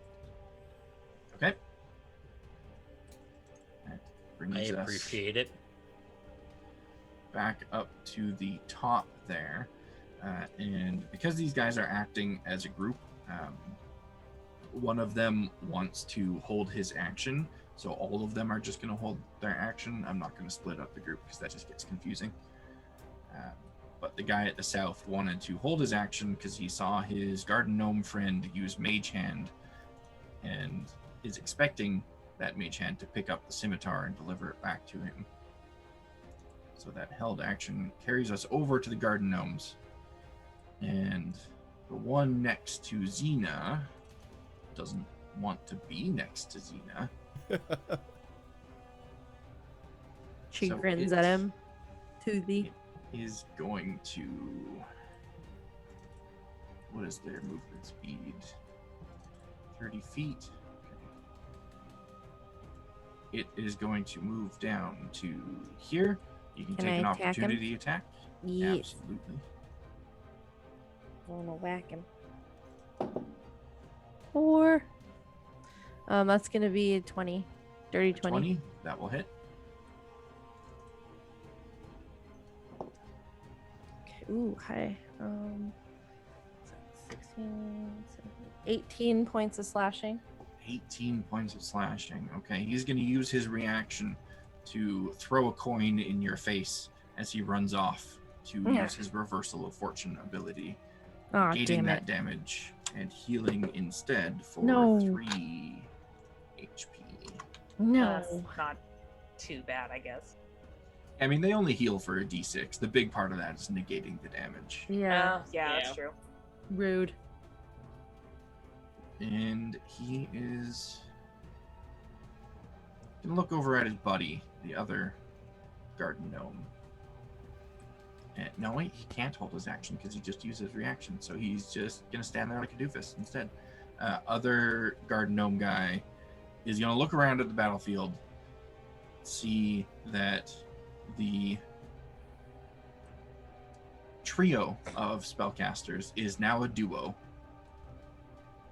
[SPEAKER 3] Okay. That brings
[SPEAKER 2] I
[SPEAKER 3] us
[SPEAKER 2] appreciate it.
[SPEAKER 3] back up to the top there. And because these guys are acting as a group, one of them wants to hold his action. So all of them are just going to hold their action. I'm not going to split up the group because that just gets confusing. But the guy at the south wanted to hold his action because he saw his garden gnome friend use Mage Hand and is expecting that Mage Hand to pick up the scimitar and deliver it back to him. So that held action carries us over to the garden gnomes. And the one next to Xena doesn't want to be next to Xena.
[SPEAKER 4] She
[SPEAKER 3] So
[SPEAKER 4] grins
[SPEAKER 3] it
[SPEAKER 4] at him. Toothy.
[SPEAKER 3] is going to... What is their movement speed? 30 feet. Okay. It is going to move down to here. You can
[SPEAKER 4] Can
[SPEAKER 3] take
[SPEAKER 4] I
[SPEAKER 3] an
[SPEAKER 4] attack him?
[SPEAKER 3] opportunity attack.
[SPEAKER 4] Yes.
[SPEAKER 3] Absolutely.
[SPEAKER 4] I want to whack him. 4. That's gonna be a 20. Dirty 20.
[SPEAKER 3] 20, that will hit.
[SPEAKER 4] Okay. Ooh, hi. 16, 18 points of slashing.
[SPEAKER 3] 18 points of slashing. Okay, he's going to use his reaction to throw a coin in your face as he runs off to use his reversal of fortune ability,
[SPEAKER 4] Oh,
[SPEAKER 3] negating
[SPEAKER 4] damn
[SPEAKER 3] that
[SPEAKER 4] it.
[SPEAKER 3] damage and healing instead for
[SPEAKER 4] No.
[SPEAKER 3] 3 HP.
[SPEAKER 4] No.
[SPEAKER 8] That's not too bad, I guess.
[SPEAKER 3] I mean, they only heal for a d6. The big part of that is negating the damage.
[SPEAKER 4] Yeah.
[SPEAKER 8] Yeah, that's true.
[SPEAKER 4] Rude.
[SPEAKER 3] And he is going to look over at his buddy, the other garden gnome. No, wait, he can't hold his action because he just used his reaction. So he's just going to stand there like a doofus instead. Other garden gnome guy is going to look around at the battlefield, see that the trio of spellcasters is now a duo.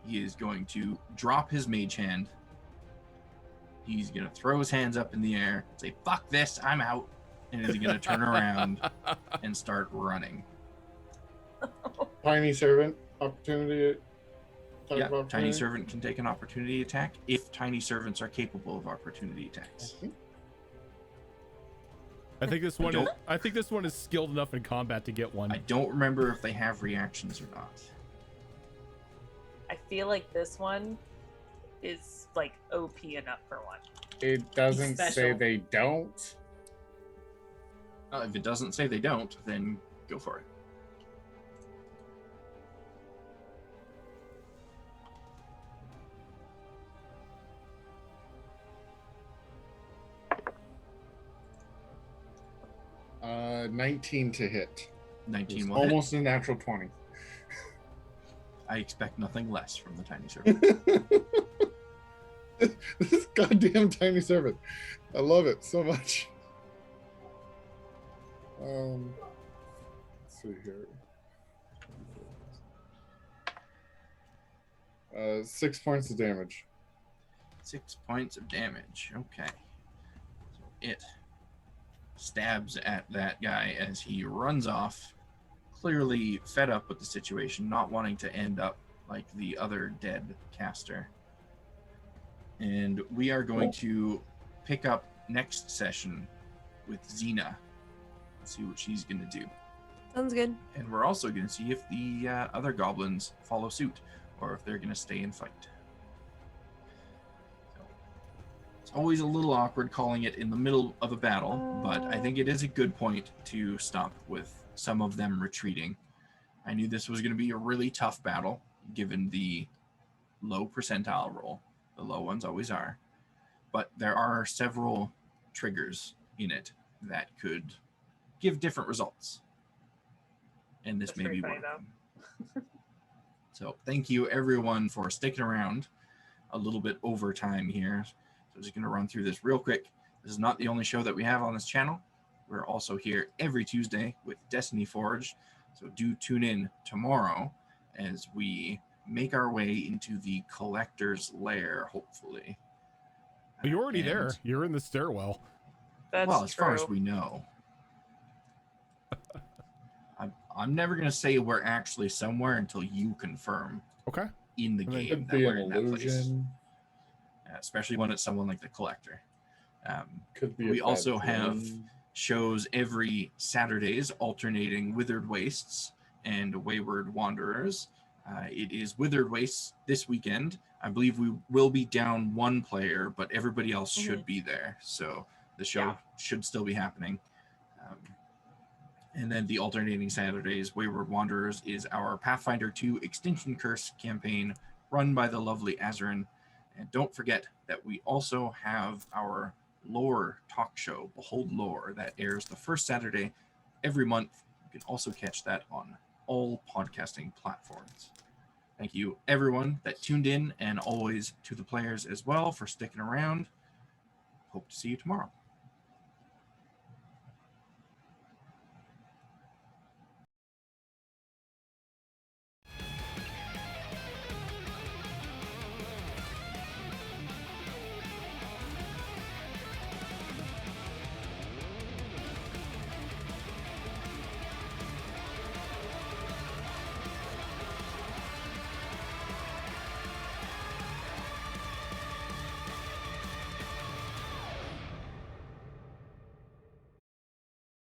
[SPEAKER 3] He is going to drop his mage hand. He's going to throw his hands up in the air, say, "Fuck this, I'm out." And is going to turn around and start running.
[SPEAKER 7] Tiny servant opportunity.
[SPEAKER 3] Yeah, tiny servant can take an opportunity attack if tiny servants are capable of opportunity attacks.
[SPEAKER 1] I think this one is skilled enough in combat to get one.
[SPEAKER 3] I don't remember if they have reactions or not.
[SPEAKER 8] I feel like this one is like OP enough for one.
[SPEAKER 7] It doesn't say
[SPEAKER 6] Special.
[SPEAKER 7] they don't.
[SPEAKER 3] If it doesn't say they don't, then go for it.
[SPEAKER 7] Uh, 19 to hit.
[SPEAKER 3] 19 will
[SPEAKER 7] Almost a natural 20.
[SPEAKER 3] hit. I expect nothing less from the tiny servant.
[SPEAKER 7] This goddamn tiny servant. I love it so much. Let's see here. 6 points of damage.
[SPEAKER 3] 6 points of damage. Okay. So it stabs at that guy as he runs off, clearly fed up with the situation, not wanting to end up like the other dead caster. And we are going to pick up next session with Xena. See what she's going to do.
[SPEAKER 4] Sounds good.
[SPEAKER 3] And we're also going to see if the other goblins follow suit or if they're going to stay and fight. So, it's always a little awkward calling it in the middle of a battle, but I think it is a good point to stop with some of them retreating. I knew this was going to be a really tough battle given the low percentile roll. The low ones always are. But there are several triggers in it that could give different results. And this
[SPEAKER 5] That's
[SPEAKER 3] may
[SPEAKER 5] very
[SPEAKER 3] be
[SPEAKER 5] funny,
[SPEAKER 3] one of them. So thank you everyone for sticking around a little bit over time here. So I'm just going to run through this real quick. This is not the only show that we have on this channel. We're also here every Tuesday with Destiny Forge. So do tune in tomorrow as we make our way into the Collector's Lair, hopefully.
[SPEAKER 1] But you're already
[SPEAKER 3] And-
[SPEAKER 1] there. You're in the stairwell.
[SPEAKER 5] That's
[SPEAKER 3] well, as
[SPEAKER 5] true.
[SPEAKER 3] far as we know. I'm never going to say we're actually somewhere until you confirm
[SPEAKER 1] Okay.
[SPEAKER 3] in the
[SPEAKER 1] I mean,
[SPEAKER 3] game
[SPEAKER 7] Could
[SPEAKER 3] that
[SPEAKER 7] be
[SPEAKER 3] we're
[SPEAKER 7] an
[SPEAKER 3] in that place.
[SPEAKER 7] illusion.
[SPEAKER 3] Especially when it's someone like the Collector.
[SPEAKER 7] Could be.
[SPEAKER 3] We
[SPEAKER 7] a bad
[SPEAKER 3] also have
[SPEAKER 7] dream.
[SPEAKER 3] shows every Saturdays alternating Withered Wastes and Wayward Wanderers. It is Withered Wastes this weekend. I believe we will be down one player, but everybody else should be there. So the show should still be happening. And then the alternating Saturdays, Wayward Wanderers, is our Pathfinder 2 Extinction Curse campaign run by the lovely Azarin. And don't forget that we also have our lore talk show, Behold Lore, that airs the first Saturday every month. You can also catch that on all podcasting platforms. Thank you, everyone that tuned in, and always to the players as well for sticking around. Hope to see you tomorrow.